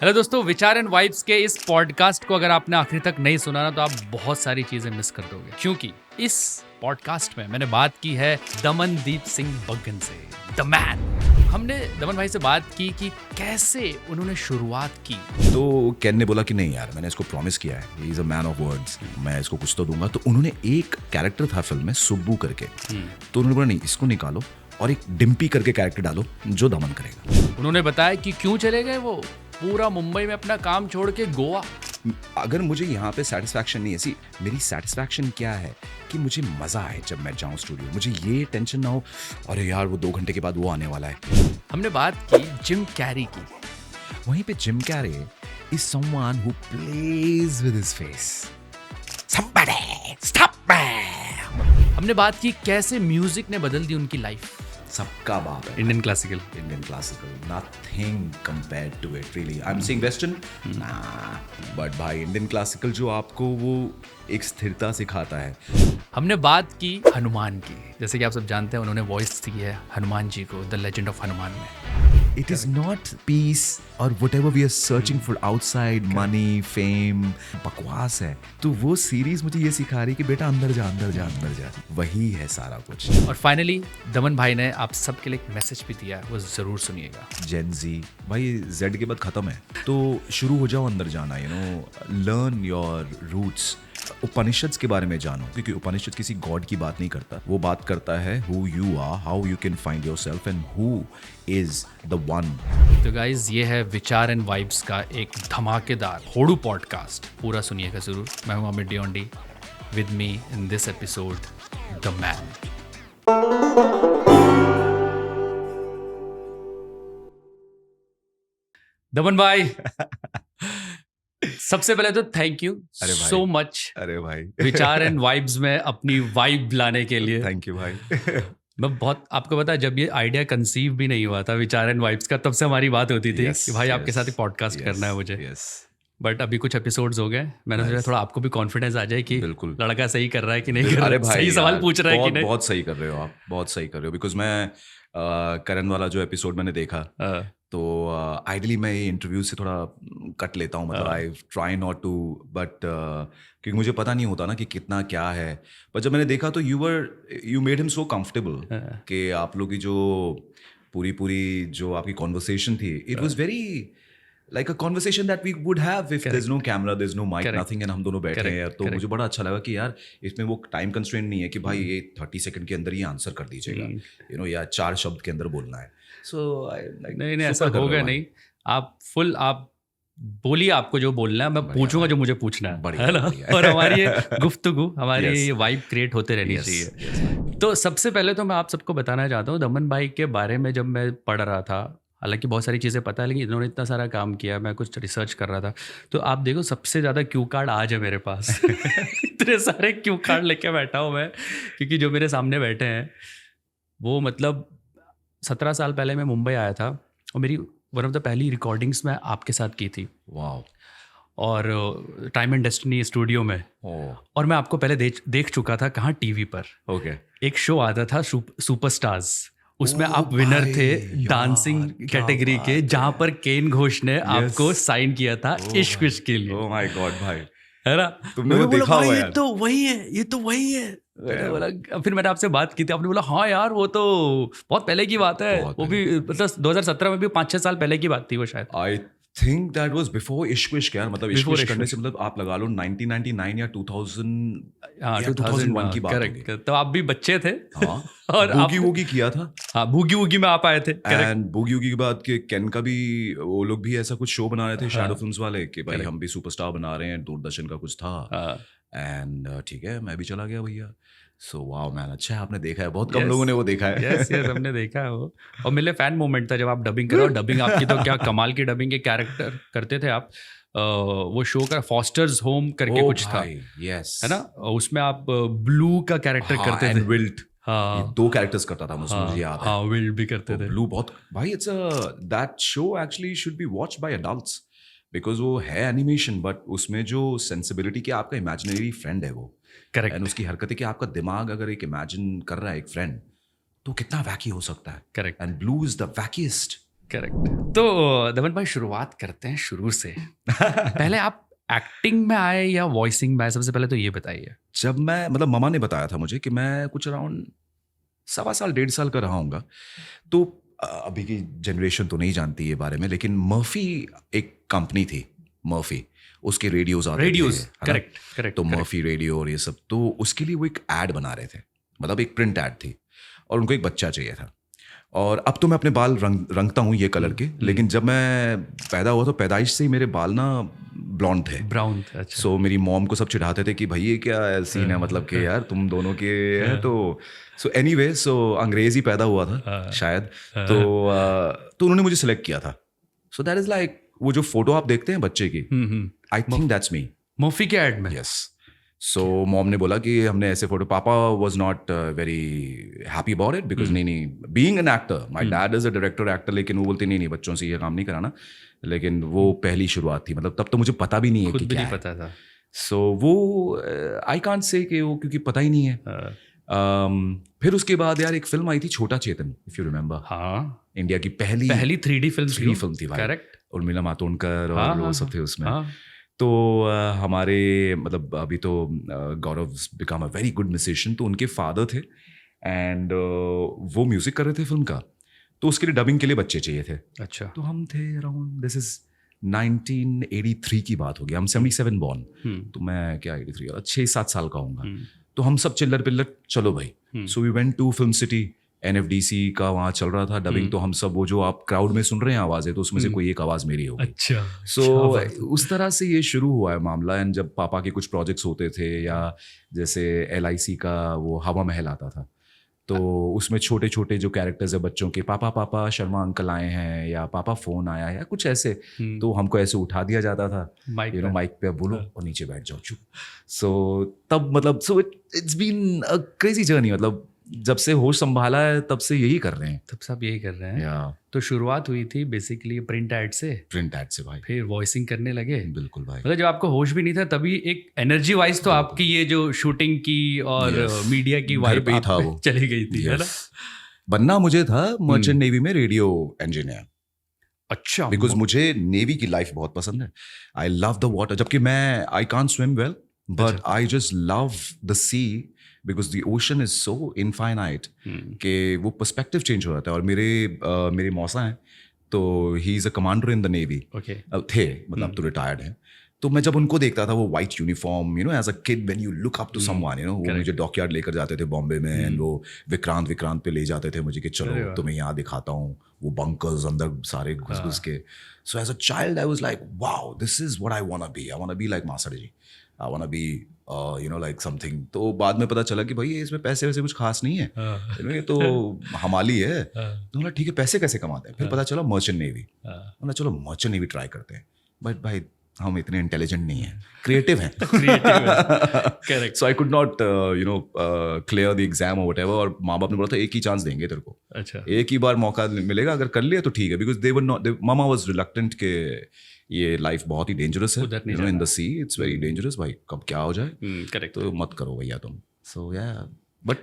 Hello दोस्तों, विचार and vibes के इस पॉडकास्ट को अगर आपने आखिरी तक नहीं सुना ना तो आप बहुत सारी चीजें मिस कर दोगे, क्योंकि इस पॉडकास्ट में मैंने बात की है दमनदीप सिंह बग्गन से, द मैन। हमने दमन भाई से बात की कि कैसे उन्होंने शुरुआत की। तो केन ने बोला कि नहीं यार, मैंने इसको प्रॉमिस किया है, ही is a man of words, मैं इसको कुछ तो दूंगा। तो उन्होंने एक कैरेक्टर था फिल्म में सुब्बू करके, तो उन्होंने बोला नहीं, इसको निकालो और एक डिम्पी करके कैरेक्टर डालो जो दमन करेगा। उन्होंने बताया कि क्यों चले गए वो पूरा मुंबई में अपना काम छोड़ के गोवा। अगर मुझे यहाँ पे सेटिस्फैक्शन नहीं है, सी मेरी सेटिस्फैक्शन क्या है कि मुझे मजा आए जब मैं जाऊँ स्टूडियो, मुझे ये टेंशन ना हो अरे यार वो 2 घंटे के बाद वो आने वाला है। हमने बात की जिम कैरी की। वहीं पे Jim Carrey is someone who plays with his face. Somebody stop me! हमने बात की कैसे म्यूजिक ने बदल दी उनकी लाइफ। सबका बाप है Indian classical, nothing compared to it really. I'm saying western, nah, but भाई इंडियन क्लासिकल जो आपको वो एक स्थिरता सिखाता है। हमने बात की हनुमान की। जैसे कि आप सब जानते हैं उन्होंने वॉइस दी है हनुमान जी को द लेजेंड ऑफ हनुमान में। It is not peace or whatever we are searching for outside, money, fame, बकवास है। तो वो सीरीज मुझे ये सिखा रही कि बेटा अंदर जा, अंदर जा, अंदर जा, वही है सारा कुछ। और फाइनली दमन भाई ने आप सबके लिए एक मैसेज भी दिया है, वो जरूर सुनिएगा। जेन जी भाई, जेड के बाद खत्म है, तो शुरू हो जाओ अंदर जाना, you know, learn your roots. Upanishad के बारे में जानो, क्योंकि उपनिषद किसी गॉड की बात नहीं करता, वो बात करता है who you are, how you can find yourself and who is the one. तो गाइज, ये है विचार एंड वाइब्स का एक धमाकेदार होड़ू पॉडकास्ट, पूरा सुनिएगा जरूर। मैं हूं Amit Deondi, with me in this episode the man. Daman भाई सबसे पहले तो थैंक यू सो मच। अरे भाई, विचार एंड वाइब्स में अपनी वाइब लाने के लिए थैंक यू भाई। मैं बहुत, आपको पता है जब ये आइडिया कंसीव भी नहीं हुआ था विचार एंड वाइब्स का, तब से हमारी बात होती थी कि भाई आपके साथ एक पॉडकास्ट करना है मुझे। बट अभी कुछ एपिसोड्स हो गए, मैंने सोचा थोड़ा आपको भी कॉन्फिडेंस आ जाए कि बिल्कुल लड़का सही कर रहा है कि नहीं कर रहा है, सही सवाल पूछ रहा है कि नहीं। बहुत सही कर रहे हो आप, बहुत सही कर रहे हो। बिकॉज मैं करण वाला जो एपिसोड मैंने देखा, तो आइडली मैं ये इंटरव्यू से थोड़ा कट लेता हूँ, मतलब I try not to, but क्योंकि मुझे पता नहीं होता ना कि कितना क्या है। पर जब मैंने देखा तो you made him so comfortable कि आप लोग की जो पूरी जो आपकी कॉन्वर्सेशन थी, it was very like a conversation that we would have if there's no camera, there's no mic, nothing, and हम दोनों बैठ रहे हैं। तो मुझे बड़ा अच्छा लगा कि यार इसमें वो टाइम कंस्ट्रेंट नहीं है कि भाई ये 30 सेकंड के अंदर ये आंसर कर दीजिएगा, यू नो, या 4 शब्द के अंदर बोलना है। सो नहीं ऐसा होगा नहीं, आप फुल आप बोलिए, आपको जो बोलना है मैं पूछूंगा जो मुझे पूछना है ना। और हमारी ये गुफ्तगू, हमारी ये वाइब क्रिएट होते रहनी चाहिए। तो सबसे पहले तो मैं आप सबको बताना चाहता हूँ दमन भाई के बारे में। जब मैं पढ़ रहा था, हालांकि बहुत सारी चीज़ें पता है, लेकिन इन्होंने इतना सारा काम किया, मैं कुछ रिसर्च कर रहा था, तो आप देखो सबसे ज़्यादा क्यू कार्ड आज है मेरे पास। इतने सारे क्यू कार्ड लेके बैठा हूँ मैं, क्योंकि जो मेरे सामने बैठे हैं वो, मतलब 17 साल पहले मैं मुंबई आया था और मेरी वन ऑफ द पहली रिकॉर्डिंग्स मैं आपके साथ की थी। वाह। और टाइम एंड डेस्टिनी स्टूडियो में। और मैं आपको पहले देख चुका था, कहाँ, टीवी पर। ओके। एक शो आता था सुपरस्टार्स, उसमें आप विनर थे डांसिंग कैटेगरी के, जहां पर केन घोष ने आपको साइन किया था इश्क विश्क के लिए। ओह माय गॉड भाई, है ना, तुमने वो देखा हुआ है? ये तो वही है, ये तो वही है। बोला, फिर मैंने आपसे बात की थी, आपने बोला हाँ यार वो तो बहुत पहले की बात है, वो भी मतलब 2017 में भी 5-6 साल पहले की बात थी वो शायद। I think that was before इश्क विश्क यार, मतलब इश्क विश्क करने से मतलब आप लगा लो 1999 या 2001 की बात होगी। तो आप भी बच्चे थे। हाँ। और बूगी वूगी किया था। हाँ, बूगी वूगी में आप आए थे। एंड बूगी वूगी के बाद के केन का भी, वो लोग भी ऐसा कुछ शो बना रहे थे, शैडो फिल्म्स वाले, कि भाई हम भी सुपरस्टार बना रहे हैं, दूरदर्शन का कुछ था। एंड ठीक है, मैं भी चला गया भैया। सो वाओ मैन, अच्छा है आपने देखा है, बहुत कम लोगों ने वो देखा है। यस हमने देखा है वो। और मेरे फैन मोमेंट था जब आप डबिंग करो, डबिंग आपकी तो क्या कमाल की डबिंग के कैरेक्टर करते थे आप। वो शो का फॉस्टर्स होम करके कुछ था, यस, है ना, उसमें आप ब्लू का कैरेक्टर करते थे। विल्ट, हाँ, 2 कैरेक्टर्स करता था मुझे याद है। हाँ, विल्ट भी करते थे। ब्लू बहुत भाई, it's that show actually should be watched bye adults, because वो है एनिमेशन, बट उसमें जो सेंसिबिलिटी के आपका इमेजिनरी फ्रेंड है वो, करेक्ट, एंड उसकी हरकतें कि आपका दिमाग अगर एक इमेजिन कर रहा है एक फ्रेंड, तो कितना वैकी हो सकता है। Correct. And blue is the wackiest correct. तो दमन भाई शुरुआत करते हैं शुरू से। पहले आप एक्टिंग में आए या वॉइसिंग में आए, सबसे पहले तो ये बताइए। जब मैं मतलब ममा ने बताया था मुझे कि मैं कुछ अराउंड 1.25 1.5 साल का रहा हूँगा, तो अभी की जनरेशन तो नहीं जानती ये बारे में, लेकिन मर्फी एक कंपनी थी, मर्फी, उसके रेडियोज आते रेडियोज, थे, करेक्ट करेक्ट। तो मर्फी रेडियो और ये सब, तो उसके लिए वो एक ऐड बना रहे थे, मतलब एक प्रिंट ऐड थी, और उनको एक बच्चा चाहिए था। और अब तो मैं अपने बाल रंगता हूँ ये कलर के, लेकिन जब मैं पैदा हुआ तो पैदाइश से ही मेरे बाल ना ब्लॉन्ड थे, ब्राउन। अच्छा। सो मेरी मॉम को सब चिढ़ाते थे कि भाई ये क्या सीन है, मतलब कि यार तुम दोनों के हैं। तो सो एनीवे, सो अंग्रेजी पैदा हुआ था शायद, तो उन्होंने मुझे सिलेक्ट किया था। सो दैट इज लाइक, वो जो फोटो आप देखते हैं बच्चे की, I think that's me, Murphy के ऐड में। यस। सो मॉम ने बोला कि हमने ऐसे photo, papa was not very happy about it, because नहीं, being an actor, my dad is a director actor, लेकिन वो बोलते नहीं बच्चों से ये काम नहीं कराना। लेकिन वो पहली शुरुआत थी, मतलब तब तो मुझे पता भी नहीं है कि क्या है, पता था। सो वो आई कांट से कि वो, क्योंकि पता ही नहीं है। फिर उसके बाद यार एक फिल्म आई थी छोटा चेतन, इफ यू रिमेम्बर। हाँ, इंडिया की पहली 3D फिल्म थी भाई, करेक्ट। उर्मिला मातोंडकर और वो सब थे उसमें। तो हमारे मतलब अभी तो Gaurav become a very good musician, तो उनके फादर थे एंड वो म्यूजिक कर रहे थे फिल्म का, तो उसके लिए डबिंग के लिए बच्चे चाहिए थे। अच्छा। तो हम थे अराउंड, दिस इज 1983 की बात होगी, हम 77 बॉर्न, तो मैं क्या 83 6-7 साल का हूँगा। तो हम सब चिल्लर पिल्लर, चलो भाई। So we went to film city, NFDC का वहाँ चल रहा था डबिंग, तो हम सब वो जो आप क्राउड में सुन रहे हैं आवाज़ें, तो उसमें से कोई एक आवाज़ मेरी होगी। अच्छा। सो उस तरह से ये शुरू हुआ है मामला। एंड जब पापा के कुछ प्रोजेक्ट्स होते थे, या जैसे LIC का वो हवा महल आता था, तो उसमें छोटे छोटे जो कैरेक्टर्स है बच्चों के, पापा पापा शर्मा अंकल आए हैं, या पापा फोन आया, या कुछ ऐसे, तो हमको ऐसे उठा दिया जाता था, माइक पे बोलो और नीचे बैठ जाओ चुप। सो तब मतलब, so it's been a crazy journey, मतलब जब से होश संभाला है तब से यही कर रहे हैं। तब सब यही कर रहे हैं। तो शुरुआत हुई थी बेसिकली प्रिंट ऐड से भाई, फिर वॉइसिंग करने लगे। बिल्कुल भाई, मतलब जब आपको होश भी नहीं था तभी एक एनर्जी वाइज तो आपकी ये जो शूटिंग की और मीडिया की वाइब पे था वो चली गई थी, है ना? बनना मुझे था मर्चेंट नेवी में रेडियो इंजीनियर। अच्छा। बिकॉज मुझे नेवी की लाइफ बहुत पसंद है, आई लव द वाटर, जबकि मैं I can't swim well, but I just love the sea, because the ocean is so infinite कि वो पर्सपेक्टिव चेंज हो जाता है। और मेरे मौसा हैं, तो he is a commander in the navy, थे, मतलब तो रिटायर्ड हैं। तो मैं जब उनको देखता था वो white uniform, you know, as a kid when you look up to someone, you know, वो मुझे डॉकयार्ड लेकर जाते थे बॉम्बे में, एंड वो विक्रांत पे ले जाते थे मुझे कि चलो तुम्हें यहाँ दिखाता हूँ, वो बंकर्स अंदर सारे घुस के। So as a child I was like wow, this is what I want to be like master ji, I want to be you know like something. तो बाद में पता चला कि भाई इसमें पैसे वैसे कुछ खास नहीं है, you know, ये तो हमाली है। तो बोला ठीक है, पैसे कैसे कमाते हैं? फिर पता चला मर्चेंट नेवी, बोला चलो मर्चेंट नेवी ट्राई करते हैं। बट भाई हम इतने इंटेलिजेंट नहीं हैं, क्रिएटिव हैं। Correct. So I could not you no clear the exam और व्हाटएवर, और माँ बाप ने बोला था एक ही चांस देंगे तेरे को, अच्छा, एक ही बार मौका मिलेगा, अगर कर लिया तो ठीक है। Because they were not, mama was reluctant के ये लाइफ बहुत ही डेंजरस है, you know, in the see it's very dangerous भाई, कब क्या हो जाए। करेक्ट। तो मत करो भैया तुम। सो या बट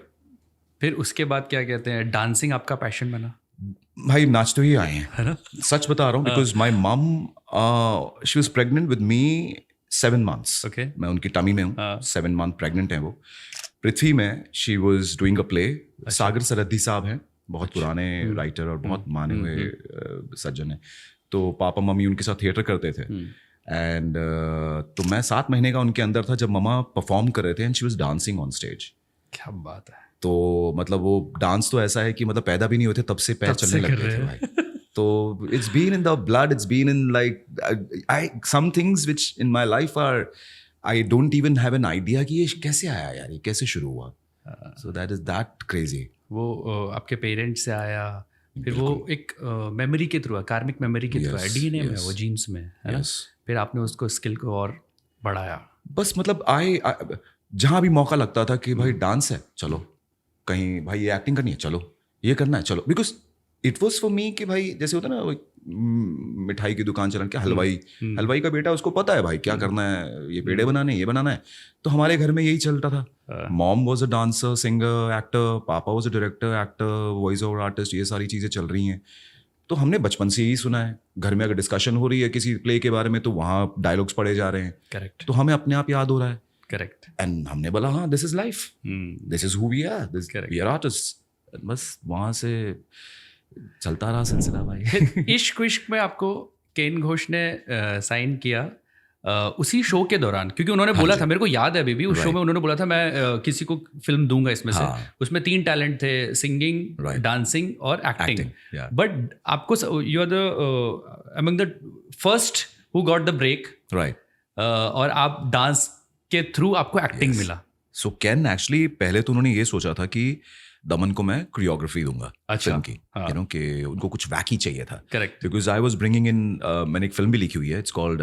फिर उसके बाद क्या कहते हैं, डांसिंग आपका पैशन बना? भाई नाच तो ही आए हैं, है ना, सच बता रहा हूँ। बिकॉज माई मम she was pregnant with me 7 months। Okay. मैं उनकी टमी में हूँ, 7 month प्रेगनेंट है वो। पृथ्वी में she was doing a play, Sagar Sarhadi साहब हैं, बहुत पुराने राइटर और बहुत माने हुए सज्जन हैं। तो पापा मम्मी उनके साथ थिएटर करते थे, एंड तो मैं 7 महीने का उनके अंदर था जब ममा परफॉर्म कर रहे थे, and she was dancing on stage. क्या बात है। तो मतलब वो डांस तो ऐसा है कि मतलब पैदा भी नहीं होते तब से पैर चलने लग गए थे भाई। तो it's been in the blood, it's been in like I some things which in my life are I don't even have an idea कि ये कैसे आया यार, ये कैसे शुरू हुआ। So that is that crazy. वो आपके पेरेंट्स से आया, फिर वो एक मेमोरी के थ्रू है, कार्मिक मेमोरी के थ्रू है, DNA में, वो जीन्स में है ना? फिर आपने उसको स्किल को और बढ़ाया। बस मतलब जहाँ भी मौका लगता था कि भाई डांस है चलो, कहीं भाई ये एक्टिंग करनी है चलो, ये करना है चलो। Because it was for me कि भाई जैसे होता है ना, मिठाई की दुकान चलन के हलवाई का बेटा, उसको पता है भाई क्या करना है, ये पेड़े बनाने, ये बनाना है। तो हमारे घर में यही चलता था। Mom was a dancer, singer, actor, papa was a director, actor, voice over artist, ये सारी चीज़ें चल रही हैं। तो हमने बचपन से ही सुना है, घर में अगर डिस्कशन हो रही है किसी प्ले के बारे में तो वहाँ डायलॉग्स पढ़े जा रहे हैं, करेक्ट, तो हमें अपने आप याद हो रहा है, करेक्ट, एंड हमने बोला हाँ this is life, this is who we are, we are artist, बस वहाँ से चलता रहा सिलसिला भाई। इश्क विश्क में आपको केन घोष ने साइन किया उसी शो के दौरान, क्योंकि उन्होंने बोला था, मेरे को याद है अभी भी, उस शो में उन्होंने बोला था मैं किसी को फिल्म दूंगा इसमें से, उसमें 3 टैलेंट थे, सिंगिंग, डांसिंग और एक्टिंग, बट आपको you are the among the first who got the break, right, और आप डांस के थ्रू आपको एक्टिंग मिला। सो केन एक्चुअली पहले तो उन्होंने ये सोचा था कि दमन को मैं कोरियोग्राफी दूंगा फिल्म की, यू नो, कि उनको कुछ वैकी चाहिए था, correct, because I was bringing in, मैंने एक फिल्म भी लिखी हुई है, इट्स कॉल्ड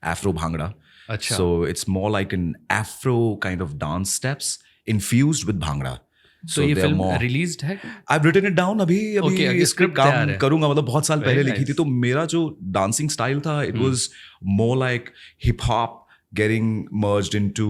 एफ्रो भांगड़ा, अच्छा, so it's more like an Afro kind of dance steps infused with bhangra. So ये फिल्म रिलीज्ड है? I've written it down, अभी स्क्रिप्ट काम करूंगा, मतलब बहुत साल पहले लिखी थी, तो मेरा जो डांसिंग स्टाइल था it was more like hip hop getting merged into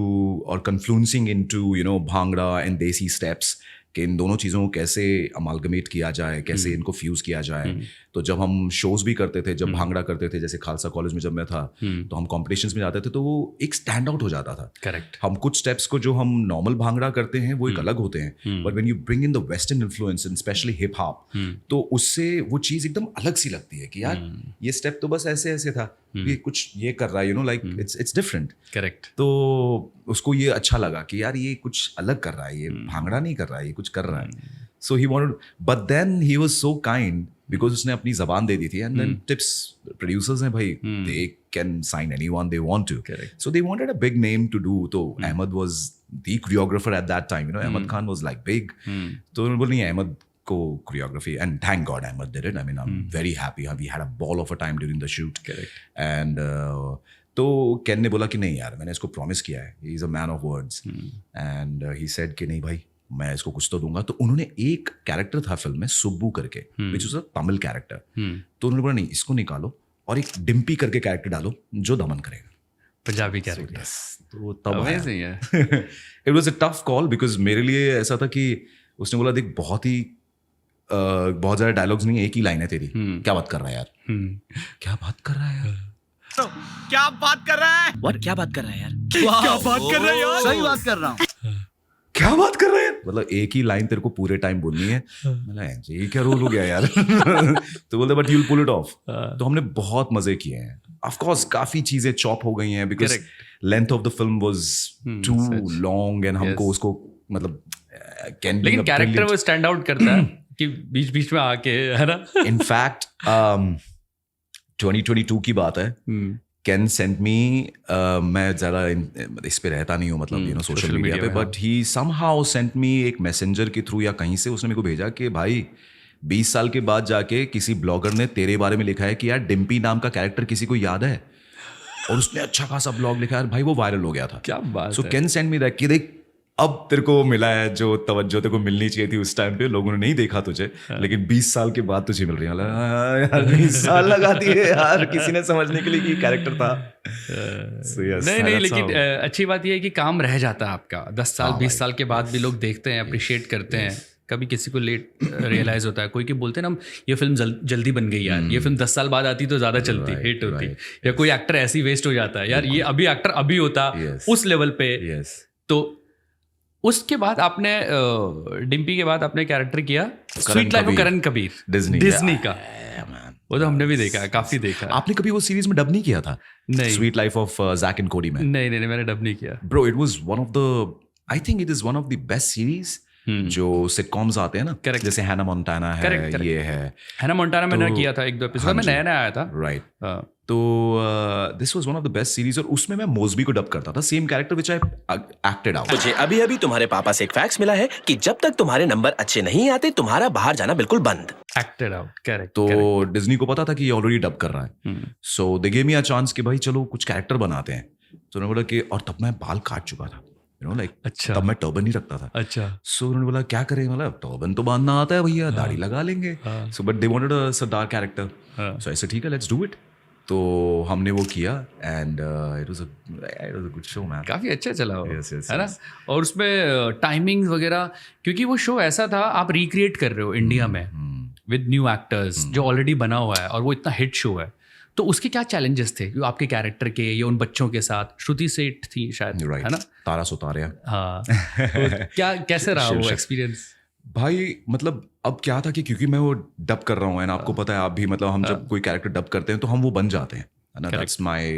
or confluencing into, you know, bhangra and desi steps, कि इन दोनों चीज़ों को कैसे अमालगमेट किया जाए, कैसे इनको फ्यूज़ किया जाए। तो जब हम शोज़ भी करते थे, जब भांगड़ा करते थे, जैसे खालसा कॉलेज में जब मैं था, तो हम कॉम्पिटिशन्स में जाते थे, तो वो एक स्टैंड आउट हो जाता था। करेक्ट, हम कुछ स्टेप्स को जो हम नॉर्मल भांगड़ा करते हैं वो एक अलग होते हैं, but when you bring in the western influence and specially hip hop, तो उससे वो चीज़ एकदम अलग सी लगती है कि यार ये स्टेप तो बस ऐसे ऐसे था, ये कुछ ये कर रहा है, you know, like it's different. Correct, तो उसको ये अच्छा लगा कि यार ये कुछ अलग कर रहा है, ये भांगड़ा नहीं कर रहा है, ये कुछ कर रहा है। So he wanted, but then he was so kind because उसने अपनी जबान दे दी थी, and then tips producers हैं भाई, they can sign anyone they want to. Correct. So they wanted a big name to do. So Ahmed was the choreographer at that time. You know, Ahmed Khan was like big. तो उन्होंने बोला नहीं, Ahmed को choreography, and thank God Ahmed did it. I mean, I'm very happy. We had a ball of a time during the shoot. Correct. And तो केन ने बोला कि नहीं यार, मैंने इसको प्रॉमिस किया है, he is a man of words. And he said कि नहीं भाई, मैं इसको कुछ तो दूंगा। तो उन्होंने एक कैरेक्टर था फिल्म में सुब्बू करके, which was a Tamil character, तो उन्होंने बोला नहीं इसको निकालो और एक डिम्पी करके कैरेक्टर डालो जो दमन करेगा, पंजाबी कैरेक्टर। तो तब it was a tough call, because मेरे लिए ऐसा था कि उसने बोला देख बहुत बहुत ज्यादा डायलॉग्स नहीं है, एक ही लाइन है तेरी, क्या बात कर रहा है यार, क्या बात कर रहा है यार, क्या बात कर रहा है, और क्या बात कर रहा है यार, क्या बात कर रहा है यार, सही बात कर रहा हूँ, क्या बात कर रहे हैं, मतलब एक ही लाइन तेरे को पूरे टाइम बोलनी है। मतलब ये क्या रोल हो गया यार। तो बोलते but you will pull it off. तो हमने बहुत मजे किए हैं। ऑफ कोर्स काफी चीजें चॉप हो गई हैं because length of the film was too long, and हमको उसको मतलब लेकिन कैरेक्टर वो स्टैंड आउट करता है कि बीच बीच में आके, है ना। इनफैक्ट 2022 की बात है, कैन सेंट मी, मैं ज़्यादा इस पे रहता नहीं हूँ, मतलब यू नो सोशल मीडिया पे, but he somehow sent me एक मैसेंजर के थ्रू या कहीं से उसने मेरे को भेजा कि भाई 20 साल के बाद जाके किसी ब्लॉगर ने तेरे बारे में लिखा है कि यार डिम्पी नाम का कैरेक्टर किसी को याद है, और उसने अच्छा खासा ब्लॉग लिखा है भाई, वो वायरल हो गया था। क्या बात। So can send me that कि देख अब तेरे को मिला है जो तवज्जो तेरे को मिलनी चाहिए थी उस टाइम पे, लोगों ने नहीं देखा तुझे, लेकिन 20 साल के बाद तुझे मिल रही है। यार 20 साल लगा दिए यार किसी ने समझने के लिए कि कैरेक्टर था। नहीं लेकिन अच्छी बात यह है कि काम रह जाता है आपका 10 साल 20 साल के बाद भी लोग देखते हैं, अप्रिशिएट करते हैं। कभी किसी को लेट रियलाइज होता है, कोई कि बोलते हैं ना ये फिल्म जल्दी बन गई यार, ये फिल्म 10 साल बाद आती तो ज़्यादा चलती, हिट होती, या कोई एक्टर ऐसी वेस्ट हो जाता है यार, ये अभी एक्टर अभी होता उस लेवल पे। तो उसके बाद आपने डिम्पी के बाद आपने कैरेक्टर किया sweet life of Karan Kabir, Disney का। वो तो हमने भी देखा है, काफी देखा है। आपने कभी वो सीरीज में डब नहीं किया था? नहीं, suite life of Jack and Cody में? नहीं मैंने डब नहीं किया। Bro it was one of the, I think it is one of the best series जो सिटकॉम्स आते हैं ना, जैसे हैना मोंटाना है, ये है हैना मोंटाना, मैंने किया था 1-2 एपिसोड में, नया आया था, राइट। तो this was one of the best series, और उसमें मैं मोस्बी को डब करता था, same character which I acted out. मुझे अभी तुम्हारे पापा से एक फैक्स मिला है कि जब तक तुम्हारे नंबर अच्छे नहीं आते तुम्हारा बाहर जाना बिल्कुल बंद। Acted out, correct. तो डिज्नी को पता था कि ये ऑलरेडी डब कर रहा है, सो they gave me a chance कि भाई चलो कुछ कैरेक्टर बनाते हैं। तो उन्होंने बोला कि, और तब मैं बाल काट चुका था, यू नो लाइक, अच्छा, तब मैं टर्बन नहीं रखता था। अच्छा। सो उन्होंने बोला क्या करें, मतलब टर्बन तो बांधना आता है भैया, दाढ़ी लगा लेंगे। So but they wanted a sardar character, so ऐसे ठीक है लेट्स डू इट। तो हमने वो किया, and it was a good show man, काफी अच्छा चला वो, yes, है ना। और उसमें टाइमिंग वगैरह, क्योंकि वो शो ऐसा था आप रिक्रिएट कर रहे हो इंडिया में, विद न्यू एक्टर्स जो ऑलरेडी बना हुआ है और वो इतना हिट शो है, तो उसके क्या चैलेंजेस थे आपके कैरेक्टर के या उन बच्चों के साथ? श्रुति सेठ थी शायद, है ना? तारा सुतारिया। हाँ, तो क्या कैसे रहा वो एक्सपीरियंस? भाई मतलब अब क्या था कि क्योंकि मैं वो डब कर रहा हूँ एंड आपको पता है आप भी, मतलब हम जब कोई कैरेक्टर डब करते हैं तो हम वो बन जाते हैं, ना? दैट्स माय,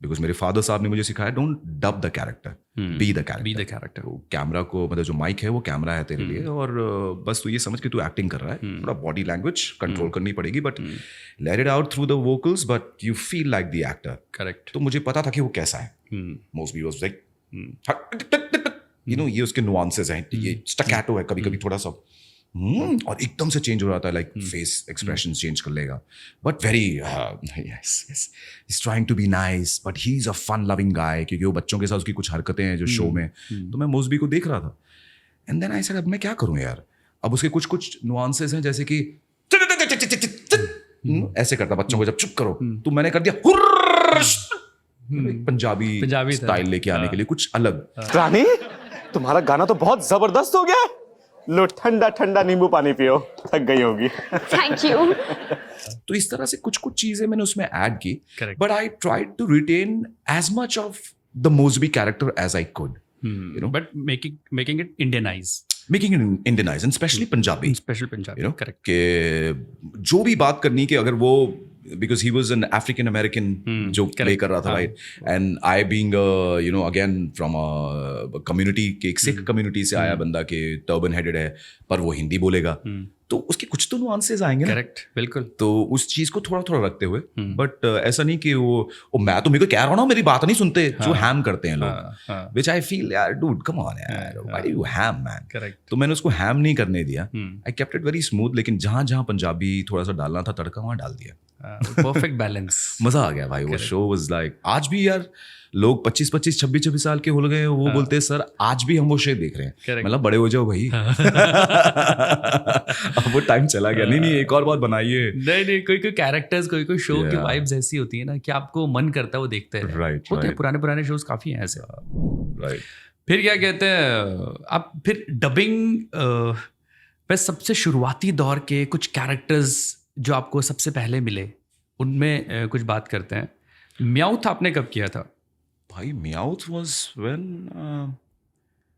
बिकॉज मेरे फादर साहब ने मुझे सिखाया don't dub the character, be the character. Camera को, मतलब जो माइक है वो कैमरा है तेरे लिए, और बस तू ये समझ के तू एक्टिंग कर रहा है, थोड़ा बॉडी लैंग्वेज कंट्रोल करनी पड़ेगी, but let it out through the vocals, but you feel like the actor. Correct. तो मुझे पता था कि वो कैसा है। Mostly was like you know, ये उसके नुआंसेस हैं, ये स्टैकेटो है, कभी कभी थोड़ा सा और एकदम से चेंज हो रहा था, लाइक फेस एक्सप्रेशन चेंज कर लेगा, but very yes is trying to be nice, but he is a fun loving guy, क्योंकि वो बच्चों के साथ उसकी कुछ हरकतें हैं जो शो में, तो मैं मोस्बी को देख रहा था एंड देन आई सेड अब मैं क्या करूं यार, अब उसके कुछ कुछ नुआंसेस हैं जैसे कि ऐसे करता बच्चों को जब चुप करो, तो मैंने कर दिया पंजाबी स्टाइल लेके आने के लिए कुछ अलग। रानी तुम्हारा गाना तो बहुत जबरदस्त हो गया, लो ठंडा ठंडा नींबू पानी पियो, थक गई होगी। Thank you. तो इस तरह से कुछ कुछ चीजें मैंने उसमें ऐड की, but I tried to retain as much of the Mosby character as I could, you know, but making it Indianize, and specially Punjabi, Punjabi, you know, correct, कि जो भी बात करनी कि अगर वो, because he was an African American जो play कर रहा था, right? And I being you know, again from a community के एक सिख community से आया बंदा के turban headed है, पर वो हिंदी बोलेगा, तो उसके कुछ तो nuances आएंगे ना? करेक्ट, बिल्कुल। तो उस चीज को थोड़ा थोड़ा रखते हुए, बट ऐसा नहीं कि वो मैं तो मेरे को कह रहा हूँ ना, मेरी बात नहीं सुनते, जो हैम करते हैं लोग, which I feel यार dude come on यार, why do you ham man? Correct. तो मैंने उसको हैम नहीं करने दिया, I kept it very smooth, लेकिन जहाँ जहाँ पंजाबी थोड़ा सा डालना था तड़का वहाँ डाल दिया। Perfect balance. मजा आ गया भाई, वो शो वाज लाइक, आज भी यार लोग 25 26 साल के हो गए, वो बोलते हैं सर आज भी हम वो शो देख रहे हैं, मतलब बड़े हो जाओ भाई। अब वो टाइम चला गया। नहीं एक और बात बनाइए। नहीं कोई कैरेक्टर्स, कोई शो की वाइब्स ऐसी होती है ना कि आपको मन करता है वो देखते हैं। राइट, होते हैं पुराने शोज काफी हैं ऐसे। राइट। फिर क्या कहते हैं आप, फिर डबिंग पे सबसे शुरुआती दौर के कुछ कैरेक्टर्स जो आपको सबसे पहले मिले, उनमें कुछ बात करते हैं। म्याउथ आपने कब किया था? भाई म्याउथ वाज व्हेन,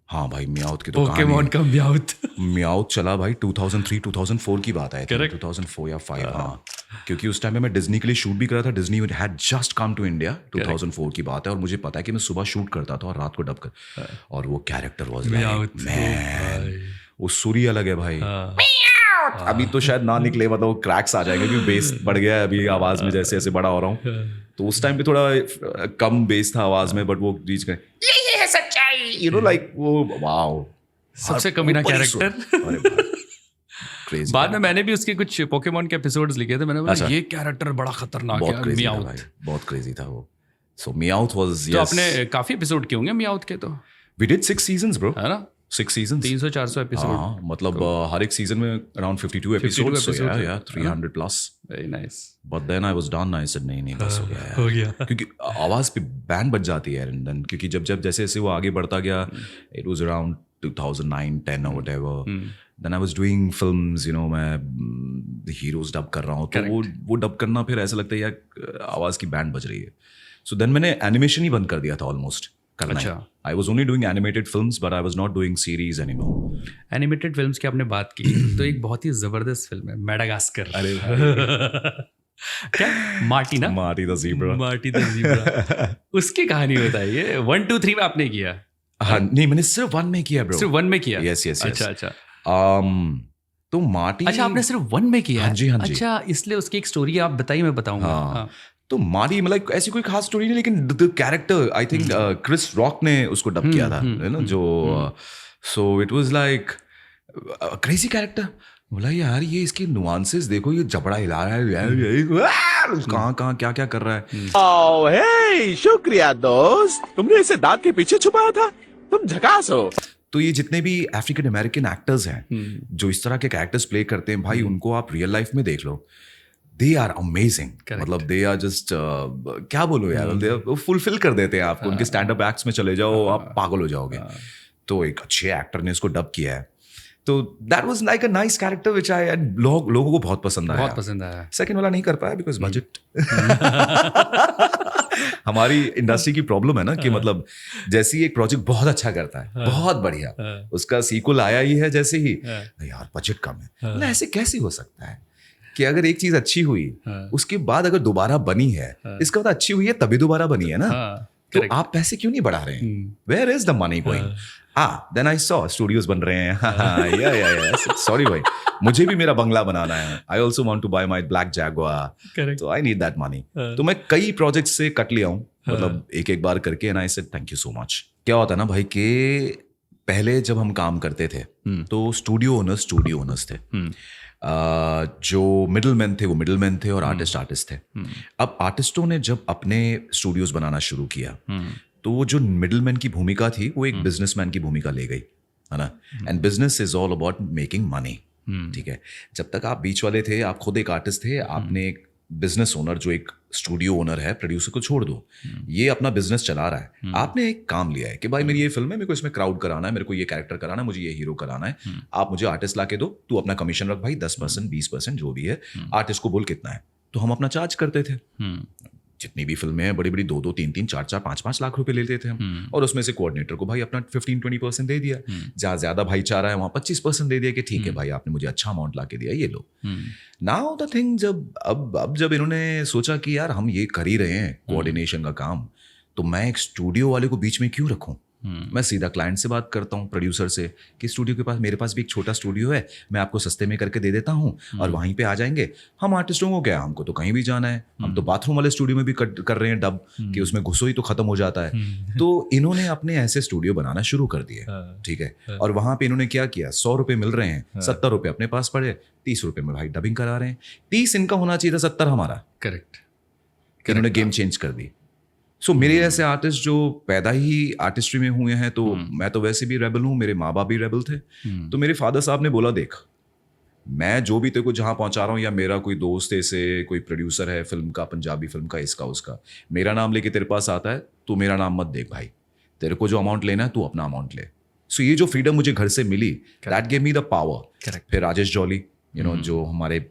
हाँ भाई म्याउथ की तो पोकेमॉन का म्याउथ चला भाई 2003-2004 की बात है, 2004 या 5, हाँ, क्योंकि उस टाइम में मैं डिज्नी के लिए शूट भी कर रहा था। Disney had just come to India, 2004 की बात है, और मुझे पता है कि मैं सुबह शूट करता था और रात को डब कर, और वो कैरेक्टर वाज लाइक मैन, वो सूरी अलग है भाई। अभी तो शायद ना निकले, मतलब क्रैक्स आ जाएंगे क्योंकि बेस बढ़ गया है अभी आवाज में, जैसे जैसे बड़ा हो रहा हूँ, तो उस टाइम पे थोड़ा कम बेस था आवाज में, बट वो रीच गए, ये सच्चाई, यू नो, लाइक वो वाओ, सबसे कमीना कैरेक्टर। बाद में मैंने भी उसके कुछ पोकेमॉन के एपिसोड्स लिखे थे, मैंने बोला ये कैरेक्टर बड़ा खतरनाक है, म्याउथ, बहुत क्रेजी था वो। सो म्याउथ वाज, तो आपने काफी एपिसोड किए होंगे म्याउथ के? तो वी डिड 6 सीजंस ब्रो, है ना, 6 सीजन, 300-400 एपिसोड, मतलब हर एक सीजन में अराउंड 52 एपिसोड्स, या 300 plus. Very nice. But then I was done, I said नहीं बस हो गया क्योंकि आवाज पे बैंड बज जाती है, एंड देन क्योंकि जब जैसे जैसे वो आगे बढ़ता गया, इट वाज अराउंड 2009-10 और whatever, then I was doing films, you know, मैं हीरोज डब कर रहा हूँ, तो वो डब करना फिर ऐसा लगता है यार आवाज की बैंड बज रही है। सो देन मैंने एनिमेशन ही बंद कर दिया था ऑलमोस्ट करना। अच्छा। I was only doing animated films, but I was not doing series anymore. Animated films की आपने बात की, तो एक बहुत ही जबरदस्त फिल्म है मैडागास्कर। अरे क्या मार्टी ना? Marty the zebra. उसकी कहानी बताइए। 1, 2, 3 में आपने किया? हाँ, नहीं मैंने सिर्फ 1 में किया ब्रो। सिर्फ 1 में किया? Yes. अच्छा। तो मार्टी, अच्छा आपने सिर्फ 1 में किया? हाँ जी। अच्छा, इसलिए उसकी एक स्टोरी आप बताइए, मैं बताऊंगा। हाँ। तो मारी मतलब ऐसी कोई खास स्टोरी नहीं, लेकिन the character I think Chris Rock ने उसको डब किया था, है ना, जो so it was like crazy character. बोला यार ये इसके नुआंसेस देखो, ये जबड़ा हिला रहा है, कहाँ क्या कर रहा है। ओह हे, शुक्रिया दोस्त, तुमने इसे दांत के पीछे छुपाया था, तुम झकास हो। तो ये जितने भी अफ्रीकन अमेरिकन एक्टर्स हैं जो इस तरह के कैरेक्टर्स प्ले करते हैं भाई, उनको आप रियल लाइफ में देख लो, they are amazing. मतलब they are just क्या बोलो यार, they फुलफिल कर देते हैं आपको। उनके स्टैंड अप एक्ट्स में चले जाओ, आप पागल हो जाओगे। तो एक अच्छे एक्टर ने इसको डब किया है। तो that was like a nice character which I लोगों को बहुत पसंद आया. बहुत पसंद आया. सेकंड वाला नहीं कर पाया बिकॉज बजट. हमारी इंडस्ट्री की प्रॉब्लम है ना कि मतलब जैसे ही एक प्रोजेक्ट बहुत अच्छा करता है, बहुत बढ़िया, उसका सीक्वल आया ही है जैसे ही, यार बजट कम है. मतलब ऐसे कैसे हो सकता है कि अगर एक चीज अच्छी हुई उसके बाद अगर दोबारा बनी है, इसका मतलब अच्छी हुई है तभी दोबारा बनी है ना. तो आप पैसे क्यों नहीं बढ़ा रहे हैं? Where is the money going? Then I saw studios बन रहे हैं. या सॉरी भाई, मुझे भी मेरा बंगला बनाना है. I also want to buy my black Jaguar, तो आई नीड दैट मनी. तो मैं कई प्रोजेक्ट से कट लिया हूँ, मतलब एक बार करके. And I said thank you so much. क्या होता है ना भाई कि पहले जब हम काम करते थे तो स्टूडियो ओनर्स थे. जो मिडलमैन थे वो मिडलमैन थे और आर्टिस्ट थे. अब आर्टिस्टों ने जब अपने स्टूडियोज बनाना शुरू किया तो वो जो मिडलमैन की भूमिका थी वो एक बिजनेसमैन की भूमिका ले गई, है ना. And business is all about making money. ठीक है, जब तक आप बीच वाले थे, आप खुद एक आर्टिस्ट थे, आपने एक बिजनेस ओनर जो एक स्टूडियो ओनर है, प्रोड्यूसर को छोड़ दो, ये अपना बिजनेस चला रहा है. आपने एक काम लिया है कि भाई मेरी ये फिल्म है, मेरे को इसमें क्राउड कराना है, मेरे को ये कैरेक्टर कराना है, मुझे ये हीरो कराना है. आप मुझे आर्टिस्ट ला के दो, तू अपना कमीशन रख भाई 10% 20% जो भी है. आर्टिस्ट को बोल कितना है, तो हम अपना चार्ज करते थे. जितनी भी फिल्में हैं बड़ी बड़ी 2-2 3-3 4-4 5-5 लाख रुपए लेते थे हम. और उसमें से कोऑर्डिनेटर को भाई अपना 15-20% दे दिया. जहाँ ज्यादा भाईचारा है वहाँ 25% दे दिया कि ठीक है भाई आपने मुझे अच्छा अमाउंट ला के दिया, ये लो. नाउ द थिंग, जब अब जब इन्होंने सोचा कि यार हम ये कर ही रहे हैं कोऑर्डिनेशन का काम, तो मैं एक स्टूडियो वाले को बीच में क्यों रखूं. मैं सीधा क्लाइंट से बात करता हूँ, प्रोड्यूसर से, कि स्टूडियो के पास, मेरे पास भी एक छोटा स्टूडियो है, मैं आपको सस्ते में करके दे देता हूँ और वहीं पे आ जाएंगे. हम आर्टिस्टों को क्या, हमको तो कहीं भी जाना है, हम तो बाथरूम वाले स्टूडियो में भी कर रहे हैं डब, कि उसमें घुसो ही तो खत्म हो जाता है. तो इन्होंने अपने ऐसे स्टूडियो बनाना शुरू कर दिए. ठीक है, और वहां पे इन्होंने क्या किया, 100 रुपए मिल रहे हैं, 70 रुपए अपने पास पड़े, 30 रुपए में भाई डबिंग करा रहे हैं. 30 इनका होना चाहिए था, 70 हमारा. करेक्ट. इन्होंने गेम चेंज कर दी. सो मेरे ऐसे आर्टिस्ट जो पैदा ही आर्टिस्ट्री में हुए हैं, तो मैं तो वैसे भी रेबल हूँ, मेरे माँ बाप भी रेबल थे. तो मेरे फादर साहब ने बोला, देख मैं जो भी तेरे को जहाँ पहुँचा रहा हूँ, या मेरा कोई दोस्त ऐसे कोई प्रोड्यूसर है फिल्म का, पंजाबी फिल्म का, इसका उसका, मेरा नाम लेके तेरे पास आता है, तू मेरा नाम मत देख भाई, तेरे को जो अमाउंट लेना है तू अपना अमाउंट ले. सो ये जो फ्रीडम मुझे घर से मिली, that gave me the power. फिर राजेश जॉली, जो हमारे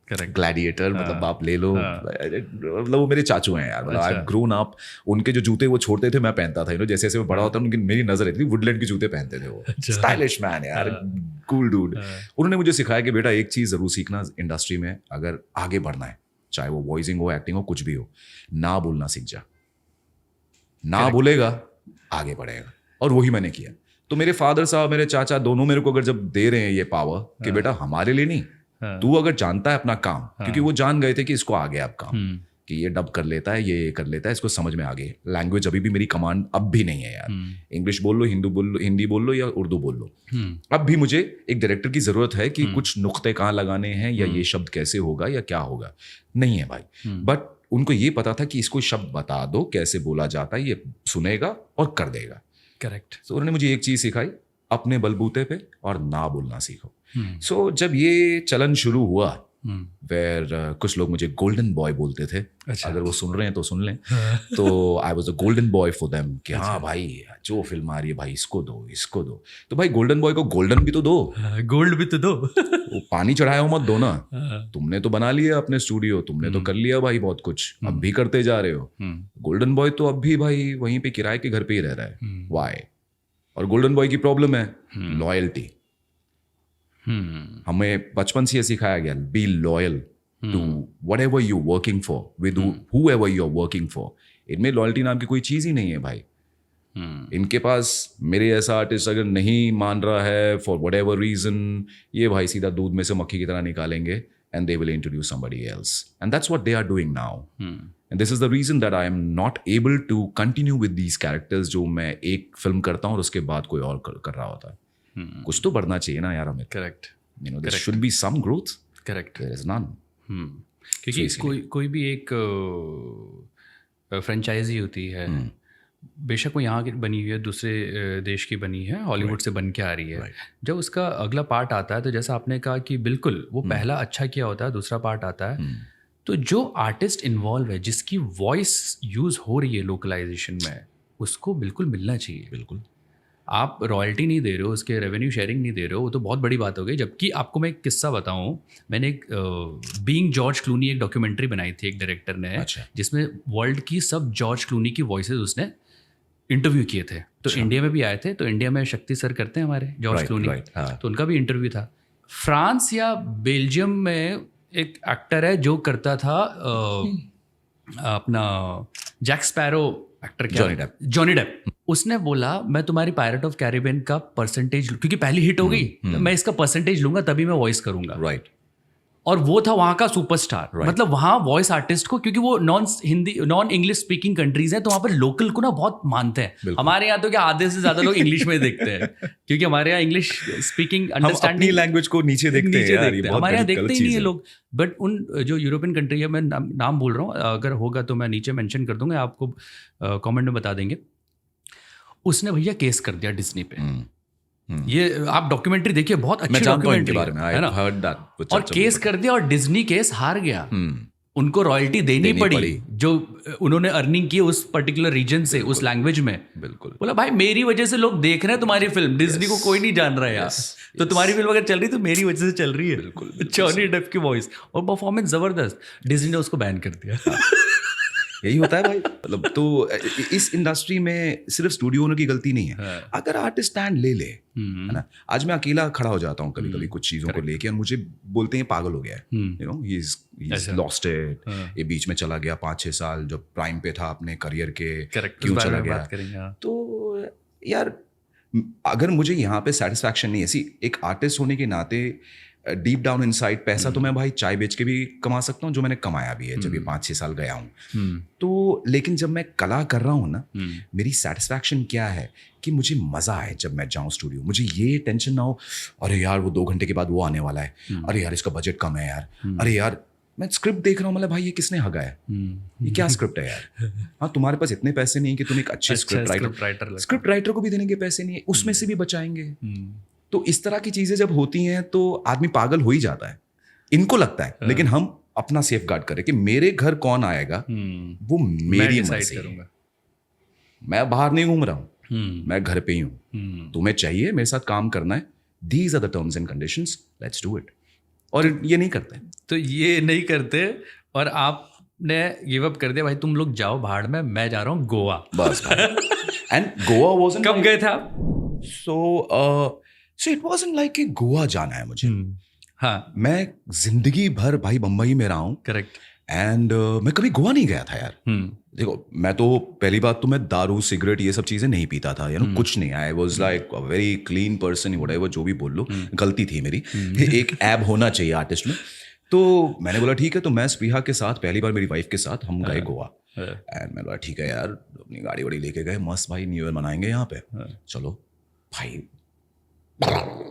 ग्लैडिएटर, मतलब आप ले लो, मतलब वो मेरे चाचू हैं यार. मतलब आई हैव ग्रोन अप, उनके जो जूते वो छोड़ते थे मैं पहनता था. जैसे जैसे मैं बड़ा होता उनकी मेरी नजर रहती थी, वुडलैंड के जूते पहनते थे वो. स्टाइलिश मैन यार, कूल डूड. उन्होंने मुझे सिखाया कि बेटा एक चीज जरूर सीखना इंडस्ट्री में, अगर आगे बढ़ना है, चाहे वो वॉइसिंग हो, एक्टिंग हो, कुछ भी हो, ना बोलना सीख जा. ना बोलेगा आगे बढ़ेगा. और वही मैंने किया. तो मेरे फादर साहब, मेरे चाचा, दोनों मेरे को अगर जब दे रहे हैं ये पावर कि बेटा हमारे लिए नहीं, तू अगर जानता है अपना काम, क्योंकि वो जान गए थे कि इसको आ गया अब काम, कि ये डब कर लेता है, ये कर लेता है, इसको समझ में आ गई. लैंग्वेज अभी भी मेरी कमांड अब भी नहीं है यार. इंग्लिश बोल लो, हिंदी बोल लो या उर्दू बोल लो. अब भी मुझे एक डायरेक्टर की जरूरत है कि कुछ नुक्ते कहाँ लगाने हैं, या ये शब्द कैसे होगा या क्या होगा, नहीं है भाई. बट उनको ये पता था कि इसको शब्द बता दो कैसे बोला जाता है, ये सुनेगा और कर देगा. करेक्ट. तो उन्होंने मुझे एक चीज सिखाई, अपने बलबूते पे और ना बोलना सीखो. सो जब ये चलन शुरू हुआ, वेर कुछ लोग मुझे गोल्डन बॉय बोलते थे. अगर वो सुन रहे हैं तो सुन लें. तो I was a golden boy for them, कि हाँ भाई जो फिल्म आ रही है भाई इसको दो, इसको दो. तो भाई गोल्डन बॉय को गोल्डन भी तो दो, गोल्ड भी तो दो. वो पानी चढ़ाया हो मत दो ना. तुमने तो बना लिया अपने स्टूडियो, तुमने तो कर लिया भाई बहुत कुछ, अब भी करते जा रहे हो. गोल्डन बॉय तो अब भी भाई वहीं पे किराए के घर पे ही रह रहा है. वाई? और गोल्डन बॉय की प्रॉब्लम है लॉयल्टी. हमें बचपन से ये सिखाया गया, be loyal to whatever you working for, with whoever you are working for. इनमें लॉयल्टी नाम की कोई चीज ही नहीं है भाई. इनके पास मेरे ऐसा आर्टिस्ट अगर नहीं मान रहा है फॉर वट एवर रीजन, ये भाई सीधा दूध में से मक्खी की तरह निकालेंगे, and they will introduce somebody else. And that's what they are doing now. And this is the reason that I am not able to continue with these characters, जो मैं एक फिल्म करता हूँ और उसके बाद कोई और कर रहा होता है. कुछ तो बढ़ना चाहिए ना यार हमें. Correct. there should be some growth. Correct. There is none. क्योंकि कोई भी एक फ्रेंचाइजी होती है, बेशक वो यहाँ की बनी हुई है, दूसरे देश की बनी है, हॉलीवुड से बन के आ रही है. जब उसका अगला पार्ट आता है, तो जैसा आपने कहा कि बिल्कुल वो पहला अच्छा किया होता है, दूसरा पार्ट आता है, तो जो आर्टिस्ट इन्वॉल्व है, जिसकी वॉइस यूज हो रही है लोकलाइजेशन में, उसको बिल्कुल मिलना चाहिए. बिल्कुल. आप रॉयल्टी नहीं दे रहे हो, उसके रेवेन्यू शेयरिंग नहीं दे रहे हो, वो तो बहुत बड़ी बात हो गई। जबकि आपको मैं एक किस्सा बताऊं, मैंने एक बीइंग जॉर्ज क्लूनी एक डॉक्यूमेंट्री बनाई थी एक डायरेक्टर ने, जिसमें वर्ल्ड की सब जॉर्ज क्लूनी की वॉइसेस उसने इंटरव्यू किए थे। तो इंडिया में भी आए थे, तो इंडिया में शक्ति सर करते हैं हमारे जॉर्ज क्लूनी, तो उनका भी इंटरव्यू था। फ्रांस या बेल्जियम में एक एक्टर है जो करता था अपना जैक स्पैरो एक्टर, क्या जॉनी डेप। उसने बोला मैं तुम्हारी पायरेट ऑफ कैरिबियन का परसेंटेज, क्योंकि पहली हिट हो गई, मैं इसका परसेंटेज लूंगा तभी मैं वॉइस करूंगा। राइट। और वो था वहां का सुपरस्टार। मतलब वहां वॉइस आर्टिस्ट को, क्योंकि वो नॉन इंग्लिश स्पीकिंग कंट्रीज हैं, तो वहां पर लोकल को ना बहुत मानते हैं। हमारे यहाँ तो क्या आधे से ज्यादा लोग इंग्लिश में देखते हैं, क्योंकि हमारे यहाँ इंग्लिश स्पीकिंग अंडरस्टैंडिंग लैंग्वेज को नीचे देखते हैं, हमारे यहाँ देखते ही नहीं है लोग। बट उन जो यूरोपियन कंट्री है, मैं नाम बोल रहा हूँ, अगर होगा तो मैं नीचे मेंशन कर दूंगा, आपको कमेंट में बता देंगे। उसने भैया केस कर दिया डिज्नी पे। ये आप डॉक्यूमेंट्री देखिए, बहुत अच्छी डॉक्यूमेंट्री है ना, और केस कर दिया और डिज्नी केस हार गया। उनको रॉयल्टी देनी पड़ी जो उन्होंने अर्निंग की उस पर्टिकुलर रीजन से, उस लैंग्वेज में। बिल्कुल। बोला भाई मेरी वजह से लोग देख रहे हैं तुम्हारी फिल्म, डिज्नी को कोई नहीं जान रहा है यार, तो तुम्हारी फिल्म अगर चल रही तो मेरी वजह से चल रही है। बिल्कुल। जॉनी डेप की वॉइस और परफॉर्मेंस जबरदस्त, डिज्नी ने उसको बैन कर दिया। यही होता है भाई। मतलब तो इस इंडस्ट्री में सिर्फ स्टूडियो ओनर की गलती नहीं है, अगर आर्टिस्ट स्टैंड ले ले, है ना। आज मैं अकेला खड़ा हो जाता हूँ कभी कभी कुछ चीजों को लेके, और मुझे बोलते हैं पागल हो गया है, you know, he is lost it, ये बीच में चला गया 5-6 साल जब प्राइम पे था अपने करियर के, क्यों चला गया। तो यार अगर मुझे यहाँ पे सेटिस्फैक्शन नहीं है, ऐसी एक आर्टिस्ट होने के नाते डीप डाउन इनसाइड पैसा तो मैं भाई चाय बेच के भी कमा सकता हूँ, जो मैंने कमाया भी है जब ये 5-6 साल गया हूँ। तो लेकिन जब मैं कला कर रहा हूँ ना, मेरी सेटिस्फैक्शन क्या है कि मुझे मजा आए जब मैं जाऊँ स्टूडियो, मुझे ये टेंशन ना हो अरे यार वो 2 घंटे के बाद वो आने वाला है, अरे यार इसका बजट कम है यार, अरे यार मैं स्क्रिप्ट देख रहा हूँ, मतलब भाई ये किसने हगा है, ये क्या स्क्रिप्ट है यार। हाँ तुम्हारे पास इतने पैसे नहीं कि तुम एक अच्छे स्क्रिप्ट राइटर को भी देने के पैसे नहीं है, उसमें से भी बचाएंगे। तो इस तरह की चीजें जब होती हैं तो आदमी पागल हो ही जाता है, इनको लगता है। लेकिन हम अपना सेफ गार्ड करें कि मेरे घर कौन आएगा वो मेरी मर्जी है, मैं बाहर नहीं घूम रहा हूँ, मैं घर पे ही हूँ, तुम्हें चाहिए मेरे साथ काम करना है, these are the terms and conditions, let's do it. और ये नहीं करते, तो ये नहीं करते और आपने गिव अप कर दिया, भाई तुम लोग जाओ भाड़ में, मैं जा रहा हूँ गोवा। बस। एंड गोवा वाज़न्ट, कब गए थे आप? So it wasn't like कि गोवा जाना है मुझे। हाँ, मैं जिंदगी भर भाई बम्बई में रहा हूँ। करेक्ट। एंड मैं कभी गोवा नहीं गया था यार। देखो मैं तो पहली बात तो मैं दारू सिगरेट ये सब चीजें नहीं पीता था, कुछ नहीं। I was like a very clean person, whatever जो भी बोल लो, गलती थी मेरी। एक ऐब होना चाहिए आर्टिस्ट में। तो मैंने बोला ठीक है, तो मैं स्पीहा के साथ पहली बार मेरी वाइफ के साथ हम गए गोवा। एंड मैंने बोला ठीक है यार, अपनी गाड़ी वाड़ी लेके गए, मस्त भाई न्यू ईयर मनाएंगे यहाँ पे, चलो भाई।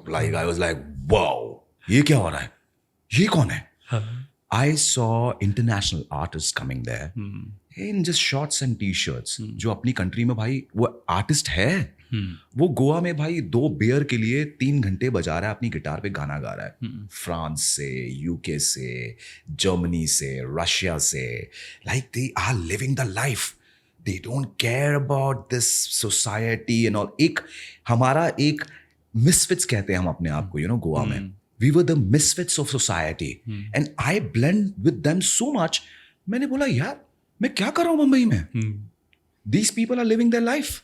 Like I was like, wow, ये क्या हो रहा है, ये कौन है? I saw international artists coming there in just shorts and t-shirts, जो अपनी कंट्री में भाई वो आर्टिस्ट है, वो गोवा में भाई 2 बियर के लिए 3 घंटे बजा रहा है, अपनी गिटार पे गाना गा रहा है। फ्रांस से, यूके से, जर्मनी से, रशिया से, like they are living the life. They don't care about this society and all. एक हमारा एक मिसफिट्स कहते हैं हम अपने आप को, गोवा में we were the misfits of society and I blend with them so much. मैंने बोला यार मैं क्या कर रहा हूँ मुंबई में, these people are living their life.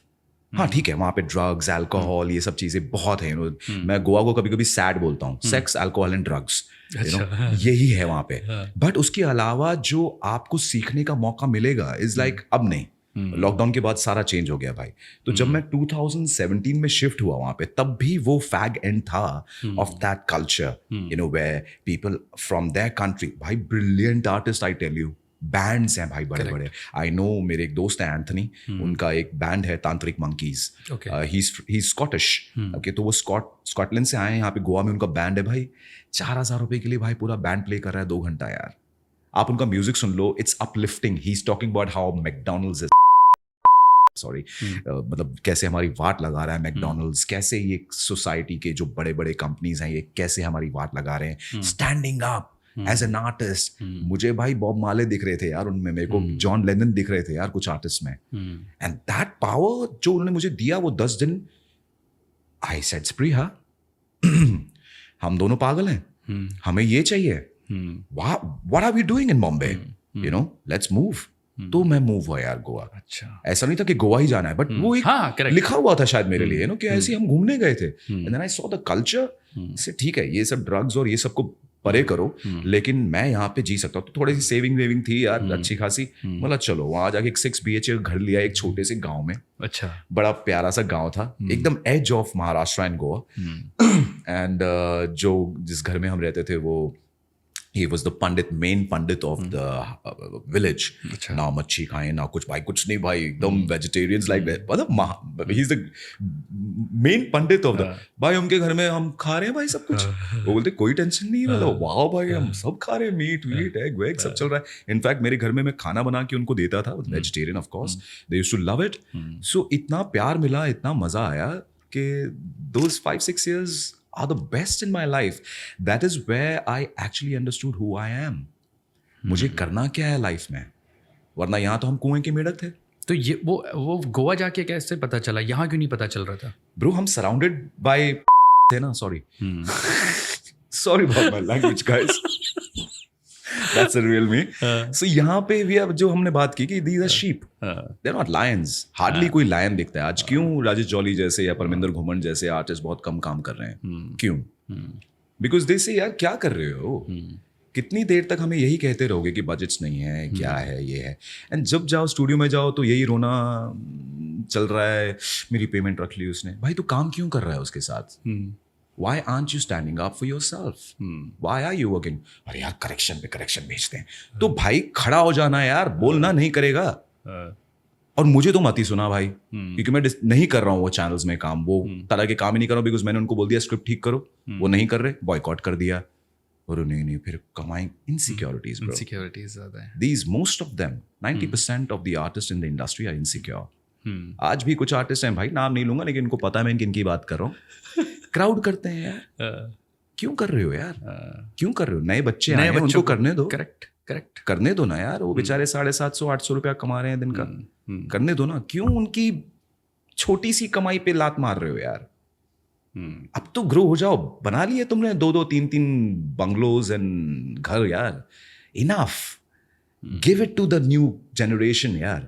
हाँ ठीक है, वहाँ पे ड्रग्स, अल्कोहल, ये सब चीजें बहुत है। मैं गोवा को कभी कभी सैड बोलता हूँ, सेक्स, अल्कोहल एंड ड्रग्स, यही है वहाँ पे। बट उसके अलावा जो आपको सीखने का मौका मिलेगा इज लाइक अब नहीं। लॉकडाउन के बाद सारा चेंज हो गया भाई। तो जब मैं 2017 में शिफ्ट हुआ वहां पे, तब भी वो फैग एंड था of that culture, where people from there country, भाई brilliant artist, I tell you, bands हैं भाई बड़े बड़े। आई नो, मेरे एक दोस्त है एंथनी, उनका एक बैंड है तांत्रिक monkeys, he is Scottish. Okay, तो वो स्कॉटलैंड से आए हैं यहाँ पे, गोवा में उनका बैंड है भाई। 4,000 रुपए के लिए भाई पूरा बैंड प्ले कर रहा है 2 घंटा यार। आप उनका music soon low, it's uplifting. He is talking about how McDonald's is sorry मतलब कैसे हमारी वाट लगा रहा है मैकडॉनल्ड्स, कैसे ये सोसाइटी के जो बड़े बड़े कंपनीज हैं ये कैसे हमारी वाट लगा रहे हैं, standing up as an artist. मुझे भाई बॉब मार्ले दिख रहे थे यार उनमें, मेरे को जॉन लेनन दिख रहे थे यार कुछ आर्टिस्ट में। एंड दैट पावर जो उन्होंने मुझे दिया, वो 10 दिन I said, Spriha, हम दोनों पागल हैं, हमें ये चाहिए. What are we doing in Bombay? You know, let's move. तो मैं मूव हुआ यार गोवा. अच्छा. ऐसा नहीं था कि गोवा ही जाना है, बट वो एक लिखा हुआ था शायद मेरे लिए, कि ऐसे हम घूमने गए थे. And then I saw the culture. से ठीक है, ये सब ड्रग्स और ये सब को परे करो, लेकिन मैं यहाँ पे जी सकता हूँ. तो थोड़ी सी सेविंग वेविंग थी यार अच्छी खासी. मतलब चलो वहां जाके एक 6 BHK घर लिया एक छोटे से गांव में. अच्छा. बड़ा प्यारा सा गांव था, एकदम edge of Maharashtra and Goa. And जो जिस घर में हम रहते थे वो he was the main pandit of the village. ना मच्छी खाएं ना कुछ भाई, कुछ नहीं भाई, एकदम vegetarians like that. मतलब he's the main pandit of the. भाई उनके घर में हम खा रहे हैं भाई सब कुछ. वो बोलते कोई टेंशन नहीं है. मतलब वाह भाई हम सब खा रहे हैं, मीट एग वेग सब चल रहा है. इनफैक्ट मेरे घर में मैं खाना बना के उनको देता था, vegetarian of course. They used to love it. So इतना प्यार मिला, इतना मजा आया कि those 5-6 years are the best in my life. That is where I actually understood who I am. मुझे करना क्या है लाइफ में, वरना यहाँ तो हम कुएं के मेढक थे. तो ये वो गोवा जाके कैसे पता चला, यहाँ क्यों नहीं पता चल रहा था? ब्रो हम सराउंडेड बाय थे ना. Sorry about my language guys. That's the real me. So यहाँ पे भी अब जो हमने बात की कि these are sheep. They're not lions. Hardly कोई lion दिखता है आज. क्यों राजेश जॉली जैसे या परमिंदर घुमन जैसे आर्टिस्ट बहुत कम काम कर रहे हैं? क्यों? Because they say यार क्या कर रहे हो? कितनी देर तक हमें यही कहते रहोगे कि बजट्स नहीं है, क्या है, ये है. एंड जब जाओ स्टूडियो में जाओ तो यही रोना चल रहा है, मेरी पेमेंट रख ली उसने. भाई तू काम क्यों कर रहा है उसके साथ? Why aren't you standing up for yourself? Why are you working? अरे यार करेक्शन पे करेक्शन भेजते हैं. तो भाई खड़ा हो जाना यार, बोलना नहीं करेगा. और मुझे तो मत ही सुना भाई, क्योंकि मैं नहीं कर रहा हूँ वो चैनल्स में काम, वो तरह के काम ही नहीं कर रहा हूँ. बिकॉज मैंने उनको बोल दिया स्क्रिप्ट ठीक करो, वो नहीं कर रहे, बॉयकॉट कर दिया. और नहीं फिर कमाई. Insecurities bro. इनसिक्योरिटीज ज्यादा है. These most of them, 90% of the artists in the industry are insecure. आज भी कुछ आर्टिस्ट हैं भाई, नाम नहीं लूंगा, लेकिन इनको पता है मैं किनकी बात कर रहा हूँ. क्राउड करते हैं यार. क्यों कर रहे हो यार? क्यों कर रहे हो? नए बच्चे आए हैं, उनको करने दो. करेक्ट करने दो ना यार. वो बेचारे 750-800 रुपया कमा रहे हैं दिन का. करने दो ना. क्यों उनकी छोटी सी कमाई पे लात मार रहे हो यार? अब तो ग्रो हो जाओ. बना लिए तुमने 2-2, 3-3 बंगलोज एंड घर यार. Enough. Give it to the new generation यार.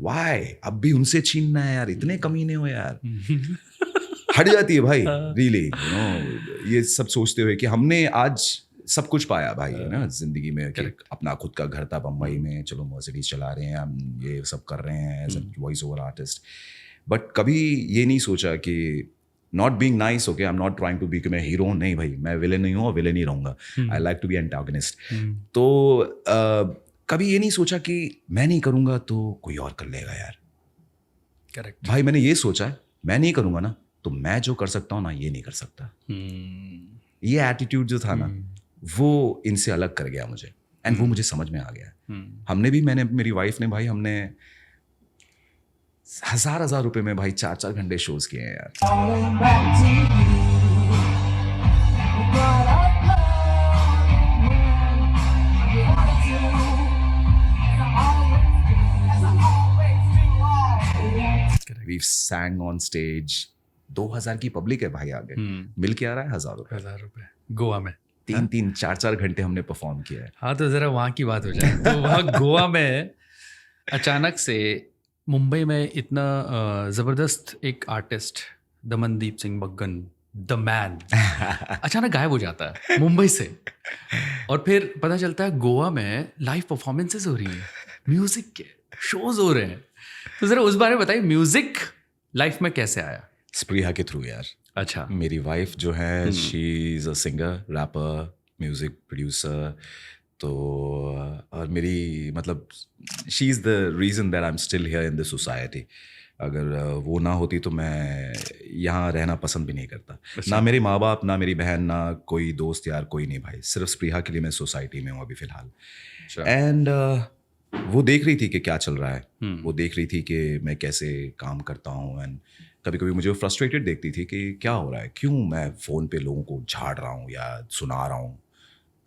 वाई अब भी उनसे छीनना है यार? इतने कमीने हो यार. हट जाती है भाई रियली. ये सब सोचते हुए कि हमने आज सब कुछ पाया भाई ना जिंदगी में, कि अपना खुद का घर था बम्बई में, चलो मर्सिडीज चला रहे हैं हम, ये सब कर रहे हैं as a voice over artist. But कभी ये नहीं सोचा कि not being nice, okay I am not trying to be कि मैं हीरो हूँ. नहीं भाई, मैं विलेन नहीं हूँ और विलेन ही रहूँगा. I like to be antagonist. तो कभी ये नहीं सोचा कि मैं नहीं करूँगा तो कोई और कर लेगा यार. करेक्ट भाई मैंने ये सोचा है, मैं नहीं करूँगा ना तो मैं जो कर सकता हूँ ना ये नहीं कर सकता. ये एटीट्यूड जो था ना वो इनसे अलग कर गया मुझे. एंड वो मुझे समझ में आ गया. हमने भी, मैंने, मेरी वाइफ ने भाई, हमने 1000 रुपए में भाई 4-4 घंटे शोज किए हैं यार. We've sang on stage. 2000 की पब्लिक है भाई आगे. मिल के आ रहा है 1000 रुपए गोवा में. 3-3, 4-4 घंटे हमने परफॉर्म किया है. हाँ तो जरा वहाँ की बात हो जाए. तो वहाँ गोवा में अचानक से मुंबई में इतना जबरदस्त एक artist Damandeep Singh Baggan, the man, अचानक गायब हो जाता है मुंबई से. और फिर पता चलता है गोवा में लाइव परफॉर्मेंसेस हो रही हैं, म्यूजिक के शोज हो रहे हैं. तो जरा उस बारे में बताइए, म्यूजिक लाइफ में कैसे आया? स्प्रिहा के थ्रू यार. अच्छा. मेरी वाइफ जो है she is a singer, rapper, music producer. तो और मेरी मतलब she is the reason that I am still here in this society. अगर वो ना होती तो मैं यहाँ रहना पसंद भी नहीं करता. ना मेरे माँ बाप, ना मेरी बहन, ना कोई दोस्त यार, कोई नहीं भाई. सिर्फ स्प्रिहा के लिए मैं सोसाइटी में हूँ अभी फ़िलहाल. एंड वो देख रही थी कि क्या चल रहा है. वो देख रही थी कि मैं कैसे काम करता हूँ. एंड कभी कभी मुझे फ्रस्ट्रेटेड देखती थी कि क्या हो रहा है, क्यों मैं फ़ोन पे लोगों को झाड़ रहा हूँ या सुना रहा हूँ.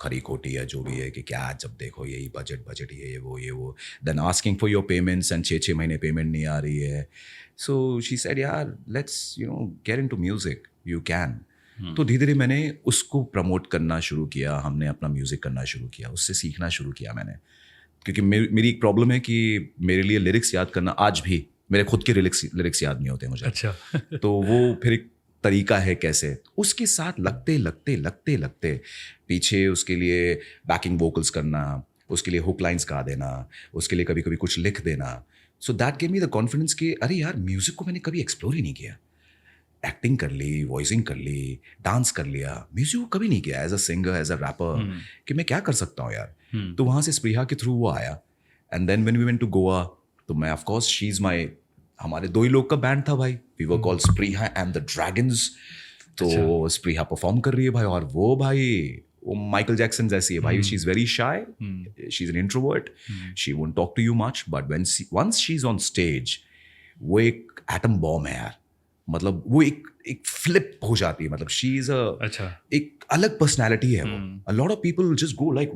खरी खोटी है जो भी है कि क्या जब देखो यही बजट ये वो then asking for your payments and 6 महीने पेमेंट नहीं आ रही है. सो शी सेड यार let's get into music, you can. तो धीरे धीरे मैंने उसको प्रमोट करना शुरू किया, हमने अपना म्यूजिक करना शुरू किया, उससे सीखना शुरू किया मैंने. क्योंकि मेरी एक प्रॉब्लम है कि मेरे लिए लिरिक्स याद करना, आज भी मेरे खुद के लिरिक्स याद नहीं होते मुझे. अच्छा. तो वो फिर एक तरीका है कैसे उसके साथ लगते पीछे उसके लिए बैकिंग वोकल्स करना, उसके लिए हुक लाइंस गा देना, उसके लिए कभी कभी कुछ लिख देना. So that gave me the confidence कि अरे यार म्यूजिक को मैंने कभी एक्सप्लोर ही नहीं किया. एक्टिंग कर ली, वॉइसिंग कर ली, डांस कर लिया, म्यूजिक को कभी नहीं किया as a singer, as a rapper कि मैं क्या कर सकता हूँ यार. तो वहाँ से स्प्रिया के थ्रू वो आया. And then when we went to Goa, तो मैं of course she is my, हमारे 2 ही लोग का बैंड था भाई. We were called Spriya and the dragons. तो स्प्रिया परफॉर्म कर रही है भाई, और वो भाई वो माइकल जैक्सन जैसी है भाई. She is very shy, she is an introvert, she won't talk to you much, but when once she is on stage वो एक एटम बॉम्ब है यार. मतलब वो एक फ्लिप हो जाती है. मतलब शी इज एक अलग पर्सनैलिटी है वो. A lot of people just go like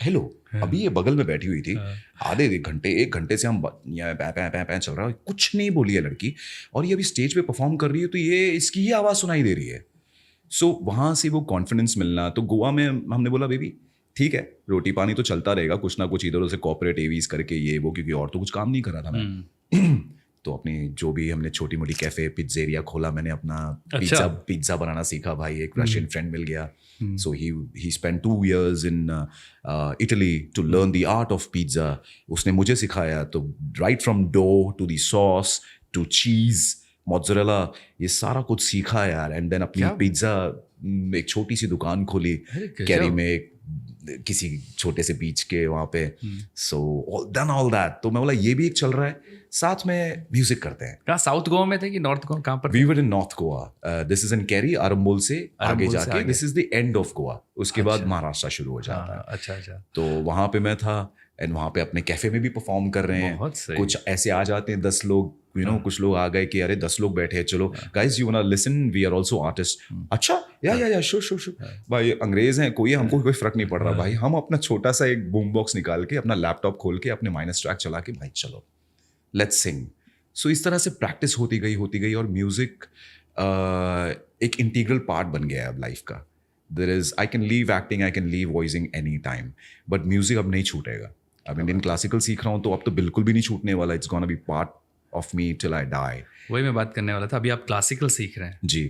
hello. अभी ये बगल में बैठी हुई थी, आधे 1 घंटे से हम पै चल रहा है, कुछ नहीं बोली है लड़की, और ये अभी स्टेज पे परफॉर्म कर रही है तो ये इसकी ही आवाज़ सुनाई दे रही है. सो वहाँ से वो कॉन्फिडेंस मिलना. तो गोवा में हमने बोला बेबी ठीक है, रोटी पानी तो चलता रहेगा, कुछ ना कुछ इधर उधर कॉर्पोरेट एवीज करके ये वो, क्योंकि और तो कुछ काम नहीं कर रहा था मैं. तो अपनी जो भी हमने छोटी मोटी कैफे पिज्जेरिया खोला, मैंने अपना पिज्जा बनाना सीखा भाई. एक रशियन फ्रेंड मिल गया, so he spend 2 years in Italy to learn the art of pizza. उसने मुझे सिखाया. तो right from dough to the sauce to cheese mozzarella, ये सारा कुछ सीखा यार. एंड देन अपनी पिज्जा एक छोटी सी दुकान खोली कैरी में, किसी छोटे से बीच के वहाँ पे. So done all that. तो मैं बोला ये भी एक चल रहा है, साथ में म्यूजिक करते हैं. कहाँ, साउथ गोवा में थे कि नॉर्थ गोवा, कहाँ पर? We were in north Goa. This is in Keri, Arambol से आगे जाके this is the end of Goa. उसके बाद महाराष्ट्र शुरू हो जाता है. अच्छा. तो वहाँ पे मैं था, एंड वहाँ पे अपने कैफे में भी परफॉर्म कर रहे हैं. कुछ ऐसे आ जाते हैं 10 लोग, कुछ लोग आ गए कि अरे 10 लोग बैठे हैं, चलो guys you wanna listen, we are also artist. अच्छा या श्योर भाई, अंग्रेज हैं कोई, हमको कोई फर्क नहीं पड़ रहा भाई. हम अपना छोटा सा एक बूम बॉक्स निकाल के, अपना लैपटॉप खोल के, अपने माइनस ट्रैक चला के, भाई चलो लेट्स सिंग. सो इस तरह से प्रैक्टिस होती गई, और म्यूजिक एक इंटीग्रल पार्ट बन गया है अब लाइफ का. There is, I can leave acting, I can leave voicing any time, but music अब नहीं छूटेगा. अब इंडियन क्लासिकल सीख रहा हूँ तो अब तो बिल्कुल भी नहीं छूटने वाला. It's gonna be part of me till I die. वही मैं बात करने वाला था. अभी आप क्लासिकल सीख रहे हैं जी,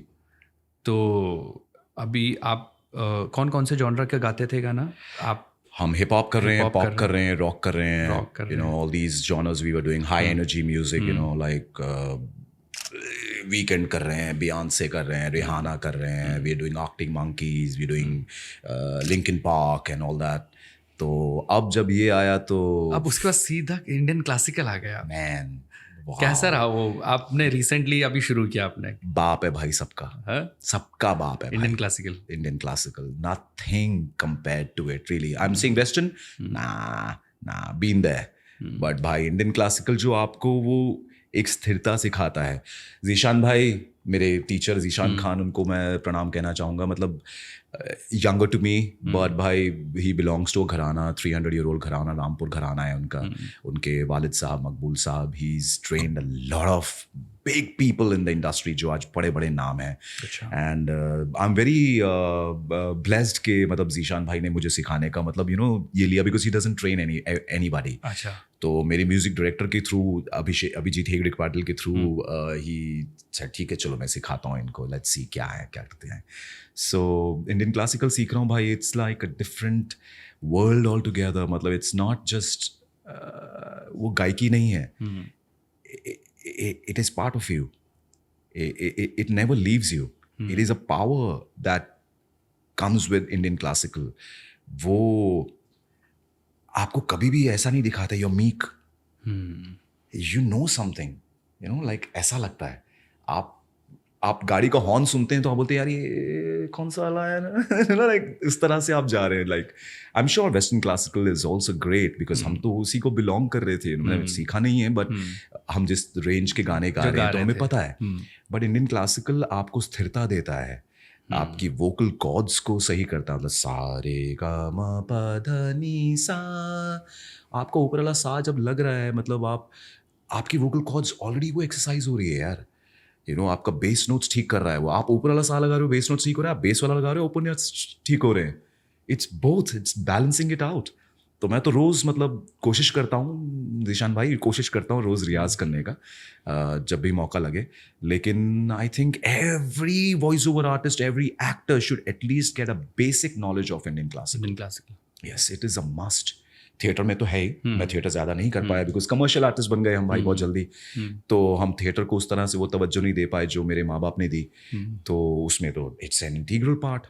तो अभी आप कौन से जॉनर का गाते थे गाना आप? हम हिप हॉप कर रहे हैं, पॉप कर रहे हैं, रॉक कर रहे हैं, all these genres we were doing. High energy music, like weekend कर रहे हैं, बियॉन्से कर रहे हैं, रिहाना कर रहे हैं, we are doing Arctic Monkeys, we are doing Linkin Park and all that. तो अब जब ये आया तो अब उसके बाद सीधा इंडियन क्लासिकल आ गया. मैन कैसा रहा वो? आपने रिसेंटली अभी शुरू किया आपने? बाप है भाई सबका बाप है. Indian classical nothing compared to it really. I am saying western, ना बीन देयर, बट भाई इंडियन क्लासिकल जो आपको वो एक स्थिरता सिखाता है. जीशान भाई मेरे टीचर, जीशान खान, उनको मैं प्रणाम कहना चाहूँगा. मतलब younger to me, but भाई he belongs to a घराना, 300-year-old घराना, रामपुर घराना है उनका. उनके वालिद साहब मकबूल साहब, he's trained a lot of big people in the industry जो आज बड़े नाम हैं. and I'm very blessed कि मतलब जीशान भाई ने मुझे सिखाने का मतलब ये लिया, because he doesn't train anybody. अच्छा. तो मेरे म्यूजिक डायरेक्टर के थ्रू, अभिजीत हेगड़े पाटिल के थ्रू, ही ठीक है चलो मैं सिखाता हूँ इनको, लेट्स सी क्या करते हैं. सो इंडियन क्लासिकल सीख रहा हूँ भाई. It's like a different world all together. मतलब इट्स नॉट जस्ट वो गायकी नहीं है, it is part of you. It never leaves you. It is a power that comes with Indian classical. वो आपको कभी भी ऐसा नहीं दिखाता you're meek. You know something, like ऐसा लगता है. आप गाड़ी का हॉर्न सुनते हैं तो आप बोलते हैं यार ये कौन सा वाला है ना, लाइक इस तरह से आप जा रहे हैं. Like I am sure western classical is also great, because हम तो उसी को बिलोंग कर रहे थे. मैंने सीखा नहीं है, बट हम जिस रेंज के गाने गा रहे हैं तो हमें पता है. बट इंडियन क्लासिकल आपको स्थिरता देता है, आपकी वोकल कॉर्ड्स को सही करता है, मतलब सा रे गा मा पा धा नी सा, आपका ऊपर वाला सा जब लग रहा है मतलब आपकी वोकल कॉर्ड्स ऑलरेडी वो एक्सरसाइज हो रही है यार, यू नो आपका बेस नोट्स ठीक कर रहा है वो, आप ऊपर वाला सा लगा रहे हो बेस नोट्स ठीक हो रहा है, आप बेस वाला लगा रहे हो ऊपर नोट्स ठीक हो रहे हैं, it's both, it's balancing it out. तो मैं तो रोज़ मतलब कोशिश करता हूँ ज़ीशान भाई, कोशिश करता हूँ रोज़ रियाज करने का जब भी मौका लगे, लेकिन I think every voice over artist, every actor should at least get a basic knowledge of Indian classical. Yes, it is a must. Theatre में तो है ही, मैं थिएटर ज़्यादा नहीं कर पाया बिकॉज कमर्शियल आर्टिस्ट बन गए हम भाई बहुत जल्दी, तो हम थिएटर को उस तरह से वो तवज्जो नहीं दे पाए जो मेरे माँ बाप ने दी, तो उसमें तो it's an integral part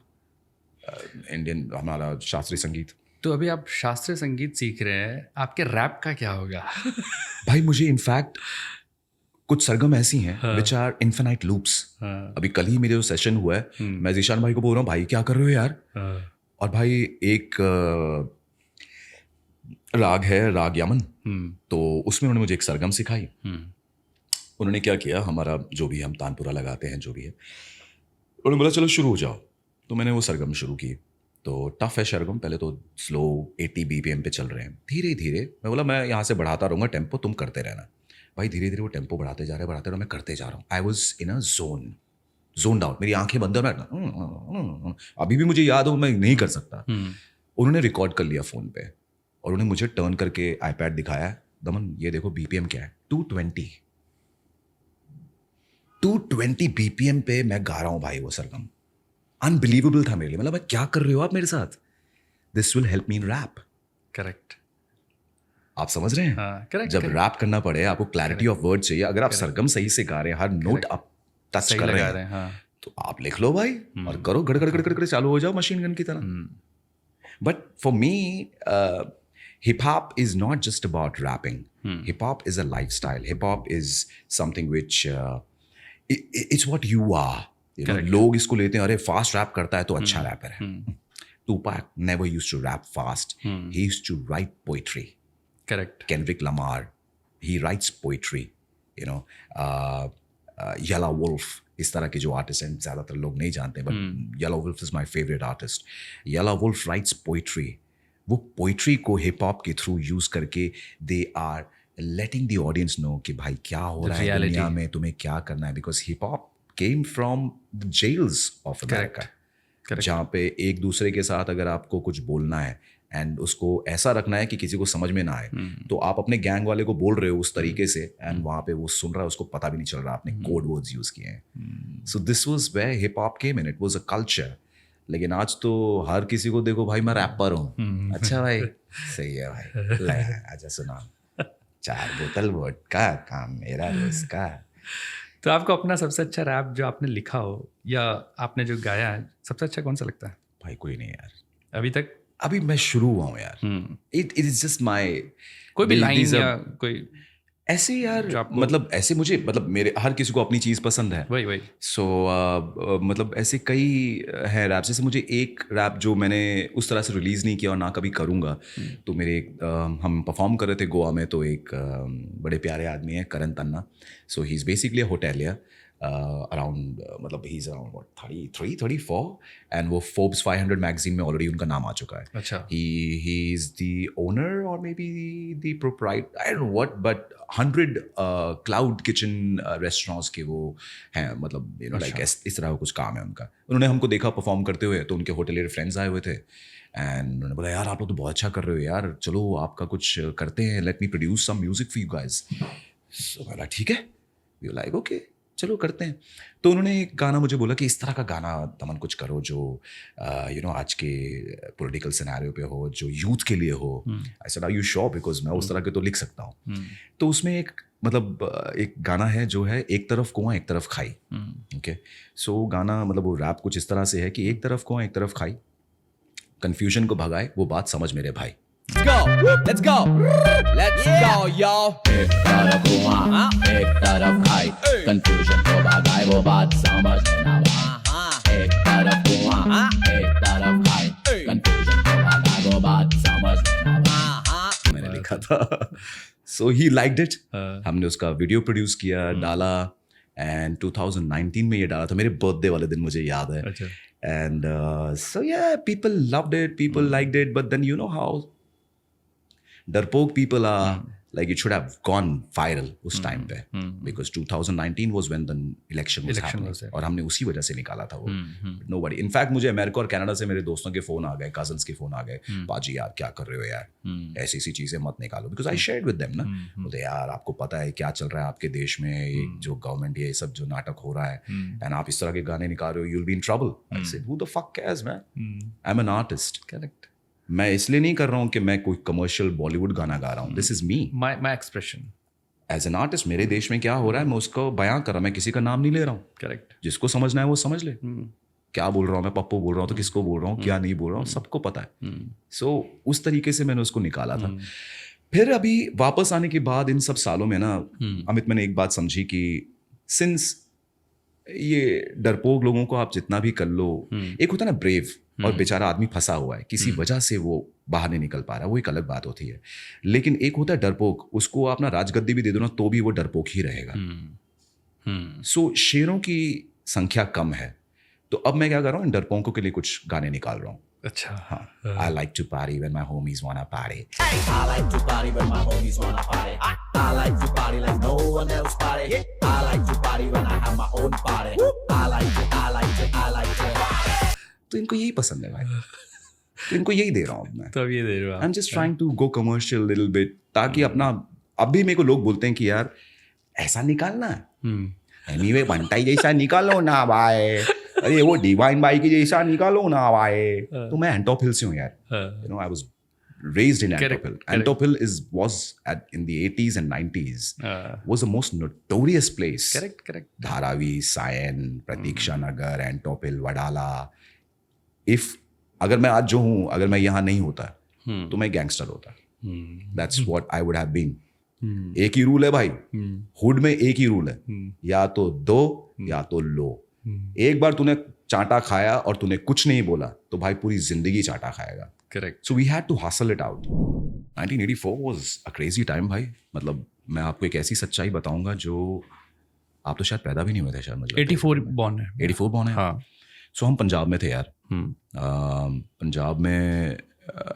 Indian हमारा शास्त्रीय संगीत। तो अभी आप शास्त्रीय संगीत सीख रहे हैं, आपके रैप का क्या होगा? भाई मुझे इनफैक्ट कुछ सरगम ऐसी हैं विच आर इन्फिनाइट लूप्स। अभी कल ही मेरे जो सेशन हुआ है, मैं ज़ीशान भाई को बोल रहा हूँ भाई क्या कर रहे हो यार, और भाई एक राग है राग यमन, तो उसमें उन्होंने मुझे एक सरगम सिखाई। उन्होंने क्या किया, हमारा जो भी हम तानपुरा लगाते हैं जो भी है, उन्होंने बोला चलो शुरू हो जाओ, तो मैंने वो सरगम शुरू की। तो टफ है सरगम, पहले तो स्लो 80 BPM पे चल रहे हैं, धीरे धीरे मैं बोला मैं यहाँ से बढ़ाता रहूँगा टेम्पो, तुम करते रहना भाई। धीरे धीरे वो टेम्पो बढ़ाते जा रहे, मैं करते जा रहा हूँ। I was in a zone out, मेरी आंखें बंद है, अभी भी मुझे याद हो मैं नहीं कर सकता। उन्होंने रिकॉर्ड कर लिया फ़ोन पे और उन्हें मुझे टर्न करके iPad दिखाया, दमन ये देखो BPM क्या है, 220 BPM पे मैं गा रहा हूँ भाई वो सरगम। अनबिलीवेबल था मेरे लिए, मतलब क्या कर रहे हो आप मेरे साथ, this will help me in rap. Correct, आप समझ रहे हैं? करेक्ट। जब रैप करना पड़े आपको क्लैरिटी ऑफ वर्ड चाहिए, अगर आप सरगम सही से गा रहे हैं, हर नोट आप टच कर रहे हैं, तो आप लिख लो भाई और करो, गड़गड़ गड़गड़ चालू हो जाओ मशीन गन की तरह। But for me hip hop is not just about rapping. Hip hop is a lifestyle. Hip hop is something which it's what you are. You know, लोग इसको लेते हैं, अरे फास्ट रैप करता है तो अच्छा रैपर है। Tupac never used to rap fast. He used to write poetry. Correct. Kendrick Lamar, he writes poetry. You know, Yellow Wolf, इस तरह के जो आर्टिस्ट हैं ज़्यादातर लोग नहीं जानते, but Yellow Wolf is my favorite artist. Yellow Wolf writes poetry. वो पोइट्री को हिप हॉप के थ्रू यूज करके they are letting the audience know कि भाई क्या हो रहा है दुनिया में, तुम्हें क्या करना है, because hip hop came from the jails of America, जहाँ पे एक दूसरे के साथ अगर आपको कुछ बोलना है एंड उसको ऐसा रखना है कि किसी को समझ में ना आए, तो आप अपने गैंग वाले को बोल रहे हो उस तरीके से एंड वहाँ पे वो सुन रहा है, उसको पता भी नहीं चल रहा आपने कोड वर्ड्स यूज किए हैं। So this was where hip hop came in, it was a culture. लेकिन आज तो हर किसी को देखो भाई मैं रैपर हूँ, अच्छा भाई सही है भाई, अच्छा सुना 4 बोतल वोडका काम मेरा रोज का। तो आपको अपना सबसे अच्छा रैप जो आपने लिखा हो या आपने जो गाया है, सबसे अच्छा कौन सा लगता है? भाई कोई नहीं यार अभी तक, अभी मैं शुरू हुआ हूँ यार। इट इज जस्ट माई कोई भी लाइन या कोई ऐसे यार, मतलब ऐसे मुझे, मतलब मेरे हर किसी को अपनी चीज़ पसंद है, वही सो मतलब ऐसे कई है रैप, जैसे मुझे एक रैप जो मैंने उस तरह से रिलीज़ नहीं किया और ना कभी करूँगा, तो मेरे हम परफॉर्म कर रहे थे गोवा में, तो एक बड़े प्यारे आदमी है Karan Tanna, so he is basically a hotelier around, मतलब ही इज़ अराउंड 33-34 एंड वो फोर्ब्स 500 मैगजीन में ऑलरेडी उनका नाम आ चुका है। अच्छा, ही इज़ द ओनर और maybe the proprietor, I don't know what, but 100 cloud kitchen restaurants के वो हैं, मतलब यू नो लाइक इस तरह का कुछ काम है उनका। उन्होंने हमको देखा परफॉर्म करते हुए, तो उनके होटलियर फ्रेंड्स आए हुए थे एंड उन्होंने बोला यार आप लोग तो बहुत अच्छा कर रहे हो यार, चलो आपका कुछ करते हैं, let me produce some music for you guys. So बोला ठीक है, वी लाइक ओके चलो करते हैं। तो उन्होंने एक गाना मुझे बोला कि इस तरह का गाना दमन कुछ करो जो यू नो आज के पॉलिटिकल सिनेरियो पे हो, जो यूथ के लिए हो। I said are you sure, because मैं उस तरह के तो लिख सकता हूँ। तो उसमें एक मतलब एक गाना है जो है एक तरफ कुआं एक तरफ खाई। ओके, सो गाना मतलब वो रैप कुछ इस तरह से है कि एक तरफ कुआं एक तरफ खाई, कन्फ्यूजन को भगाए वो बात समझ मेरे भाई। Go, let's go, let's go, y'all. एक तरफ कुआं, एक तरफ खाई, कंफ्यूजन को भगाए वो बात समझ ना भाई। एक तरफ कुआं, एक तरफ खाई, कंफ्यूजन को भगाए वो बात समझ ना भाई। मैंने लिखा था, सो ही लाइक्ड इट। हमने उसका वीडियो प्रोड्यूस किया, डाला एंड 2019 में ये डाला था, मेरे बर्थडे वाले दिन, मुझे याद है. अच्छा. And so yeah, people loved it, people liked it, but then you know how darpok people are, like it should have gone viral उस time पे, because 2019 was when the election was happening, और हमने उसी वजह से निकाला था वो. Nobody, in fact मुझे अमेरिका और कनाडा से मेरे दोस्तों के फोन आ गए, कजन्स के फोन आ गए, पाजी यार क्या कर रहे हो यार, ऐसी ऐसी चीजें मत निकालो, because I shared with them ना, बोलते यार आपको पता है क्या चल रहा है आपके देश में, ये जो गवर्नमेंट ये सब जो नाटक हो रहा है, and आप इस तरह के गाने निकाल रहे हो, you'll be in trouble. I said who the fuck cares man, I'm an artist. Correct. मैं इसलिए नहीं कर रहा हूँ कि मैं कोई कमर्शियल बॉलीवुड गाना गा रहा हूँ. This is me, my expression as an artist. मेरे देश में क्या हो रहा है मैं उसको बयां कर रहा हूँ, मैं किसी का नाम नहीं ले रहा हूँ. करेक्ट. जिसको समझना है वो समझ ले. क्या बोल रहा हूँ मैं, पप्पू बोल रहा हूँ तो किसको बोल रहा हूँ, क्या नहीं बोल रहा हूँ, सबको पता है. सो उस तरीके से मैंने उसको निकाला था. फिर अभी वापस आने के बाद इन सब सालों में ना अमित, मैंने एक बात समझी कि सिंस ये डरपोक लोगों को आप जितना भी कर लो, एक होता है ना ब्रेव, और बेचारा आदमी फंसा हुआ है किसी वजह से, वो बाहर नहीं निकल पा रहा, वो एक अलग बात होती है. लेकिन एक होता है डरपोक, उसको आप ना राजगद्दी भी दे दो ना तो भी वो डरपोक ही रहेगा. सो शेरों की संख्या कम है, तो अब मैं क्या कर रहा हूँ, इन डरपोकों के लिए कुछ गाने निकाल रहा हूँ. अच्छा. हाँ, I like to party when my homies wanna party. I like to party when my homies wanna party. I like to party like no one else party. I like to party when I have my own party. I like to. तो इनको यही पसंद है भाई, तो इनको यही दे रहा हूँ मैं. तो अब ये दे रहा हूँ. I'm just trying to go commercial little bit, ताकि अपना, अभी मेरे को लोग बोलते हैं कि यार ऐसा निकालना है, एनीवे बंटाई जैसा निकालो ना भाई, अरे वो डिवाइन बाई की जैसा निकालो ना भाई. तो मैं एंटॉप हिल से हूँ यार, you know I was raised in Antop Hill. Antop Hill was in the 80s and 90s was the most notorious place. Correct. Dharavi, Sion, प्रतीक्षा नगर, एंटॉप हिल, वडाला. अगर मैं आज जो हूँ, अगर मैं यहाँ नहीं होता तो मैं गैंगस्टर होता. That's what I would have been. एक ही रूल है भाई, हुड में एक ही रूल है, या तो दो या तो लो. एक बार तूने चांटा खाया और तूने कुछ नहीं बोला तो भाई पूरी जिंदगी चांटा खाएगा. Correct. So we had to hustle it out. 1984 was a crazy time भाई. मतलब मैं आपको एक ऐसी सच्चाई बताऊंगा जो आप तो शायद पैदा भी नहीं हुए थे शायद. मतलब 84 बॉर्न है. 84 बॉर्न है. हाँ. सो हम पंजाब में थे यार. पंजाब में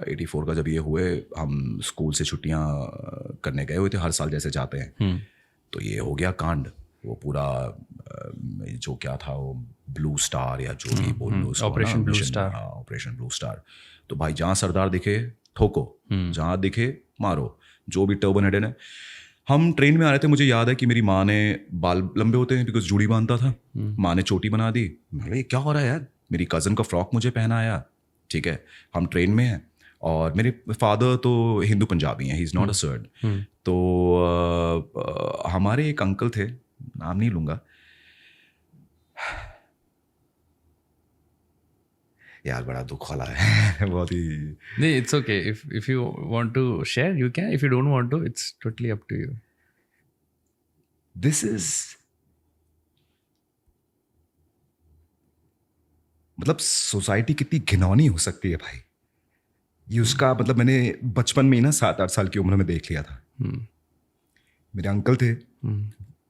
84 का जब ये हुए, हम स्कूल से छुट्टियां करने गए हुए थे, हर साल जैसे जाते हैं. तो ये हो गया कांड, वो पूरा जो क्या था वो ब्लू स्टार या जो भी बोल लो, Operation Blue Star. Operation Blue Star. तो भाई जहाँ सरदार दिखे ठोको, जहाँ दिखे मारो, जो भी टर्बन हेड है. हम ट्रेन में आ रहे थे, मुझे याद है कि मेरी माँ ने, बाल लंबे होते हैं बिकॉज जूड़ी बांधता था, माँ ने चोटी बना दी. मैं ये क्या हो रहा है यार, मेरी कज़न का फ्रॉक मुझे पहनाया. ठीक है, हम ट्रेन में हैं और मेरे फादर तो हिंदू पंजाबी हैं, he is not a surd. तो हमारे एक अंकल थे, नाम नहीं लूँगा यार, बड़ा दुख वाला है बहुत ही. नहीं, it's okay. If you want to share you can, if you don't want to it's totally up to you. This is, मतलब सोसाइटी कितनी घिनौनी हो सकती है भाई. ये उसका मतलब मैंने बचपन में ही ना 7-8 साल की उम्र में देख लिया था. मेरे अंकल थे,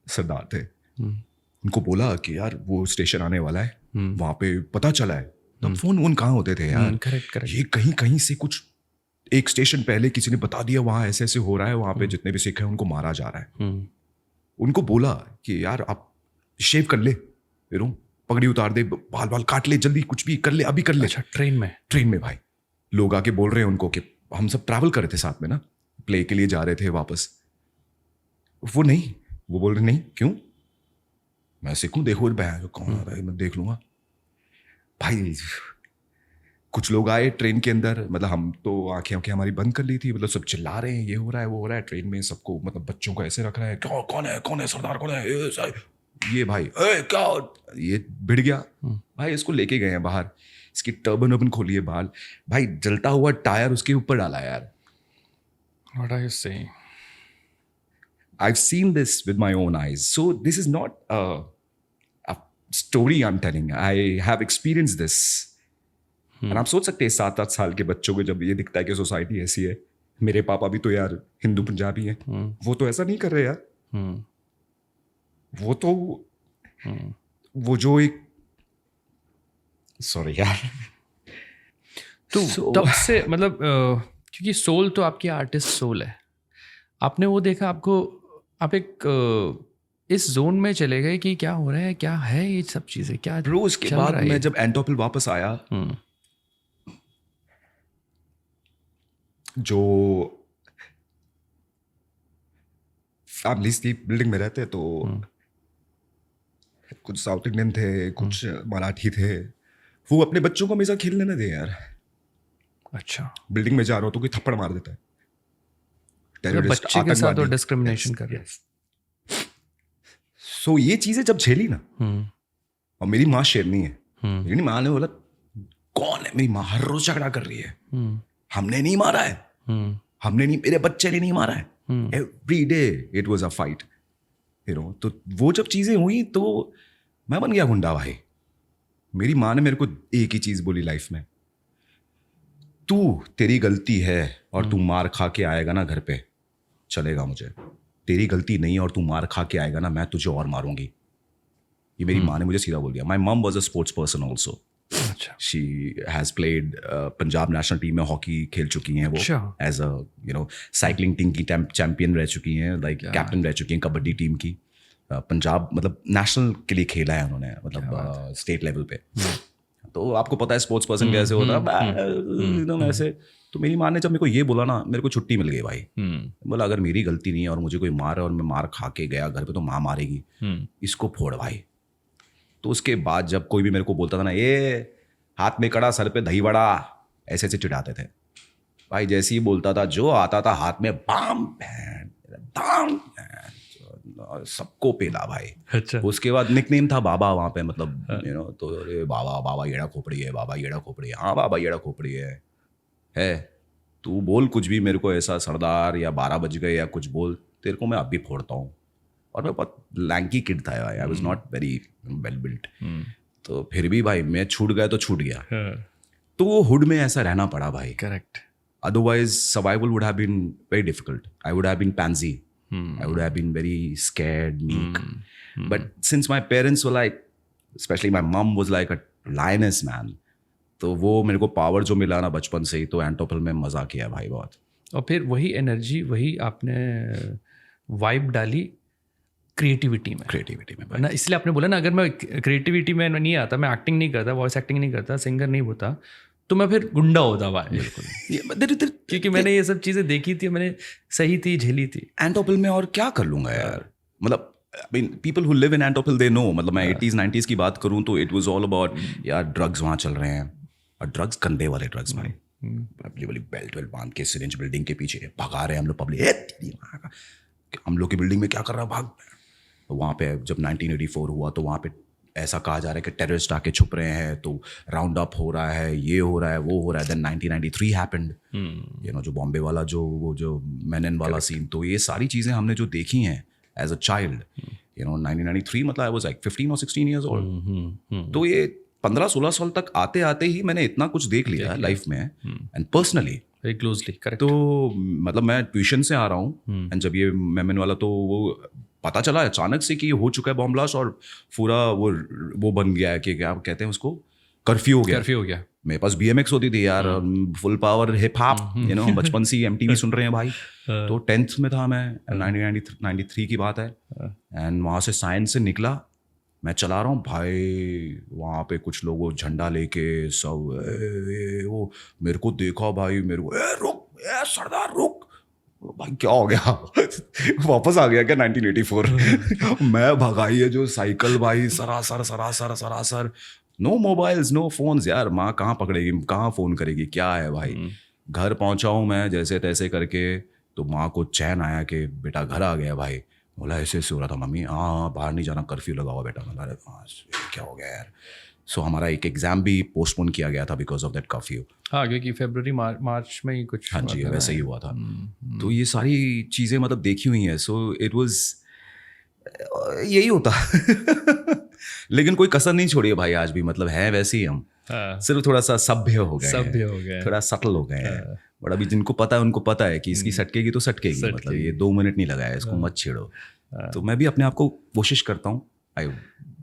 सरदार थे. उनको बोला कि यार वो स्टेशन आने वाला है, वहां पे पता चला है. तब फोन कहाँ होते थे यार. करेक्ट. ये कहीं से कुछ एक स्टेशन पहले किसी ने बता दिया वहां ऐसे ऐसे हो रहा है, वहां पे जितने भी सिख हैं उनको मारा जा रहा है. उनको बोला कि यार आप शेव कर ले, फिर पगड़ी उतार दे, बाल काट ले, जल्दी कुछ भी कर ले, अभी कर ले. अच्छा, ट्रेन में भाई लोग आके बोल रहे हैं उनको कि हम सब ट्रैवल कर रहे थे साथ में ना, प्ले के लिए जा रहे थे वापस. वो बोल रहे नहीं, क्यों, मैं सीखूं, देखो कौन आ रहा है, मैं देख लूंगा. भाई कुछ लोग आए ट्रेन के अंदर, मतलब हम तो आंखें हमारी बंद कर ली थी, मतलब सब चिल्ला रहे हैं, ये हो रहा है वो हो रहा है ट्रेन में. सबको मतलब बच्चों को ऐसे रख रहा है, कौन है सरदार, कौन है ये भाई, क्या, ये भिड़ गया भाई. इसको लेके गए हैं बाहर, इसकी टर्बन खोली है बाल, भाई जलता हुआ टायर उसके ऊपर डाला यार. What are you saying? I've seen this with my own eyes. So this is not a story I'm telling. I have experienced this. और आप सोच सकते हैं 7-8 साल के बच्चों को जब ये दिखता है कि सोसाइटी ऐसी है. मेरे पापा भी तो यार हिंदू पंजाबी हैं, वो तो ऐसा नहीं कर रहे यार. वो तो वो जो एक सॉरी यार तो तब से मतलब क्योंकि सोल तो आपकी आर्टिस्ट सोल है, आपने वो देखा, आपको आप एक इस जोन में चले गए कि क्या हो रहा है, क्या है ये सब चीज़ें, क्या ब्रो। उसके बाद मैं जब एंटोपल वापस आया, जो फैमिलीज की बिल्डिंग में रहते तो कुछ साउथ इंडियन थे, कुछ मराठी थे, वो अपने बच्चों को हमेशा खेलने न दे यार। अच्छा, बिल्डिंग में जा रहा हो तो कोई थप्पड़ मार देता है, टेररिस्ट, बच्चे के साथ डिस्क्रिमिनेशन कर रहे हैं। सो ये चीजें जब झेली ना, और मेरी माँ शेरनी है, मेरी माँ ने बोला कौन है, मेरी माँ हर रोज झगड़ा कर रही है, हमने नहीं मारा है, हमने नहीं, मेरे बच्चे ने नहीं मारा है, every day it was a fight, you know. तो वो जब चीजें हुई तो मैं बन गया गुंडा भाई। मेरी माँ ने मेरे को एक ही चीज बोली लाइफ में, तेरी गलती है और तू मार खा के आएगा ना घर पे, चलेगा मुझे, तेरी गलती नहीं और तू मार खा के आएगा ना, मैं तुझे और मारूंगी। ये मेरी माँ ने मुझे सीधा बोल दिया। My mum was a sports person also. She has played Punjab national team में हॉकी खेल चुकी हैं वो, as a you know cycling team की चैंपियन रह चुकी हैं, लाइक कैप्टन रह चुकी हैं कबड्डी टीम की। पंजाब मतलब नेशनल के लिए खेला है उन्होंने, मतलब स्टेट लेवल पे। तो आपको पता है स्पोर्ट्स पर्सन कैसे होता है एकदम ऐसे। तो मेरी माँ ने जब मेरे को ये बोला ना, मेरे को छुट्टी मिल गई भाई। बोला अगर मेरी गलती नहीं है और मुझे कोई मार है और मैं मार खा के गया घर पे तो माँ मारेगी, इसको फोड़ भाई। तो उसके बाद जब कोई भी मेरे को बोलता था ना, ये हाथ में कड़ा सर पे दही वड़ा, ऐसे ऐसे चिढ़ाते थे भाई। जैसे ही बोलता था, जो आता था हाथ में बाम दाम, सबको पेला भाई। अच्छा। उसके बाद निकनेम था बाबा वहाँ पे, मतलब यू नो। तो अरे बाबा येड़ा खोपड़ी है, बाबा येड़ा खोपड़ी है। हाँ बाबा येड़ा खोपड़ी है तू बोल कुछ भी मेरे को ऐसा, सरदार या 12 बज गए या कुछ बोल, तेरे को मैं अब भी फोड़ता हूँ। और मैं बहुत लैंकी किड था, I was not very well built. तो फिर भी भाई मैं छूट गया तो छूट गया। तो वो हुड में ऐसा रहना पड़ा भाई। Correct. Otherwise survival would have been very difficult. I would have been pansy, I would have been very scared, meek. But since my parents were like, especially my mom was like a lioness man, तो वो मेरे को power जो मिला ना बचपन से ही, तो एंटोपल में मजा किया भाई बहुत। और फिर वही एनर्जी, वही आपने वाइब डाली क्रिएटिविटी में ना। इसलिए आपने बोला ना, अगर मैं क्रिएटिविटी में नहीं आता, मैं एक्टिंग नहीं करता, वॉइस एक्टिंग नहीं करता, सिंगर नहीं होता, तो मैं फिर गुंडा होता भाई। बिल्कुल। क्योंकि मैंने ये सब चीज़ें देखी थी, मैंने सही थी, झेली थी। एंटोपल में और क्या कर लूँगा यार, मतलब I mean, people who live in Antopil, they know. मतलब मैं 80s 90s की बात करूँ तो it was all about यार ड्रग्स वहाँ चल रहे हैं, और ड्रग्स गंदे वाले ड्रग्स भाई। वाली बेल्ट वेल्ट बांध के सिरिंज बिल्डिंग के पीछे भगा रहे हैं हम लोग पब्लिक। हम लोग की बिल्डिंग में क्या कर रहा है, भाग। तो वहाँ पे जब 1984 हुआ तो वहाँ पे ऐसा कहा जा रहा है कि टेररिस्ट आके छुप रहे हैं, तो राउंड अप हो रहा है, ये हो रहा है, वो हो रहा है। देन 1993 हैपेंड, यू नो, जो बॉम्बे वाला जो मेनन वाला सीन। तो ये सारी चीज़ें हमने जो देखी हैं as a child, you know, 1993 मतलब आई वाज लाइक 15 और 16 ईयर्स ओल्ड। तो ये 15-16 साल तक आते आते ही मैंने इतना कुछ देख लिया लाइफ में, and personally very closely. Correct. तो मतलब मैं ट्यूशन से आ रहा हूँ, एंड जब ये मेमन वाला, तो वो पता चला अचानक से कि हो चुका है बॉम्ब ब्लास्ट, और पूरा वो बन गया है कि क्या कहते हैं उसको, कर्फ्यू हो गया। मेरे पास BMX होती थी यार, full power hip hop, you know, बचपन से MTV सुन रहे हैं भाई। तो 10th में था मैं, 1993 की बात है, एंड वहाँ से साइंस से निकला, मैं चला रहा हूँ भाई, वहाँ पे कुछ लोग वो झंडा लेके सब, वो मेरे को देखा भाई, मेरे को रुक सरदार रुक, भाई क्या हो गया वापस आ गया क्या 1984। मैं भगाई है जो साइकिल भाई, सरासर नो मोबाइल्स, नो फोन्स यार। माँ कहाँ पकड़ेगी, कहाँ फ़ोन करेगी, क्या है भाई। घर पहुँचा हूँ मैं जैसे तैसे करके, तो माँ को चैन आया कि बेटा घर आ गया भाई। बोला ऐसे हो रहा था मम्मी, हाँ बाहर नहीं जाना, कर्फ्यू लगा हुआ बेटा। मैं क्या हो गया यार। सो हमारा एक एग्जाम भी पोस्टपोन किया गया था बिकॉज ऑफ दैट कर्फ्यू। हाँ, क्योंकि फरवरी मार्च में ही कुछ, हाँ जी वैसे ही हुआ था। तो ये सारी चीज़ें मतलब देखी हुई हैं। सो इट वाज यही होता लेकिन कोई कसर नहीं छोड़ी है भाई आज भी, मतलब है वैसे ही हम। सिर्फ थोड़ा सा सभ्य हो गए, थोड़ा सटल हो गए हैं। बट अभी जिनको पता है उनको पता है कि इसकी सटकेगी तो सटकेगी, मतलब ये 2 मिनट नहीं लगाया, इसको मत छेड़ो। तो मैं भी अपने आप को कोशिश करता हूँ, I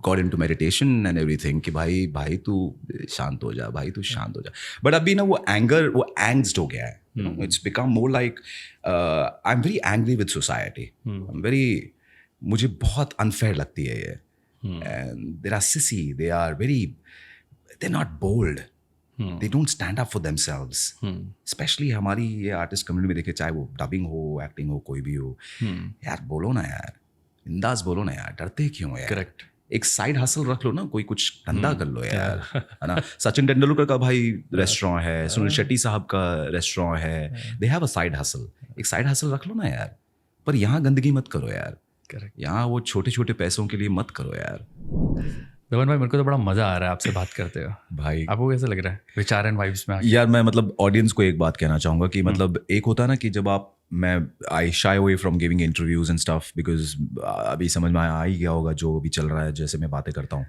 got into meditation and everything कि भाई तू शांत हो जा, भाई तू शांत हो जा. बट अभी ना वो एंग्स्ट हो गया है. It's become more like I am very angry with society. मुझे बहुत अनफेयर लगती है ये. And they are sissy, they are not bold. They don't stand up for themselves. Especially हमारी ये आर्टिस्ट कम्युनिटी में देखे, चाहे वो डबिंग हो, एक्टिंग हो, कोई भी हो. यार बोलो ना यार, इंदाज बोलो ना यार, डरते क्यों यार? करेक्ट. एक साइड हसल रख लो ना, कोई कुछ धंधा कर लो यार, है ना. सचिन तेंदुलकर का भाई रेस्टोरेंट है, सुनील शेट्टी साहब का रेस्टोरेंट है. They have a side hustle. एक साइड हसल रख लो ना यार. पर यहाँ गंदगी मत करो यार. करेक्ट. यहाँ वो छोटे छोटे पैसों के लिए मत करो यार. दमन भाई, मेरे को तो बड़ा मजा आ रहा है आपसे बात करते हो भाई. आपको कैसा लग रहा है विचार एंड वाइब्स में? यार मैं मतलब ऑडियंस को एक बात कहना चाहूँगा कि मतलब एक होता है ना कि जब I shy away from giving interviews and stuff, because अभी समझ में आ ही गया होगा जो भी चल रहा है, जैसे मैं बातें करता हूँ.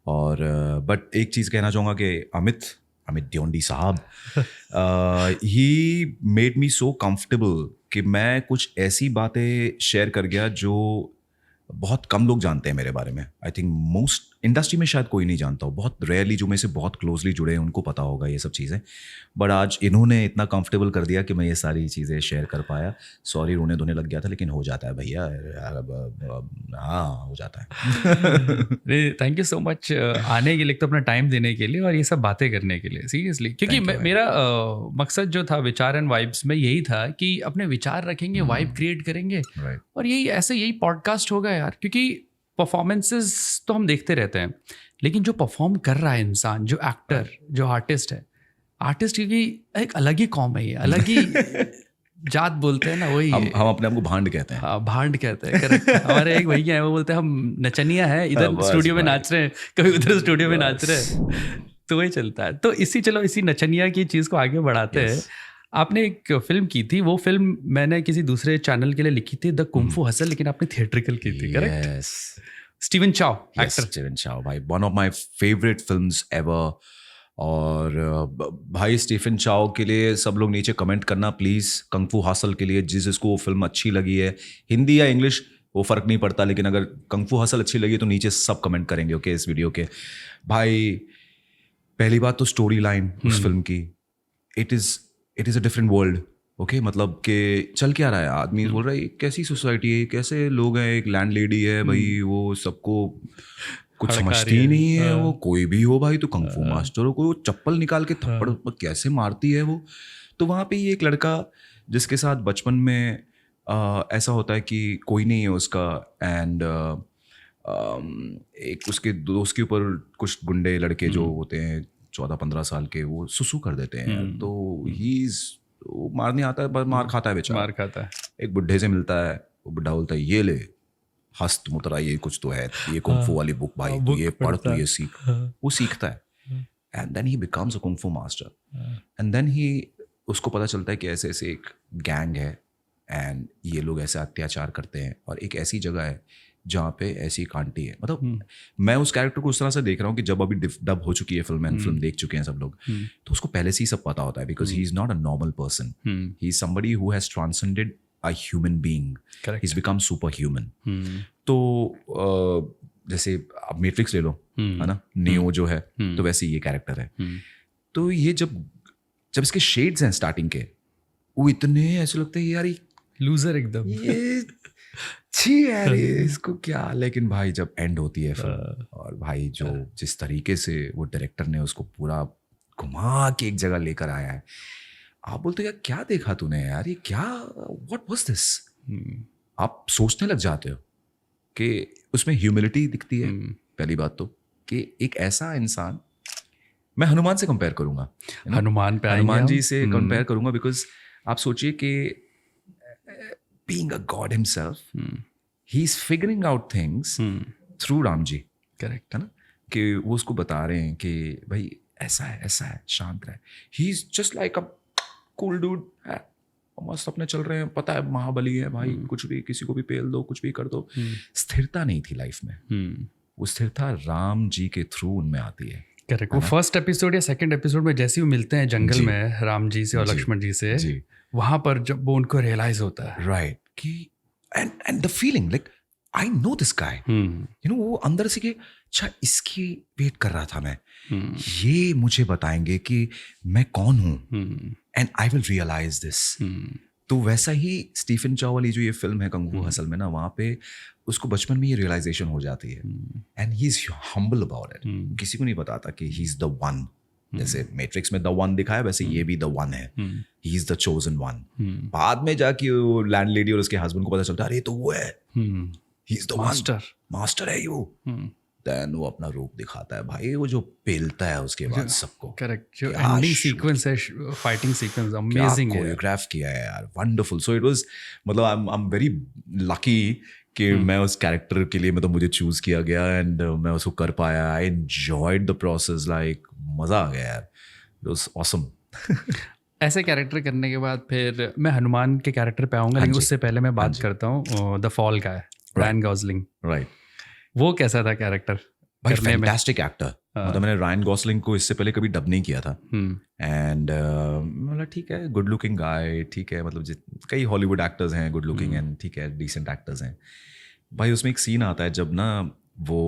और बट एक चीज़ कहना चाहूँगा कि अमित ड्योंडी साहब, he made me so comfortable कि मैं कुछ ऐसी बातें शेयर कर गया जो बहुत कम लोग जानते हैं मेरे बारे में. आई थिंक मोस्ट इंडस्ट्री में शायद कोई नहीं जानता हो. बहुत रेयरली जो मेरे से बहुत क्लोजली जुड़े हैं उनको पता होगा ये सब चीज़ें. बट आज इन्होंने इतना कंफर्टेबल कर दिया कि मैं ये सारी चीज़ें शेयर कर पाया. सॉरी रोने धोने लग गया था, लेकिन हो जाता है भैया. हाँ हो जाता है. थैंक यू सो मच आने के लिए, तो अपना टाइम देने के लिए और ये सब बातें करने के लिए, सीरियसली. क्योंकि मेरा मकसद जो था विचार एंड वाइब्स में यही था कि अपने विचार रखेंगे, वाइब क्रिएट करेंगे. और यही पॉडकास्ट होगा यार. क्योंकि परफॉर्मेंसेस तो हम देखते रहते हैं, लेकिन जो परफॉर्म कर रहा है इंसान, जो एक्टर, जो आर्टिस्ट है, आर्टिस्ट क्योंकि एक अलग ही कॉम है, ये अलग ही जात बोलते हैं ना, वही हम अपने आप को भांड कहते हैं. हाँ भांड कहते हैं. करेक्ट. हमारे एक भैया है, वो बोलते हैं हम नचनिया है, इधर स्टूडियो में नाच रहे हैं, कभी उधर स्टूडियो में नाच रहे हैं. तो वही चलता है. तो इसी नचनिया की चीज़ को आगे बढ़ाते हैं. आपने एक फिल्म की थी, वो फिल्म मैंने किसी दूसरे चैनल के लिए लिखी थी, द कुंफू हसल, लेकिन आपने थिएट्रिकल की थी. करेक्ट. स्टीवन चाओ एक्टर. स्टीवन चाओ भाई, one of my favourite films ever. और भाई स्टीफन चाओ के लिए सब लोग नीचे कमेंट करना प्लीज़. कुंफू हसल के लिए जिसको वो फिल्म अच्छी लगी है, हिंदी या इंग्लिश वो फ़र्क नहीं पड़ता, लेकिन अगर कुंफू हसल अच्छी लगी तो नीचे सब कमेंट करेंगे. ओके इस वीडियो के. भाई पहली बात तो स्टोरी लाइन उस फिल्म की, it is a different world. Okay मतलब कि चल क्या रहा है, आदमी बोल रहा है कैसी सोसाइटी है, कैसे लोग हैं, एक लैंड लेडी है भाई, वो सबको कुछ समझती ही नहीं है. वो कोई भी हो भाई, तो कुंफू मास्टर हो, कोई चप्पल निकाल के थप्पड़ कैसे मारती है वो. तो वहाँ पे ये एक लड़का जिसके साथ बचपन में ऐसा होता है कि कोई नहीं है उसका, एंड एक उसके दोस्त के ऊपर कुछ गुंडे लड़के जो होते हैं 14-15 साल के, वो सुसु कर देते हैं. तो वो मारने आता है, मार खाता है बेचारा. मार खाता है. एक बुढ़े से मिलता है, वो बुढ़ा बोलता है ये ले हस्त मुतरा, ये कुछ तो है, ये कुंफू वाली बुक भाई, तो ये पढ़, तो ये सीख. वो सीखता है, and then he becomes a kung fu master. And then he उसको पता चलता है कि ऐसे ऐसे एक गैंग है, एंड ये लोग ऐसे अत्याचार करते हैं, और एक ऐसी जगह है जहाँ पे ऐसी एक आंटी है. मतलब मैं उस कैरेक्टर को उस तरह से देख रहा हूँ कि जब अभी डब हो चुकी है फिल्म देख चुके हैं सब लोग, तो उसको पहले से ही सब पता होता है, because he is not a normal person. He is somebody who has transcended a human being. He is become super human. तो जैसे आप मैट्रिक्स ले लो, है ना, नियो जो है, तो वैसे ये कैरेक्टर है. तो ये जब इसके शेड्स हैं स्टार्टिंग के, वो इतने ऐसे लगते हैं यार लूजर एकदम, ये छी यार इसको क्या. लेकिन भाई जब एंड होती है फिल्म, और भाई जो जिस तरीके से वो डायरेक्टर ने उसको पूरा घुमा के एक जगह लेकर आया है, आप बोलते यार क्या देखा तूने यार, ये क्या, व्हाट वाज दिस. आप सोचने लग जाते हो कि उसमें ह्यूमिलिटी दिखती है. पहली बात तो कि एक ऐसा इंसान, मैं हनुमान से कंपेयर करूंगा, हनुमान जी से कंपेयर करूंगा, बिकॉज आप सोचिए कि being a god himself, he's figuring out things through Ram ji. Correct. है ना, कि वो उसको बता रहे हैं कि भाई ऐसा है, शांत रहे. He's just like a cool dude, मस्त अपने चल रहे हैं, पता है महाबली है भाई, कुछ भी किसी को भी पेल दो, कुछ भी कर दो. स्थिरता नहीं थी लाइफ में. वो स्थिरता राम जी के थ्रू उनमें आती है. करेक्ट. वो फर्स्ट एपिसोड या सेकंड एपिसोड में जैसे वो मिलते हैं जंगल में राम जी से और लक्ष्मण जी से, वहां पर जब वो उनको रियलाइज होता है, राइट, कि and the feeling like I know this guy, you know, वो अंदर से कि अच्छा इसकी वेट कर रहा था मैं, ये मुझे बताएंगे कि मैं कौन हूँ, and I will realise this. तो वैसा ही स्टीफन चाओ वाली जो ये फिल्म है कंग फू हसल में ना, वहाँ पे उसको बचपन में ये रियलाइजेशन हो जाती है, and he is humble about it. किसी को नहीं बताता कि ही इज द वन, जैसे मैट्रिक्स में द वन दिखाया वैसे ये भी द वन है, he is the chosen one. बाद में जाके वो लैंडलेडी और उसके हस्बैंड को पता चलता है अरे तो वो है, ही इज द मास्टर है वो। देन वो अपना रूप दिखाता है भाई, वो जो पेलता है उसके बाद सबको। करेक्ट, जो एंडिंग सीक्वेंस है, फाइटिंग सीक्वेंस अमेजिंग है, कोरियोग्राफ किया है यार, वंडरफुल। सो इट वाज, मतलब आई एम वेरी लकी कि मैं उस कैरेक्टर के लिए, मतलब मुझे चूज किया गया एंड मैं उसको कर पाया। I enjoyed the process, like मजा आ गया यार, इट वाज ऑसम। ऐसे कैरेक्टर करने के बाद फिर मैं हनुमान के कैरेक्टर पे आऊंगा, लेकिन उससे पहले मैं बात करता हूँ द फॉल का है, रायन गॉसलिंग। राइट, वो कैसा था कैरेक्टर? भाई फैंटास्टिक एक्टर। मतलब मैंने रायन गॉसलिंग को इससे पहले कभी डब नहीं किया था, एंड मतलब ठीक है, गुड लुकिंग गाय, ठीक है, मतलब कई हॉलीवुड एक्टर्स हैं गुड लुकिंग एंड ठीक है, डिसेंट एक्टर्स हैं भाई। उसमें एक सीन आता है जब ना वो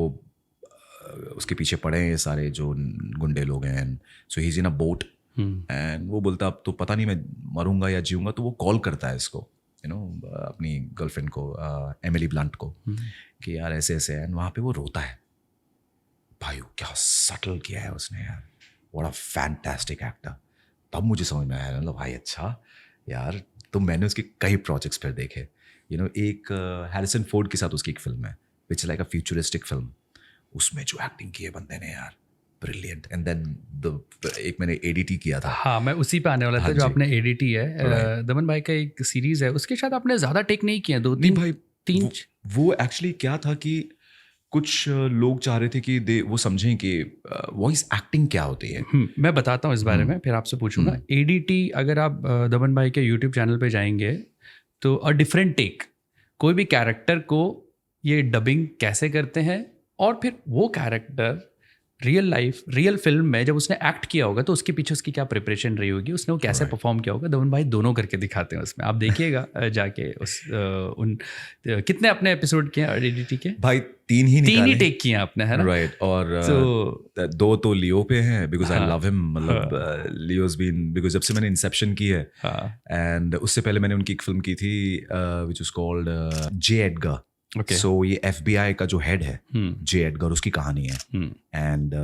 उसके पीछे पड़े हैं ये सारे जो गुंडे लोग हैं, so he is in a boat and वो बोलता अब तो पता नहीं मैं मरूंगा या जीऊंगा, तो वो कॉल करता है इसको, यू नो, अपनी गर्लफ्रेंड को, एमिली ब्लंट को, कि यार ऐसे ऐसे है, वहाँ पे वो रोता है। भाई क्या सटल किया है उसने यार, व्हाट अ फैंटास्टिक एक्टर। तब मुझे समझ में आया, मतलब भाई अच्छा यार। तो मैंने उसके कई प्रोजेक्ट्स फिर देखे, यू नो, एक हैरिसन फोर्ड के साथ उसकी एक फिल्म है which like a futuristic film, उसमें जो एक्टिंग की है बंदे ने यार, ब्रिलियंट। एंड देन एक मैंने एडीटी किया था। हाँ, मैं उसी पे आने वाला था, जो आपने एडीटी है, दमन भाई का एक सीरीज है, उसके साथ आपने ज्यादा टेक नहीं किया, 2-3 भाई 3 वो एक्चुअली क्या था कि कुछ लोग चाह रहे थे कि वो समझें कि वॉइस एक्टिंग क्या होती है। मैं बताता हूँ इस बारे में, फिर आपसे पूछूंगा। एडीटी अगर आप दमन भाई के यूट्यूब चैनल पे जाएंगे तो अ डिफरेंट टेक, कोई भी कैरेक्टर को ये डबिंग कैसे करते हैं, और फिर वो कैरेक्टर रियल फिल्म में जब उसने एक्ट किया होगा तो उसके पीछे उसकी क्या प्रिपरेशन रही होगी, उसने वो कैसे परफॉर्म किया होगा। दमन भाई दोनों करके दिखाते हैं उसमें, आप देखिएगा जाके। उन कितने अपने एपिसोड किए एडीटी के? भाई 3 ही टेक किए आपने, है ना? राइट, और 2 तो लियो पे हैं, बिकॉज आई लव हिम। मतलब लियोज बीन, बिकॉज जब से मैंने इंसेप्शन की है, एंड उससे पहले मैंने उनकी एक फिल्म की थी which is called J Edgar. So ये FBI का जो हेड है जे एडगर, उसकी कहानी है, and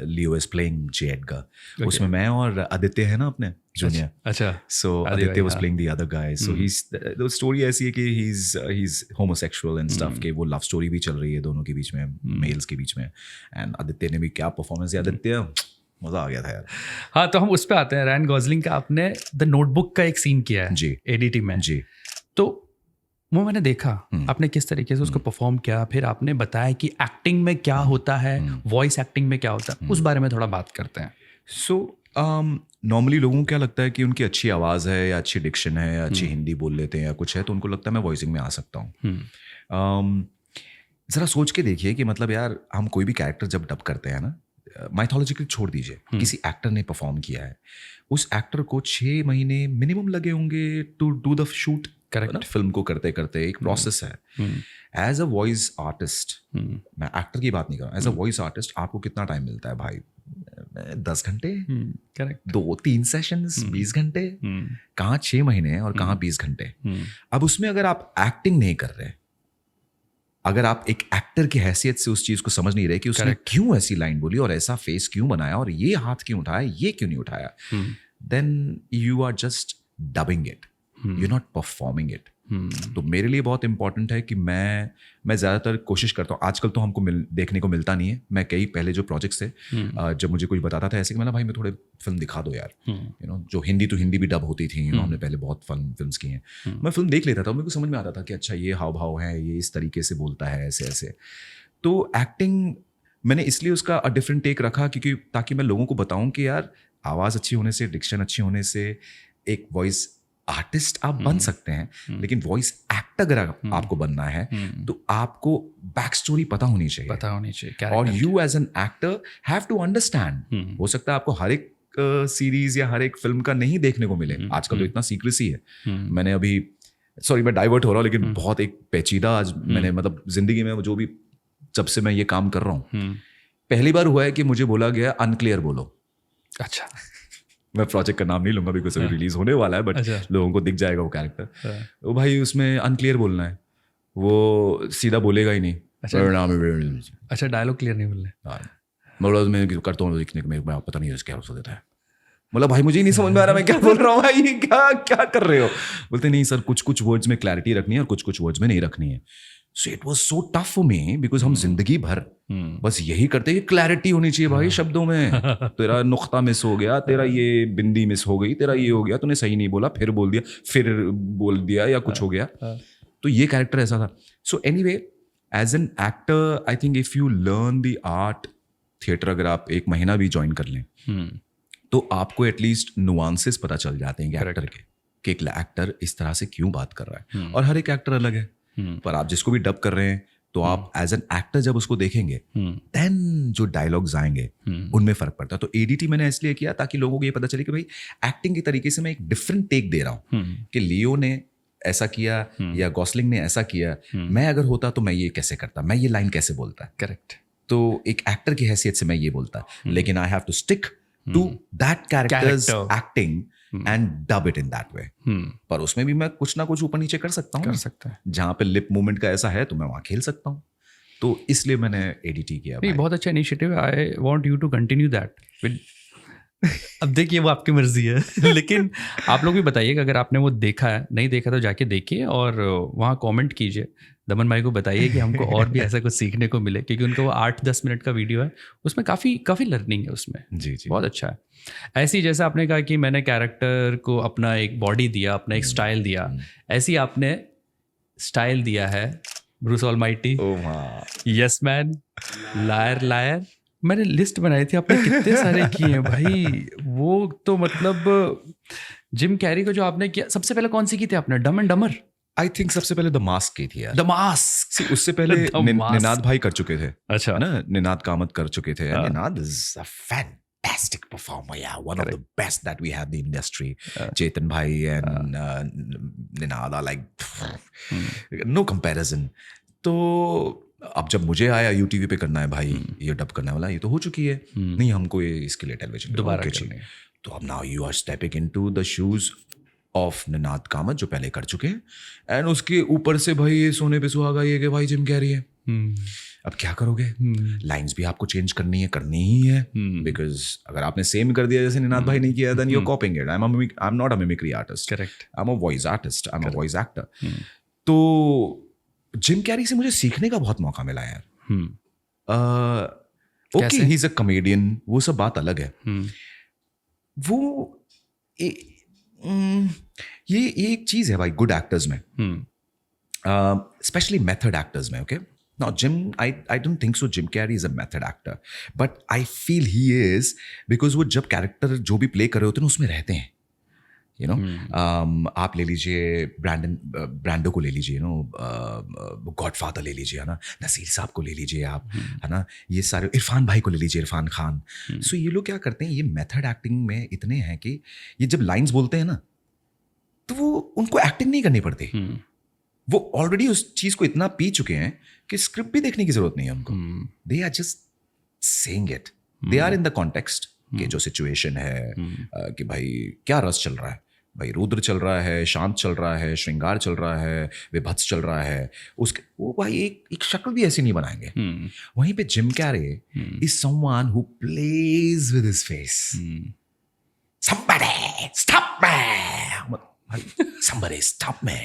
Leo is playing J Edgar. उसमें मैं और आदित्य है ना अपने जूनियर। अच्छा, so Aditya was playing the other guy. So the story ऐसी है कि he is homosexual and stuff, के वो लव स्टोरी भी चल रही है दोनों के बीच में, मेल्स के बीच में, एंड आदित्य ने भी क्या परफॉर्मेंस दिया। आदित्य मजा आ गया था यार। हाँ, तो हम उस पर आते हैं। रायन गॉसलिंग का आपने द नोटबुक का एक सीन किया है जी एडीटी में जी, तो वो मैंने देखा आपने किस तरीके से उसको परफॉर्म किया, फिर आपने बताया कि एक्टिंग में क्या होता है, वॉइस एक्टिंग में क्या होता है, उस बारे में थोड़ा बात करते हैं। सो नॉर्मली लोगों को क्या लगता है कि उनकी अच्छी आवाज़ है या अच्छी डिक्शन है या अच्छी हिंदी बोल लेते हैं या कुछ है, तो उनको लगता है मैं वॉइसिंग में आ सकता हूँ। ज़रा सोच के देखिए कि मतलब यार हम कोई भी कैरेक्टर जब डब करते हैं ना, माइथोलॉजिकल छोड़ दीजिए, किसी एक्टर ने परफॉर्म किया है, उस एक्टर को 6 महीने मिनिमम लगे होंगे to do the shoot. Correct, film को करते करते एक प्रोसेस है। एज अ वॉइस आर्टिस्ट, मैं एक्टर की बात नहीं कर रहा, एज अ वॉइस आर्टिस्ट आपको कितना टाइम मिलता है भाई? 10 घंटे, करेक्ट, 2-3 सेशंस, 20 घंटे, कहाँ 6 महीने और कहाँ 20 घंटे। अब उसमें अगर आप एक्टिंग नहीं कर रहे, अगर आप एक एक्टर की हैसियत से उस चीज को समझ नहीं रहे कि उसने क्यों ऐसी लाइन बोली और ऐसा फेस क्यों बनाया और ये हाथ क्यों उठाया, ये क्यों नहीं उठाया, then you are just dubbing it, you not performing it. तो मेरे लिए बहुत इंपॉर्टेंट है कि मैं ज़्यादातर कोशिश करता हूँ। आजकल तो हमको देखने को मिलता नहीं है। मैं कई पहले जो प्रोजेक्ट्स थे, जब मुझे कोई बताता था ऐसे कि मैं भाई मैं थोड़े फिल्म दिखा दो यार, यू नो, जो हिंदी टू हिंदी भी डब होती थी, यू नो, हमने पहले बहुत फिल्म की हैं, मैं फिल्म देख लेता था, मेरे को समझ में आता था कि अच्छा ये हाव भाव है, ये इस तरीके से बोलता है, ऐसे ऐसे। तो एक्टिंग मैंने इसलिए उसका डिफरेंट टेक रखा क्योंकि ताकि मैं लोगों को बताऊँ कि यार आवाज़ अच्छी होने से, डिक्शन अच्छी होने से एक वॉइस आर्टिस्ट आप बन सकते हैं, लेकिन वॉइस एक्टर अगर आपको बनना है तो आपको बैक स्टोरी पता होनी चाहिए। और you as an actor have to understand. हो सकता है आपको हर एक सीरीज या हर एक फिल्म का नहीं देखने को मिले, आजकल तो इतना सीक्रेसी है। मैंने अभी सॉरी मैं डाइवर्ट हो रहा हूँ, लेकिन बहुत एक पेचीदा आज मैंने मतलब जिंदगी में जो भी जब से मैं ये काम कर रहा हूँ, पहली बार हुआ है कि मुझे बोला गया अनक्लियर बोलो। अच्छा, मैं प्रोजेक्ट का नाम नहीं लूंगा बिकॉज अभी रिलीज होने वाला है, बट लोगों को दिख जाएगा वो कैरेक्टर। वो भाई उसमें अनक्लियर बोलना है, वो सीधा बोलेगा ही नहीं। अच्छा, डायलॉग क्लियर नहीं बोलना। मतलब मैं करता हूँ लिखने को, मेरे को पता नहीं क्या हो देता है। मतलब भाई मुझे ही नहीं समझ में आ रहा मैं क्या बोल रहा हूँ, भाई क्या क्या कर रहे हो। बोलते नहीं सर, कुछ कुछ वर्ड्स में क्लैरिटी रखनी है और कुछ कुछ वर्ड्स में नहीं रखनी है। सो it was so tough for me because हम जिंदगी भर बस यही करते हैं, क्लैरिटी होनी चाहिए भाई शब्दों में। तेरा नुक्ता मिस हो गया, तेरा ये बिंदी मिस हो गई, तेरा ये हो गया, तूने सही नहीं बोला, फिर बोल दिया, फिर बोल दिया या कुछ हो गया। तो ये कैरेक्टर ऐसा था। So anyway, as an actor I think if you learn the art, theatre अगर आप 1 महीना भी ज्वाइन कर लें तो आपको एटलीस्ट नुआंसेस पता चल जाते हैं कैरेक्टर के, कि एक एक्टर इस तरह से क्यों बात कर रहा है। और हर एक एक्टर अलग है, पर आप जिसको भी डब कर रहे हैं तो आप एज एन एक्टर जब उसको देखेंगे देन जो डायलॉग्स आएंगे उनमें फर्क पड़ता है। तो एडीटी मैंने इसलिए किया ताकि लोगों को ये पता चले कि भाई एक्टिंग की तरीके से मैं एक डिफरेंट टेक दे रहा हूँ, कि लियो ने ऐसा किया या गॉसलिंग ने ऐसा किया, मैं अगर होता तो मैं ये कैसे करता, मैं ये लाइन कैसे बोलता। करेक्ट। तो एक एक्टर की हैसियत से मैं ये बोलता, लेकिन I have to stick to that character's acting and dub it in that way. पर उसमें भी मैं कुछ ना कुछ ऊपर नीचे कर सकता हूँ, कर सकता है। जहाँ पे लिप मूवमेंट का ऐसा है तो मैं वहाँ खेल सकता हूँ। तो इसलिए मैंने एडीटी किया। बहुत अच्छा initiative, I want you to continue that. अब देखिए वो आपकी मर्जी है लेकिन आप लोग भी बताइएगा, अगर आपने वो देखा है, नहीं देखा तो जाके देखिए और वहाँ कमेंट कीजिए। दमन भाई को बताइए कि हमको और भी ऐसा कुछ सीखने को मिले, क्योंकि उनका वो 8-10 मिनट का वीडियो है, उसमें काफ़ी लर्निंग है उसमें। जी जी, बहुत अच्छा है। ऐसी जैसे आपने कहा कि मैंने कैरेक्टर को अपना एक बॉडी दिया, अपना एक स्टाइल दिया, ऐसी आपने स्टाइल दिया है Bruce Almighty, yes man, liar liar. मैंने लिस्ट बनाई थी, आपने कितने सारे किए हैं भाई। वो तो मतलब जिम कैरी को जो आपने किया, सबसे पहले कौन सी की थी आपने? डम एंड डमर आई थिंक सबसे पहले द मास्क की थी यार। The mask. उससे पहले निनाद भाई कर चुके थे। अच्छा ना, निनाद कामत कर चुके थे। Ninad is a fantastic performer, yeah, one of the best that we have in the industry. Chetan bhai and Ninad are like no comparison. तो अब जब मुझे आया यूटीवी पे करना है भाई, ये डब करने वाला, ये तो हो चुकी है, नहीं हमको ये इसके लिए टेलीविजन दोबारा करनी है। तो अब now you are stepping into the shoes of Ninad Kamath जो पहले कर चुके हैं, एंड उसके ऊपर से भाई ये सोने पे सुहागा ये कि भाई जिम कैरी है। अब क्या करोगे? लाइंस भी आपको चेंज करनी ही है, बिकॉज अगर आपने सेम कर दिया जैसे निनाद भाई ने किया, then you are copying it. I am not a mimicry artist, correct, I am a voice artist, I am a voice actor. तो जिम कैरी से मुझे सीखने का बहुत मौका मिला यार। Okay, he is a comedian, वो सब बात अलग है। वो ये एक चीज है भाई गुड एक्टर्स में, स्पेशली मेथड एक्टर्स में। Okay, now gym, I don't think so Jim Carrey is a method actor, but I feel he is, because वो जब कैरेक्टर जो भी प्ले कर रहे होते हैं उसमें रहते हैं। यू नो, आप ले लीजिए ब्रांडो को ले लीजिए, यू नो, गॉडफादर ले लीजिए, है ना, नसीर साहब को ले लीजिए आप, है ना, ये सारे, इरफान भाई को ले लीजिए, इरफान खान। सो ये लोग क्या करते हैं, ये मेथड एक्टिंग में इतने हैं कि ये जब लाइंस बोलते हैं ना तो वो उनको एक्टिंग नहीं करनी पड़ती। वो ऑलरेडी उस चीज को इतना पी चुके हैं कि स्क्रिप्ट भी देखने की जरूरत नहीं है उनको। They are just saying it, they are in the context कि जो सिचुएशन है, कि भाई क्या रस चल रहा है, भाई रुद्र चल रहा है, शांत चल रहा है, श्रृंगार चल रहा है, विभत्स चल रहा है, उसके वो भाई एक शक्ल भी ऐसी नहीं बनाएंगे। वहीं पे Jim Carrey is someone who plays with his face. somebody stop me, भाई somebody stop me,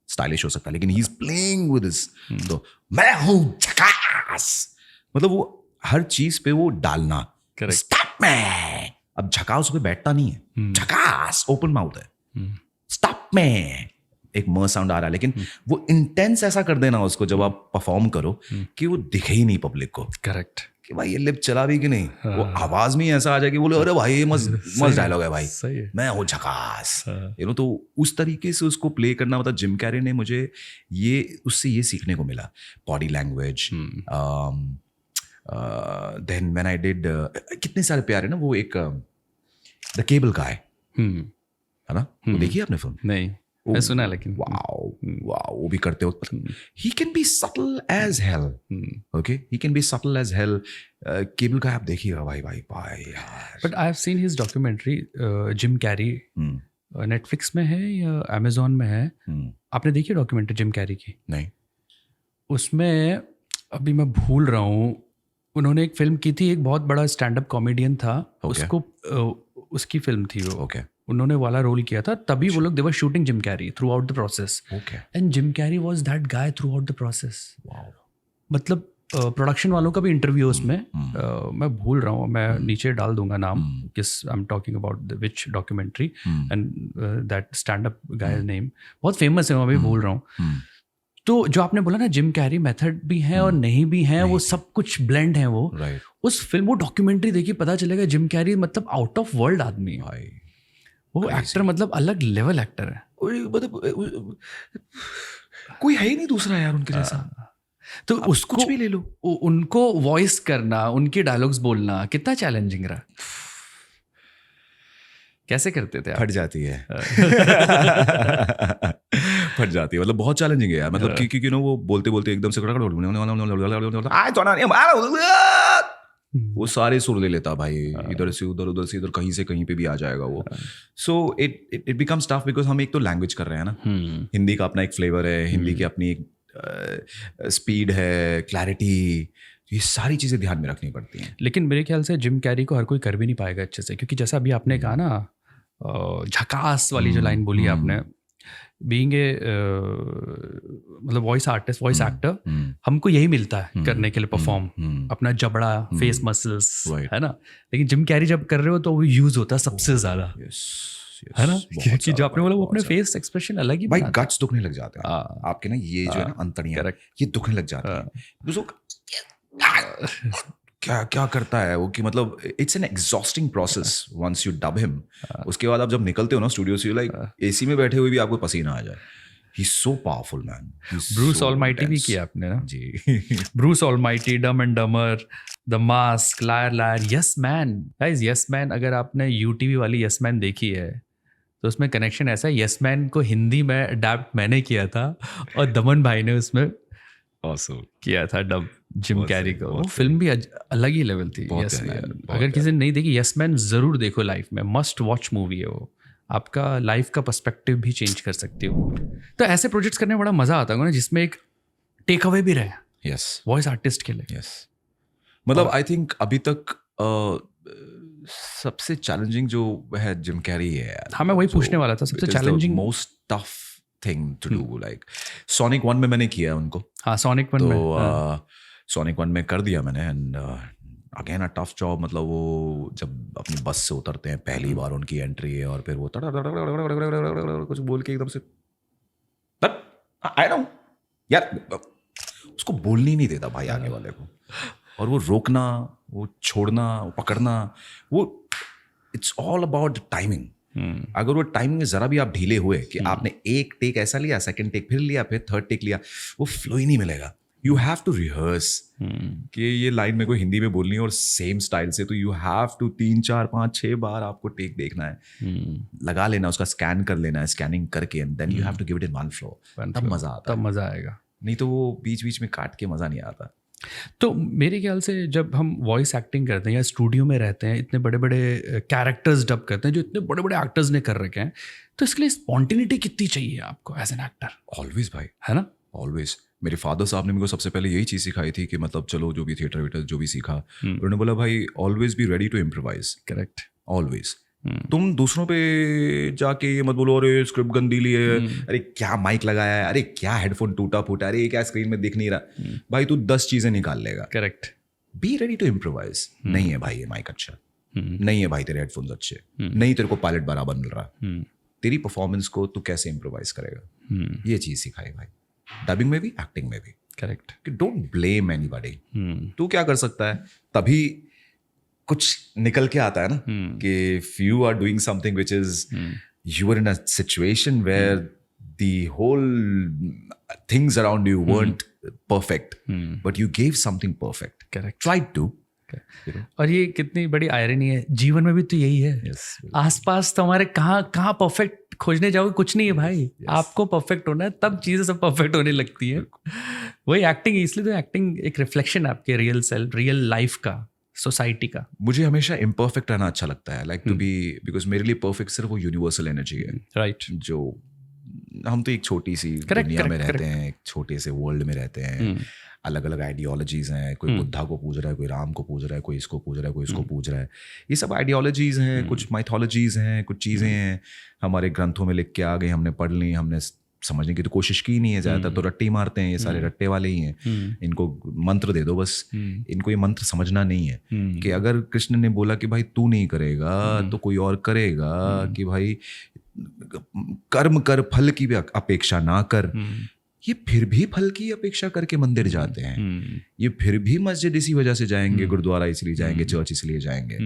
स्टाइलिश हो सकता है लेकिन he is playing with his, तो मैं हूं झकास, मतलब वो हर चीज पे वो डालना, स्टॉप में। अब झकास पे बैठता नहीं है, झकास ओपन माउथ है, स्टॉप में एक म साउंड आ रहा है, लेकिन वो इंटेंस ऐसा कर देना उसको जब आप परफॉर्म करो कि वो दिखे ही नहीं पब्लिक को। करेक्ट, कि भाई ये लिप चला भी कि नहीं, वो आवाज में ऐसा आ जाए कि बोले अरे भाई ये मस्त डायलॉग है भाई, मैं हूँ झकास, यू नो। तो उस तरीके से उसको प्ले करना, मतलब जिम कैरी ने मुझे उससे ये सीखने को मिला, body language. Then when I did, कितने सारे प्यारे ना, वो एक द केबल गाय, है ना, वो देखिए आपने फिल्म? नहीं। मैं सुना लेकिन वाओ वो भी करते हो. He can be subtle as hell. Okay, he can be subtle as hell. Cable का आप देखिएगा भाई यार. But I have seen his documentary Jim Carrey. Netflix में है या अमेजोन में है. आपने देखी डॉक्यूमेंट्री जिम कैरी की? नहीं. उसमें अभी मैं भूल रहा हूँ, उन्होंने एक फिल्म की थी, एक बहुत बड़ा स्टैंड अप कॉमेडियन था. उसको उसकी फिल्म थी वो. उन्होंने वाला रोल किया था. तभी वो लोग they were shooting Jim Carrey throughout the process. And Jim Carrey was that guy throughout the process. मतलब प्रोडक्शन वालों का भी इंटरव्यू उसमें. मैं भूल रहा हूँ, मैं नीचे डाल दूंगा नाम, किस I am talking about which documentary and that stand up guy name. बहुत फेमस है, मैं अभी भूल रहा हूँ. तो जो आपने बोला ना जिम कैरी मेथड भी है और नहीं भी है, वो सब कुछ ब्लेंड है वो. उस फिल्म, वो डॉक्यूमेंट्री देखी, पता चलेगा जिम कैरी मतलब आउट ऑफ वर्ल्ड आदमी है. वो एक्टर मतलब अलग लेवल एक्टर है. मतलब कोई है ही नहीं दूसरा यार उनके जैसा. तो उसको कुछ भी ले लो, उनको वॉइस करना, उनके डायलॉग्स बोलना कितना चैलेंजिंग रहा. कैसे करते थे आप? फट जाती है. फट जाती है, मतलब बहुत चैलेंजिंग है यार. मतलब क्योंकि ना वो बोलते बोलते एकदम से वो सारे सुर ले लेता भाई, इधर से उधर से इधर, कहीं से कहीं पे भी आ जाएगा वो. So it becomes tough because हम एक तो लैंग्वेज कर रहे हैं ना. हिंदी का अपना एक फ्लेवर है, हिंदी की अपनी एक स्पीड है, क्लैरिटी, ये सारी चीजें ध्यान में रखनी पड़ती हैं. लेकिन मेरे ख्याल से जिम कैरी को हर कोई कर भी नहीं पाएगा अच्छे से, क्योंकि जैसा अभी आपने कहा ना, झकास वाली जो लाइन बोली आपने, बीइंग ए मतलब वॉइस आर्टिस्ट, वॉइस एक्टर, हमको यही मिलता है करने के लिए परफॉर्म, अपना जबड़ा, फेस मसल्स, है ना. लेकिन जिम कैरी जब कर रहे हो तो वो यूज होता है सबसे ज्यादा, है ना. क्योंकि जो आपने बोला वो अपने फेस एक्सप्रेशन अलग ही भाई, गट्स दुखने लग जाते हैं आपके ना, ये जो है ना अंतड़ियां, ये दुखने लग जाती हैं. क्या करता है वो, कि मतलब it's an exhausting process once you dub him. उसके बाद आप जब निकलते हो ना स्टूडियो से, लाइक एसी में बैठे हुए भी आपको पसीना आ जाए. He is so powerful man. Bruce Almighty भी किया आपने ना जी. Bruce Almighty, dumb and dumber, the mask, liar liar, yes man. Guys yes man, अगर आपने यूटीवी वाली यस मैन देखी है तो उसमें कनेक्शन ऐसा है, यस मैन को हिंदी में अडैप्ट मैंने किया था और दमन भाई ने उसमें किया था डब जिम कैरी को. वो फिल्म भी अलग ही लेवल थी. यस मैन, अगर किसी ने नहीं देखी यस मैन, जरूर देखो. लाइफ में मस्ट वॉच मूवी है वो. आपका लाइफ का पर्सपेक्टिव भी चेंज कर सकती हो. तो ऐसे प्रोजेक्ट्स करने में बड़ा मजा आता है ना, जिसमें एक टेक अवे भी रहे. यस, वॉइस आर्टिस्ट के लिए. यस, मतलब आई थिंक अभी तक सबसे चैलेंजिंग जो है जिम कैरी है यार. हाँ, मैं वही पूछने वाला था. सबसे challenging, most tough thing to do. Like Sonic 1 में मैंने किया उनको. हाँ, सोनिक 1 में, सोनिक 1 में कर दिया मैंने. And again a tough job. मतलब वो जब अपनी बस से उतरते हैं, पहली बार उनकी एंट्री है, और फिर वो कुछ बोल के एकदम से, आई नो यार, उसको बोलने नहीं देता भाई आगे वाले को. और वो रोकना, वो छोड़ना, वो पकड़ना, वो इट्स ऑल अबाउट टाइमिंग. अगर वो टाइमिंग में जरा भी आप ढीले हुए कि आपने एक टेक ऐसा लिया, सेकंड टेक फिर लिया, फिर थर्ड टेक लिया, वो फ्लो ही नहीं मिलेगा. यू हैव टू रिहर्स कि ये लाइन मेरे को हिंदी में बोलनी है और सेम स्टाइल से. तो यू हैव टू 3, 4, 5, 6 बार आपको टेक देखना है, लगा लेना, उसका स्कैन कर लेना है, स्कैनिंग करके, and then you have to give it in one flow. तब मजा आता है. तब मजा आएगा. नहीं तो वो बीच बीच में काट के मजा नहीं आता. तो मेरे ख्याल से जब हम वॉइस एक्टिंग करते हैं या स्टूडियो में रहते हैं, इतने बड़े बड़े कैरेक्टर्स डब करते हैं जो इतने बड़े बड़े एक्टर्स ने कर रखे हैं, तो इसके लिए स्पॉन्टेनिटी कितनी चाहिए आपको एज एन एक्टर? ऑलवेज भाई, है ना. ऑलवेज. मेरे फादर साहब ने मेरे को सबसे पहले यही चीज़ सिखाई थी कि मतलब चलो जो भी थिएटर वेटर जो भी सीखा, उन्होंने बोला भाई always be ready to improvise. Correct. Always. तुम दूसरों पे जाके ये मत बोलो अरे स्क्रिप्ट गंदी ली है, अरे क्या माइक लगाया है, अरे क्या हेडफोन टूटा फूटा, अरे क्या स्क्रीन में दिख नहीं रहा. भाई तू 10 चीजें निकाल लेगा. Correct. Be ready to improvise. नहीं है भाई ये माइक अच्छा, नहीं है भाई तेरे हेडफोन्स अच्छे, नहीं तेरे को पायलट बराबर मिल रहा, तेरी परफॉर्मेंस को तू कैसे इम्प्रोवाइज करेगा. ये चीज सिखाई भाई, डबिंग में भी, एक्टिंग में भी. करेक्ट. कि डोंट ब्लेम एनीबॉडी. तू क्या कर सकता है, तभी कुछ निकल के आता है ना. कि if you are doing something which is, you are in a situation where the whole things around you weren't perfect, but you gave something perfect. Correct. Tried to. और ये कितनी बड़ी आयरनी है, जीवन में भी तो यही है। आसपास तो हमारे कहाँ परफेक्ट खोजने जाओगे, कुछ नहीं है भाई। आपको परफेक्ट होना है, तब चीजें सब परफेक्ट होने लगती है। वही एक्टिंग, इसलिए तो एक्टिंग एक रिफ्लेक्शन है आपके रियल सेल्फ, रियल लाइफ का, सोसाइटी का। मुझे हमेशा इम्परफेक्ट रहना अच्छा लगता है, लाइक टू बी, बिकॉज मेरे लिए परफेक्ट सिर्फ वो यूनिवर्सल एनर्जी है, राइट। जो हम तो एक छोटी सी दुनिया में रहते हैं, एक छोटे से वर्ल्ड में रहते हैं, अलग अलग आइडियोलॉजीज हैं, कोई बुद्धा को पूज रहा है, कोई राम को पूज रहा है, कोई इसको पूज रहा है, कोई इसको पूज रहा है। ये सब आइडियोलॉजीज हैं, कुछ माइथोलॉजीज हैं, कुछ चीज़ें हैं हमारे ग्रंथों में लिख के आ गई, हमने पढ़ ली, हमने समझने की तो कोशिश की नहीं है। ज़्यादातर तो रट्टे मारते हैं, ये सारे रट्टे वाले ही हैं। इनको मंत्र दे दो बस, इनको ये मंत्र समझना नहीं है कि अगर कृष्ण ने बोला कि भाई तू नहीं करेगा तो कोई और करेगा, कि भाई कर्म कर, फल की भी अपेक्षा ना कर। ये फिर भी फल की अपेक्षा करके मंदिर जाते हैं, ये फिर भी मस्जिद इसी वजह से जाएंगे, गुरुद्वारा इसलिए जाएंगे, चर्च इसलिए जाएंगे।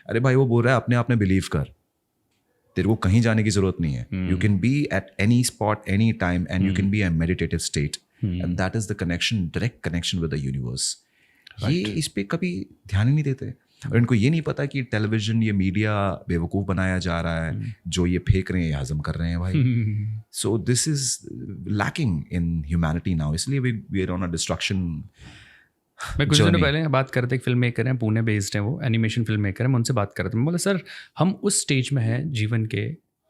अरे भाई वो बोल रहा है अपने आप में बिलीव कर, तेरे को कहीं जाने की जरूरत नहीं है। You can be at any spot any time and you can be a meditative state, and that is the connection, direct connection with the universe. ये इस पे कभी ध्यान ही नहीं देते, और इनको ये नहीं पता कि टेलीविजन, ये मीडिया बेवकूफ़ बनाया जा रहा है, जो ये फेंक रहे हैं, ये हजम कर रहे हैं भाई। So this is lacking in humanity now, इसलिए we are on a destruction. मैं कुछ दिनों पहले बात करते, एक फिल्म मेकर हैं, पुणे बेस्ड हैं, वो एनिमेशन फिल्म मेकर हैं, मैं उनसे बात कर रहा था। मैं बोला सर हम उस स्टेज में हैं जीवन के,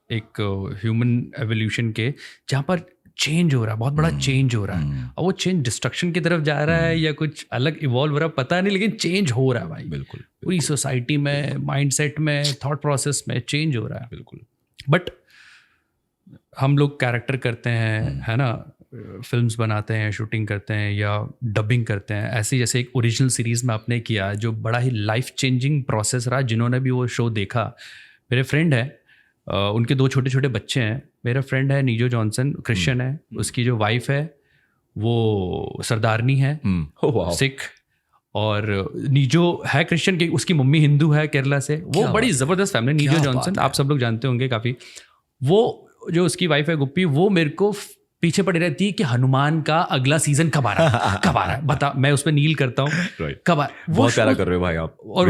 एक ह्यूमन एवोल्यूशन के, जहाँ पर चेंज हो रहा है, बहुत बड़ा चेंज हो रहा है, और वो चेंज डिस्ट्रक्शन की तरफ जा रहा है या कुछ अलग इवॉल्व हो रहा है पता नहीं, लेकिन चेंज हो रहा है भाई। बिल्कुल, पूरी सोसाइटी में, माइंडसेट में, थॉट प्रोसेस में चेंज हो रहा है। बिल्कुल। बट हम लोग कैरेक्टर करते हैं, है ना, फिल्म्स बनाते हैं, शूटिंग करते हैं या डबिंग करते हैं, ऐसे जैसे एक ओरिजिनल सीरीज़ में आपने किया जो बड़ा ही लाइफ चेंजिंग प्रोसेस रहा। जिन्होंने भी वो शो देखा, मेरे फ्रेंड है, उनके 2 छोटे छोटे बच्चे हैं। मेरा फ्रेंड है नीजो जॉनसन, क्रिश्चियन है, उसकी जो वाइफ है वो सरदारनी है, सिख, और नीजो है क्रिश्चियन की, उसकी मम्मी हिंदू है केरला से। वो बड़ी ज़बरदस्त फैमिली, नीजो जॉनसन, आप सब लोग जानते होंगे काफ़ी। वो जो उसकी वाइफ है गुप्पी, वो मेरे को पीछे पड़ी रहती है कि हनुमान का अगला सीजन कब आ रहा है, बता। मैं उस पर नील करता हूँ, कब आ, बहुत प्यारा कर रहे हो भाई आप, और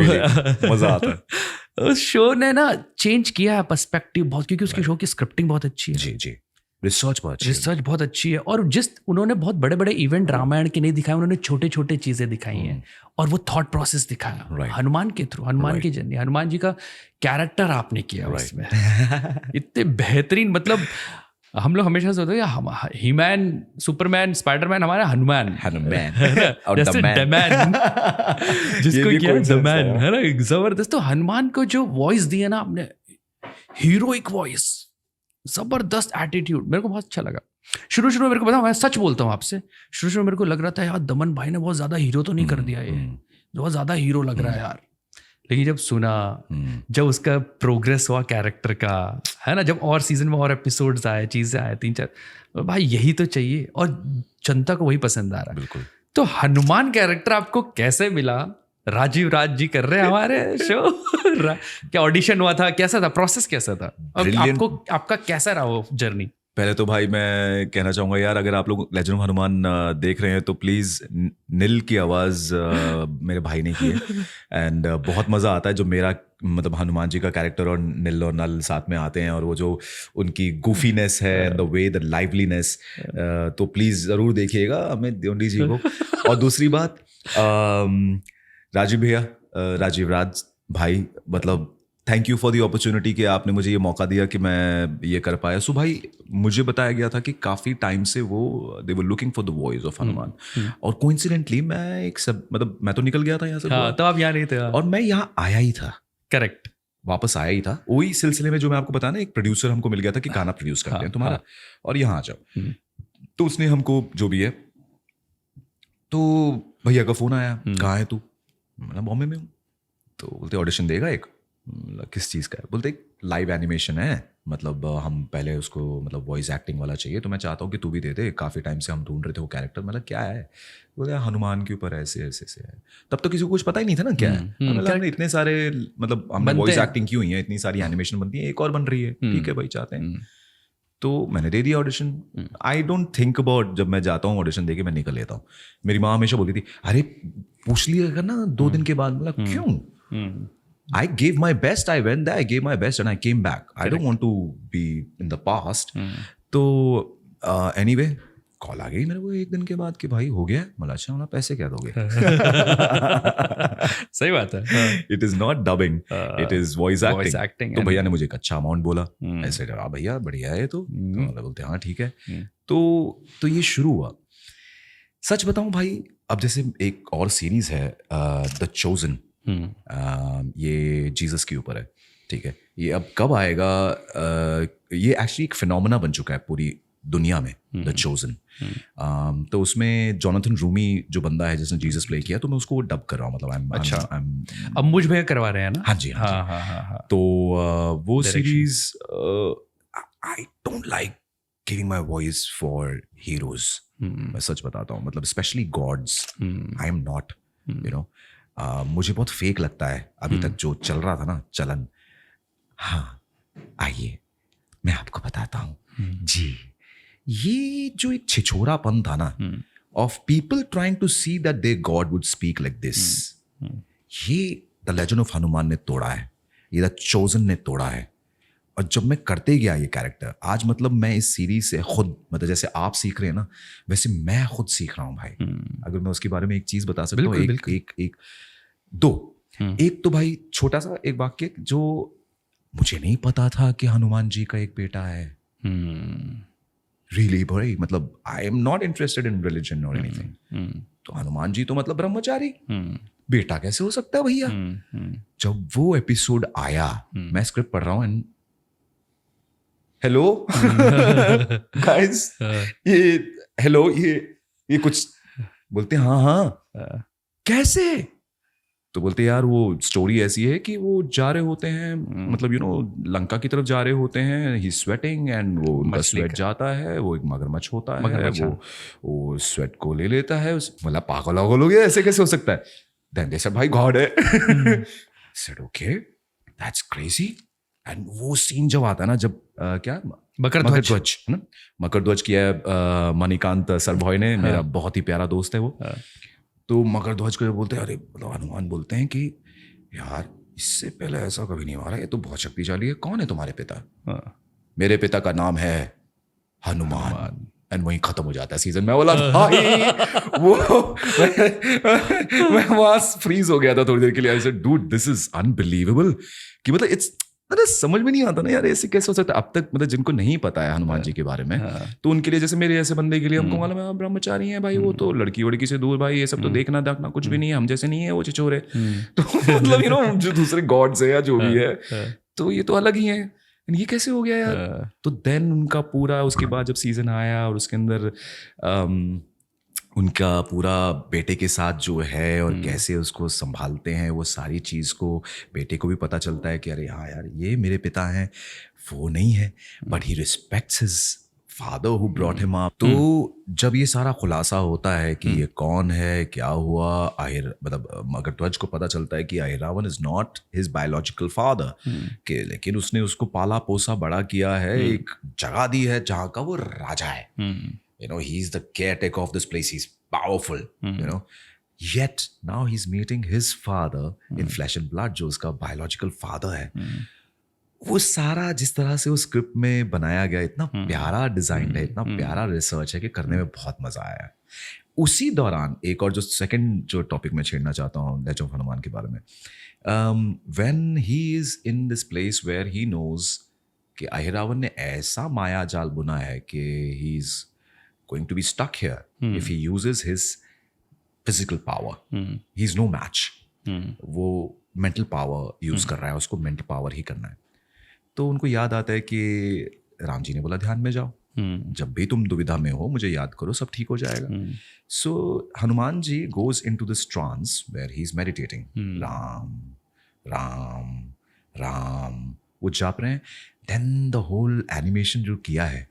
मजा आता है। उस शो ने ना चेंज किया है पर्सपेक्टिव बहुत, क्योंकि उसके शो की स्क्रिप्टिंग बहुत अच्छी है। जी, रिसर्च बहुत अच्छी है। और उन्होंने बहुत बड़े बड़े इवेंट रामायण के नहीं दिखाए, उन्होंने छोटे छोटे चीजें दिखाई हैं, और वो थॉट प्रोसेस दिखाया हनुमान के थ्रू, हनुमान की जर्नी, हनुमान जी का कैरेक्टर आपने किया उसमें। इतने बेहतरीन, मतलब हम लोग हमेशा सोचते हैं हीमैन, सुपरमैन, स्पाइडरमैन, हमारा हनुमान जैसे डमैन जिसको किया डमैन, है ना, जबरदस्त। तो हनुमान को जो वॉइस दिया ना आपने, हीरोइक वॉइस, जबरदस्त एटीट्यूड, मेरे को बहुत अच्छा लगा। शुरू में मेरे को पता, मैं सच बोलता हूँ आपसे, शुरू में मेरे को लग रहा था यार दमन भाई ने बहुत ज्यादा हीरो तो नहीं कर दिया, ये बहुत ज्यादा हीरो लग रहा है यार। लेकिन जब सुना, जब उसका प्रोग्रेस हुआ कैरेक्टर का, है ना, जब और सीजन में और एपिसोड्स आए, चीजें आए, 3-4, भाई यही तो चाहिए, और जनता को वही पसंद आ रहा है। बिल्कुल। तो हनुमान कैरेक्टर आपको कैसे मिला? राजीव राज जी कर रहे हैं हमारे शो क्या ऑडिशन हुआ था, कैसा था प्रोसेस, कैसा था, और आपका कैसा रहा वो जर्नी? पहले तो भाई मैं कहना चाहूँगा यार, अगर आप लोग लेजेंड ऑफ हनुमान देख रहे हैं तो प्लीज़ नील की आवाज़ मेरे भाई ने की है, एंड बहुत मज़ा आता है जो मेरा, मतलब हनुमान जी का कैरेक्टर और नील और नल साथ में आते हैं, और वो जो उनकी गुफीनेस है, द वे, द लाइवलीनेस, तो प्लीज़ ज़रूर देखिएगा हमें देवंडी जी को। और दूसरी बात, राजीव भैया, राजीव राज भाई, मतलब thank you for the opportunity कि आपने मुझे ये मौका दिया कि मैं ये कर पाया। सो भाई मुझे बताया गया था कि काफ़ी टाइम से वो they were looking for the voice of Hanuman, और कोइंसिडेंटली मैं मतलब मैं तो निकल गया था यहाँ से, तो आप यहाँ नहीं थे, और मैं यहाँ आया ही था, करेक्ट, वापस आया ही था। वही सिलसिले में जो मैं आपको बताया ना, एक प्रोड्यूसर हमको मिल गया था कि गाना प्रोड्यूस करते हैं तुम्हारा, और यहाँ आ जाओ। तो उसने हमको जो भी है, तो भैया का फ़ोन आया, कहाँ है तू? मैं बॉम्बे में हूँ। तो बोलते ऑडिशन देगा एक, किस चीज़ का है? बोलते एक लाइव एनिमेशन है, मतलब हम पहले उसको, मतलब वॉइस एक्टिंग वाला चाहिए, तो मैं चाहता हूँ कि तू भी दे दे, काफ़ी टाइम से हम ढूंढ रहे थे वो कैरेक्टर। मतलब क्या है? बोले हनुमान के ऊपर ऐसे ऐसे से है। तब तो किसी को कुछ पता ही नहीं था ना क्या है। हमने इतने सारे, मतलब हमने वॉइस एक्टिंग की हुई है, इतनी सारी एनिमेशन बनती है, एक और बन रही है, ठीक है भाई, चाहते हैं। तो मैंने दे दिया audition. I don't think about, जब मैं जाता हूँ ऑडिशन दे के मैं निकल लेता हूँ। मेरी माँ हमेशा बोलती थी, अरे पूछ लिएगा ना 2 दिन के बाद, बोला क्यों? I gave my best. I went there. I gave my best, and I came back. I don't want to be in the past. तो anyway, कॉल आ गई मेरे को 1 दिन के बाद कि भाई हो गया। मतलब अच्छा, मतलब पैसे क्या दोगे? सही बात है। It is not dubbing. It is voice acting. तो भैया ने मुझे एक अच्छा अमाउंट बोला। ऐसे कहा भैया बढ़िया है तो बोलते हाँ ठीक है। तो ये शुरू हुआ। सच बताऊं भाई, अब जैसे एक और सीरीज है द चोजन, ये जीसस के ऊपर है, ठीक है। ये अब कब आएगा? ये एक्चुअली एक फिनोमेना बन चुका है पूरी दुनिया में, द चोजन। तो उसमें जोनाथन रूमी जो बंदा है जिसने जीसस प्ले किया, तो मैं उसको डब कर रहा हूँ, मतलब अच्छा, अब मुझ में करवा रहे हैं ना? हाँ जी, हाँ। तो वो series, I don't like giving my voice for heroes. मैं सच बताता हूँ, मतलब specially gods, I am not, you know, मुझे बहुत फेक लगता है अभी तक जो चल रहा था ना चलन। हाँ, आइए मैं आपको बताता हूँ जी, ये जो एक छिछोरापन था ना, of people trying to see that they god would speak like this, ये द लेजेंड ऑफ हनुमान ने तोड़ा है, ये द चोजन ने तोड़ा है। और जब मैं करते गया ये कैरेक्टर, आज मतलब मैं इस सीरीज से खुद, मतलब जैसे आप सीख रहे हैं ना, वैसे मैं खुद सीख रहा हूँ भाई। अगर मैं उसके बारे में एक चीज बता सकता हूँ, एक तो भाई छोटा सा एक वाक्य, जो मुझे नहीं पता था कि हनुमान जी का एक बेटा है। रियली भाई, मतलब आई am not interested in religion और एनीथिंग, तो हनुमान जी तो मतलब ब्रह्मचारी, बेटा कैसे हो सकता है भैया? जब वो एपिसोड आया, मैं स्क्रिप्ट पढ़ रहा हूँ एंड हेलो गाइस, ये कुछ बोलते हैं, हाँ कैसे? तो बोलते यार वो स्टोरी ऐसी है कि वो जा रहे होते हैं, मतलब यू नो लंका की तरफ जा रहे होते हैं, ही स्वेटिंग एंड वो उनका स्वेट जाता है, वो एक मगरमच्छ होता है, वो स्वेट को ले लेता है, मतलब पागल हो गया, ऐसे कैसे हो सकता है? देन दे सेड भाई गॉड है। Said okay that's crazy. And वो सीन जब आता है ना, जब क्या मकरध्वज है ना, मकरध्वज किया है मणिकांत सरभॉय ने, मेरा बहुत ही प्यारा दोस्त है वो। तो मकरध्वज को बोलते हैं, अरे मतलब हनुमान बोलते हैं कि यार इससे पहले ऐसा कभी नहीं हुआ रहा, ये तो बहुत शक्तिशाली है, कौन है तुम्हारे पिता? मेरे पिता का नाम है हनुमान। एंड वहीं खत्म हो जाता है सीजन। मैं बोला भाई वो मैं वहां फ्रीज हो गया था थोड़ी देर के लिए। I said dude this is unbelievable, कि मतलब इट्स, अरे समझ में नहीं आता ना यार, ऐसे कैसे हो सकता है? अब तक मतलब जिनको नहीं पता है हनुमान जी के बारे में, तो उनके लिए, जैसे मेरे ऐसे बंदे के लिए, हमको मालूम है ब्रह्मचारी है भाई, वो तो लड़की वड़की से दूर भाई, ये सब तो देखना दाखना कुछ भी नहीं है, हम जैसे नहीं है वो छिछोरे। तो मतलब यू नो जो दूसरे गॉड्स है या जो भी है, तो ये तो अलग ही है, ये कैसे हो गया यार? तो देन उनका पूरा, उसके बाद जब सीजन आया और उसके अंदर उनका पूरा बेटे के साथ जो है और कैसे उसको संभालते हैं, वो सारी चीज़ को बेटे को भी पता चलता है कि अरे हाँ यार ये मेरे पिता हैं, वो नहीं है, but he respects his father who brought him up. तो जब ये सारा खुलासा होता है कि ये कौन है, क्या हुआ, मतलब मकरध्वज को पता चलता है कि Ahiravan is not his biological father, कि लेकिन उसने उसको पाला पोसा बड़ा किया है, एक जगह दी है जहाँ का वो राजा है। You know, he's the caretaker of this place. He's powerful, you know. Yet now he's meeting his father in flesh and blood, जो उसका biological father है। वो सारा जिस तरह से उस स्क्रिप्ट में बनाया गया, इतना प्यारा डिजाइन है, इतना प्यारा रिसर्च है कि करने में बहुत मजा आया। उसी दौरान एक और जो सेकंड जो टॉपिक मैं छेड़ना चाहता हूँ लेजेंड ऑफ हनुमान के बारे में, when he is in this place where he knows कि अहिरावण ने ऐसा माया जाल बुना है कि he is going to be stuck here if he uses his physical power. He's no match. वो mental power use कर रहा है, उसको mental power ही करना है। तो उनको याद आता है कि राम जी ने बोला ध्यान में जाओ, जब भी तुम दुविधा में हो मुझे याद करो, सब ठीक हो जाएगा। So Hanuman ji goes into this trance where he's meditating. Ram Ram Ram वो जाप रहे हैं। Then the whole animation जो किया है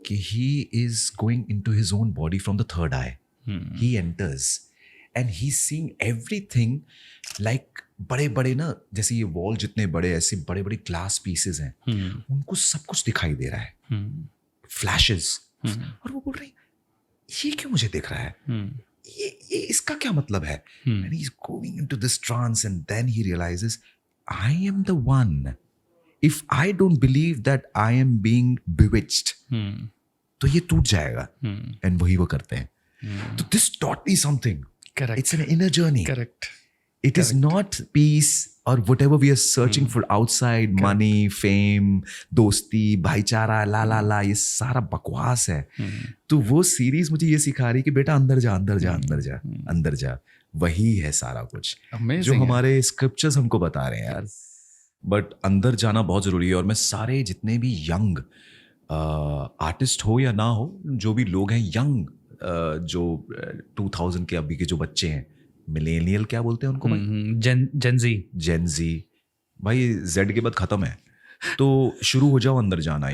कि he is going into his own body from the third eye. He enters and he's seeing everything like बड़े बड़े ना, जैसे ये वॉल जितने बड़े, ऐसे बड़े बड़े ग्लास पीसेस हैं, उनको सब कुछ दिखाई दे रहा है, फ्लैशेस। और वो बोल रहे ये क्यों मुझे दिख रहा है? ये इसका क्या मतलब है? And he's going into this trance and then he realizes I am the one. If I don't believe that I am being bewitched, तो ये टूट जाएगा. And वही वो करते हैं. So this taught me something. Correct. It's an inner journey. Correct. It is not peace or whatever we are searching for outside, money, fame, दोस्ती, भाईचारा, ला ये सारा बकवास है. तो वो सीरीज मुझे ये सिखा रही कि बेटा अंदर जा. वही है सारा कुछ जो हमारे स्क्रिप्चर्स हमको बता रहे हैं यार. बट अंदर जाना बहुत जरूरी है. और मैं सारे जितने भी यंग आर्टिस्ट हो या ना हो, जो भी लोग हैं यंग, जो 2000 के अभी के जो बच्चे हैं, मिलेनियल क्या बोलते हैं उनको भाई? जेनजी भाई. जेड के बाद खत्म है. तो शुरू हो जाओ अंदर जाना.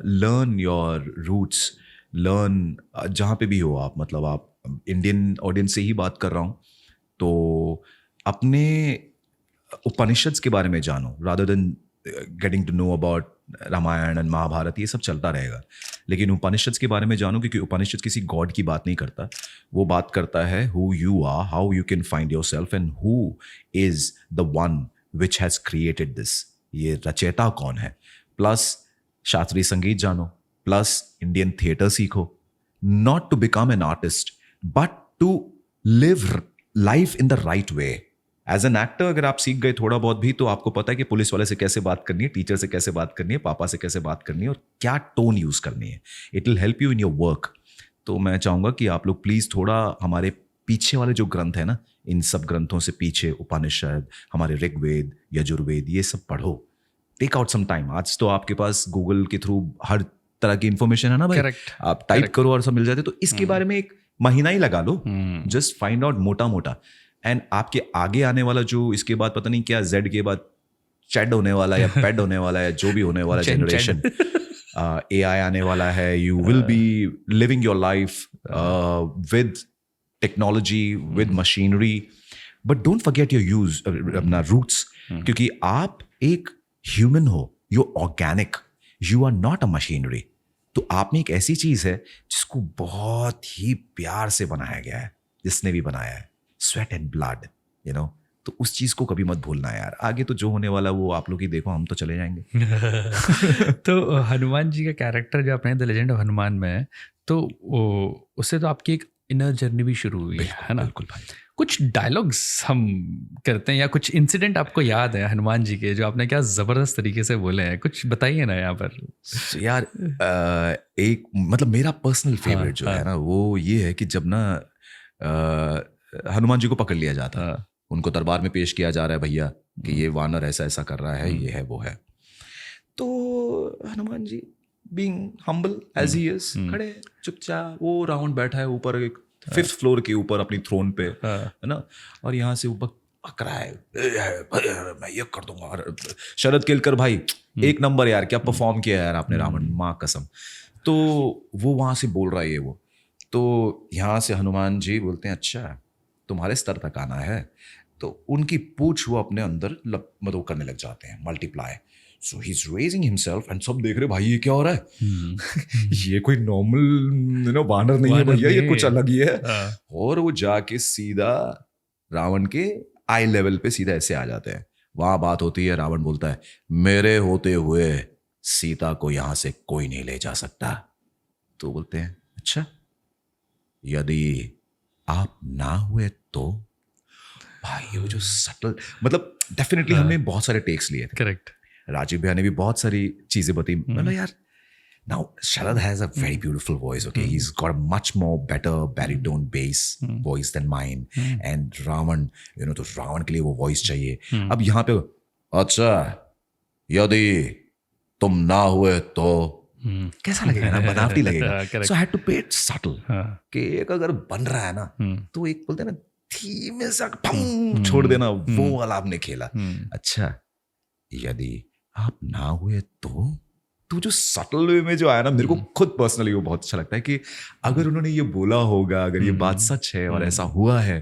Learn your roots. लर्न जहाँ पे भी हो आप. मतलब आप इंडियन ऑडियंस से ही बात कर रहा हूँ, तो अपने उपनिषद्स के बारे में जानो, rather than getting to know about Ramayana and Mahabharata. ये सब चलता रहेगा, लेकिन उपनिषद्स के बारे में जानो, क्योंकि उपनिषद किसी गॉड की बात नहीं करता. वो बात करता है who you are, how you can find yourself and who is the one which has created this. ये रचयिता कौन है. प्लस शास्त्रीय संगीत जानो, प्लस इंडियन थिएटर सीखो. Not to become an artist but to live life in the right way. As an actor अगर आप सीख गए थोड़ा बहुत भी, तो आपको पता है कि पुलिस वाले से कैसे बात करनी है, टीचर से कैसे बात करनी है, पापा से कैसे बात करनी है, और क्या टोन यूज करनी है. It will help you in your work. तो मैं चाहूंगा कि आप लोग प्लीज थोड़ा हमारे पीछे वाले जो ग्रंथ है ना, इन सब ग्रंथों से पीछे उपनिषद, हमारे ऋग्वेद, यजुर्वेद, ये सब पढ़ो. Take out some time. आज तो आपके पास गूगल के थ्रू हर तरह की इंफॉर्मेशन है ना भाई. आप टाइप करो और सब मिल जाते. तो इसके बारे में एक महीना ही लगा लो. जस्ट फाइंड आउट मोटा. एंड आपके आगे आने वाला जो इसके बाद पता नहीं क्या जेड के बाद चैड होने वाला या पैड होने वाला है, जो भी होने वाला जनरेशन, AI आने वाला है. You will be living your life with technology, with machinery, but don't forget your use अपना रूट्स. क्योंकि आप एक ह्यूमन हो, you organic, you are not a machinery. तो आप में एक ऐसी चीज है जिसको बहुत ही प्यार से बनाया गया है, जिसने भी बनाया है, स्वेट एंड ब्लड, तो उस चीज को कभी मत भूलना यार. आगे तो जो होने वाला वो आप लोग ही देखो, हम तो चले जाएंगे. तो हनुमान जी का कैरेक्टर जो अपने द लेजेंड ऑफ हनुमान में है, तो उससे तो आपकी एक इनर जर्नी भी शुरू हुई है ना. बिल्कुल भाई. कुछ डायलॉग्स हम करते हैं या कुछ इंसिडेंट आपको याद है हनुमान जी के, जो आपने क्या जबरदस्त तरीके से बोले हैं, कुछ बताइए ना यहाँ पर. यार एक मतलब मेरा पर्सनल फेवरेट जो है ना, वो ये है कि जब ना हनुमान जी को पकड़ लिया जाता है, उनको दरबार में पेश किया जा रहा है भैया कि ये वानर ऐसा ऐसा कर रहा है, ये है वो है. तो Hanuman ji being humble as he is, खड़े चुपचाप. वो रावण बैठा है ऊपर एक 5th फ्लोर के ऊपर अपनी थ्रोन पे, है ना, और यहाँ से ऊपर पक रहा है, मैं ये कर दूंगा. शरद केलकर भाई एक नंबर यार, क्या परफॉर्म किया यार आपने रावण, माँ कसम. तो वो वहां से बोल रहा है वो. तो यहाँ से हनुमान जी बोलते हैं अच्छा तुम्हारे स्तर तक आना है. तो उनकी पूछ वो अपने अंदर मतलब करने लग जाते हैं, multiply. So he is raising himself and सब देख रहे भाई ये क्या हो रहा है. ये कोई नॉर्मल वानर नहीं है भैया, ये कुछ अलग ही है. और वो जाके सीधा रावण के आई लेवल पे सीधा ऐसे आ जाते हैं. वहां बात होती है, रावण बोलता है मेरे होते हुए सीता को यहां से कोई नहीं ले जा सकता. तो बोलते हैं अच्छा यदि आप ना हुए तो. भाई वो जो सटल, मतलब डेफिनेटली हमने बहुत सारे टेक्स लिए थे. करेक्ट. राजीव भैया ने भी बहुत सारी चीजें बताई. मतलब यार now Sharad has a very beautiful voice, okay? He's got a much more better baritone bass voice than mine. And Ravan, तो रावण के लिए वो वॉइस चाहिए. अब यहाँ पे अच्छा यदि तुम ना हुए तो कैसा लगेगा ना, बनावटी लगेगा. So I had to play it subtle. कि एक अगर बन रहा है ना, तो एक बोलते हैं ना धीमे सा पम छोड़ देना, वो वाला आपने खेला. अच्छा यदि आप ना हुए तो तो जो सटल वे में जो आया ना, मेरे को खुद पर्सनली वो बहुत अच्छा लगता है कि अगर उन्होंने ये बोला होगा, अगर ये बात सच है और ऐसा हुआ है,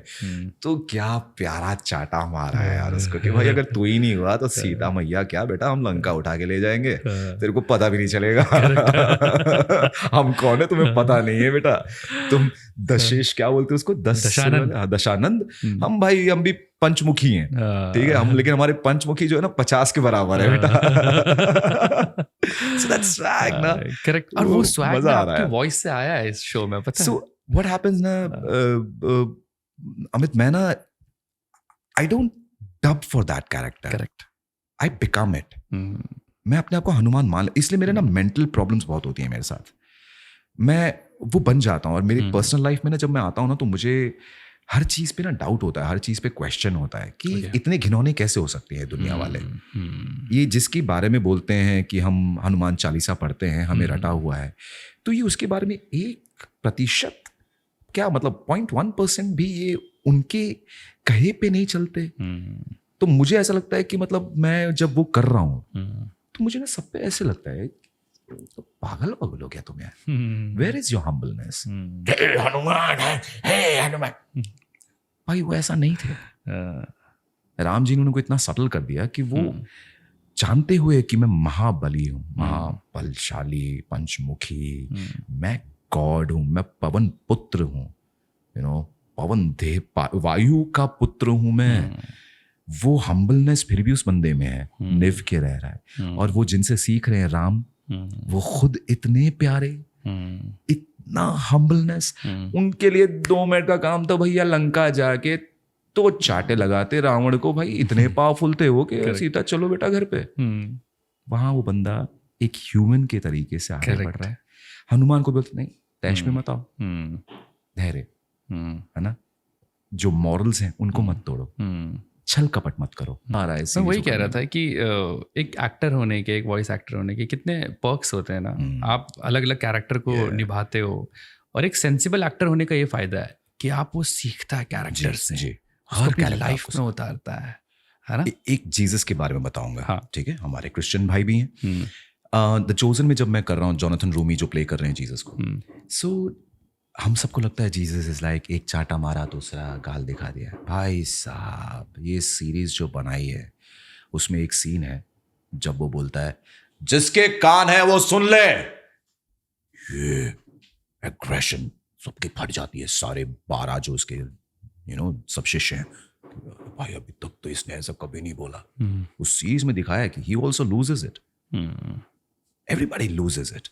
तो क्या प्यारा चाटा मारा है यार उसको कि भाई अगर तू ही नहीं हुआ तो सीता मैया क्या बेटा, हम लंका उठा के ले जाएंगे, तेरे को पता भी नहीं चलेगा हम कौन है तुम्हें पता नहीं है बेटा, तुम दशेश क्या बोलते उसको, दशानंद, हम भाई हम भी पंचमुखी हैं, ठीक है हम, लेकिन हमारे पंचमुखी जो है ना 50 के बराबर है बेटा। So that's swag ना, करेक्ट। और वो स्वैग ना आपकी वॉइस से आया है इस शो में, पता है। So what happens ना अमित, मैं ना I don't dub for that character, correct, I become it। मैं अपने आप को हनुमान मान, इसलिए मेरे ना मेंटल प्रॉब्लम्स बहुत होती हैं मेरे साथ, मैं वो बन जाता हूँ। और मेरी पर्सनल लाइफ में ना जब मैं आता हूँ ना, तो मुझे हर चीज पे ना डाउट होता है, हर चीज पे क्वेश्चन होता है कि इतने घिनौने कैसे हो सकते हैं दुनिया वाले। ये जिसके बारे में बोलते हैं कि हम हनुमान चालीसा पढ़ते हैं, हमें रटा हुआ है, तो ये उसके बारे में 1% क्या मतलब 0.1% भी ये उनके कहे पे नहीं चलते। तो मुझे ऐसा लगता है कि मतलब मैं जब वो कर रहा हूँ तो मुझे ना सब पे ऐसे लगता है तो पागल हो गया तुम यार, where is your humbleness, Hanuman. भाई वो ऐसा नहीं थे। राम जी ने उनको इतना सटल कर दिया कि वो जानते हुए कि मैं महाबली हूँ, महाबलशाली, पंचमुखी, मैं गॉड हूँ, मैं पवन पुत्र हूँ, यू नो पवन देव वायु का पुत्र हूँ मैं। वो हम्बलनेस फिर भी उस बंदे में है, निभ के रह रहा है। और वो जिनसे सीख रहे हैं राम, वो खुद इतने प्यारे, इतना हम्बलनेस। उनके लिए 2 मिनट का काम था भैया, लंका जाके तो चाटे लगाते रावण को, भाई इतने पावरफुल थे वो कि सीता चलो बेटा घर पे। वहां वो बंदा एक ह्यूमन के तरीके से आगे बढ़ रहा है। हनुमान को बोलते नहीं तैश में मत आओ, धैर्य है ना, जो मॉरल्स हैं उनको मत तोड़ो, छल कपट मत करो। मैं वही कह रहा था कि एक एक्टर होने के, एक वॉइस एक्टर होने के कितने पर्क्स होते हैं ना। आप अलग अलग कैरेक्टर को निभाते हो, और एक सेंसिबल एक्टर होने का ये फायदा है कि आप वो सीखता है कैरेक्टर से, हर लाइफ में उतारता है ना। एक जीसस के बारे में बताऊंगा, ठीक है, हमारे क्रिश्चियन भाई भी हैं। द चोजन में जब मैं कर रहा हूँ, जोनाथन रूमी जो प्ले कर रहे हैं जीसस को, सो हम सबको लगता है जीसस इज लाइक एक चाटा मारा दूसरा गाल दिखा दिया। भाई साहब ये सीरीज जो बनाई है उसमें एक सीन है जब वो बोलता है जिसके कान है वो सुन ले, ये एग्रेशन सबकी फट जाती है, सारे 12 जो उसके सब शिष्य हैं, भाई अभी तक तो इसने ऐसा कभी नहीं बोला। उस सीरीज में दिखाया कि he also loses it, everybody loses it.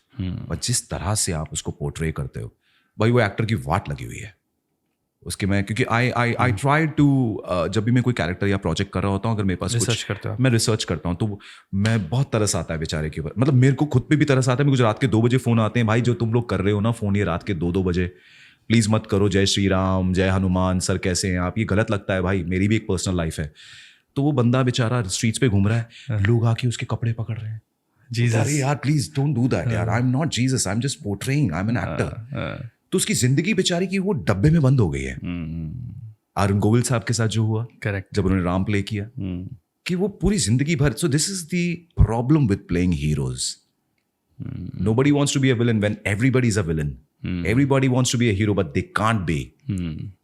और जिस तरह से आप उसको पोर्ट्रे करते हो, भाई वो एक्टर की वाट लगी हुई है उसके में, क्योंकि आई ट्राई टू जब भी मैं कोई कैरेक्टर या प्रोजेक्ट कर रहा होता हूँ, अगर मेरे पास मैं रिसर्च करता हूँ, तो मैं बहुत तरस आता है बेचारे के ऊपर। मतलब मेरे को खुद पे भी तरस आता है। मेरे को रात के 2 बजे फोन आते हैं, भाई जो तुम लोग कर रहे हो ना फोन, ये रात के 2 बजे प्लीज मत करो, जय श्री राम, जय हनुमान, सर कैसे हैं आप, ये गलत लगता है भाई, मेरी भी एक पर्सनल लाइफ है। तो वो बंदा बेचारा स्ट्रीट्स पे घूम रहा है, लोग आके उसके कपड़े पकड़ रहे हैं, जीसस यार प्लीज डोंट डू दैट यार, आई am not Jesus, I am just portraying, I am an actor. तो उसकी जिंदगी बेचारी की वो डब्बे में बंद हो गई है। अरुण गोविल साहब के साथ जो हुआ, करेक्ट, जब उन्होंने राम प्ले किया, कि वो पूरी जिंदगी भर। So this is the problem with playing heroes. Nobody wants to be a villain when everybody is a villain. Everybody wants to be a hero but they can't be,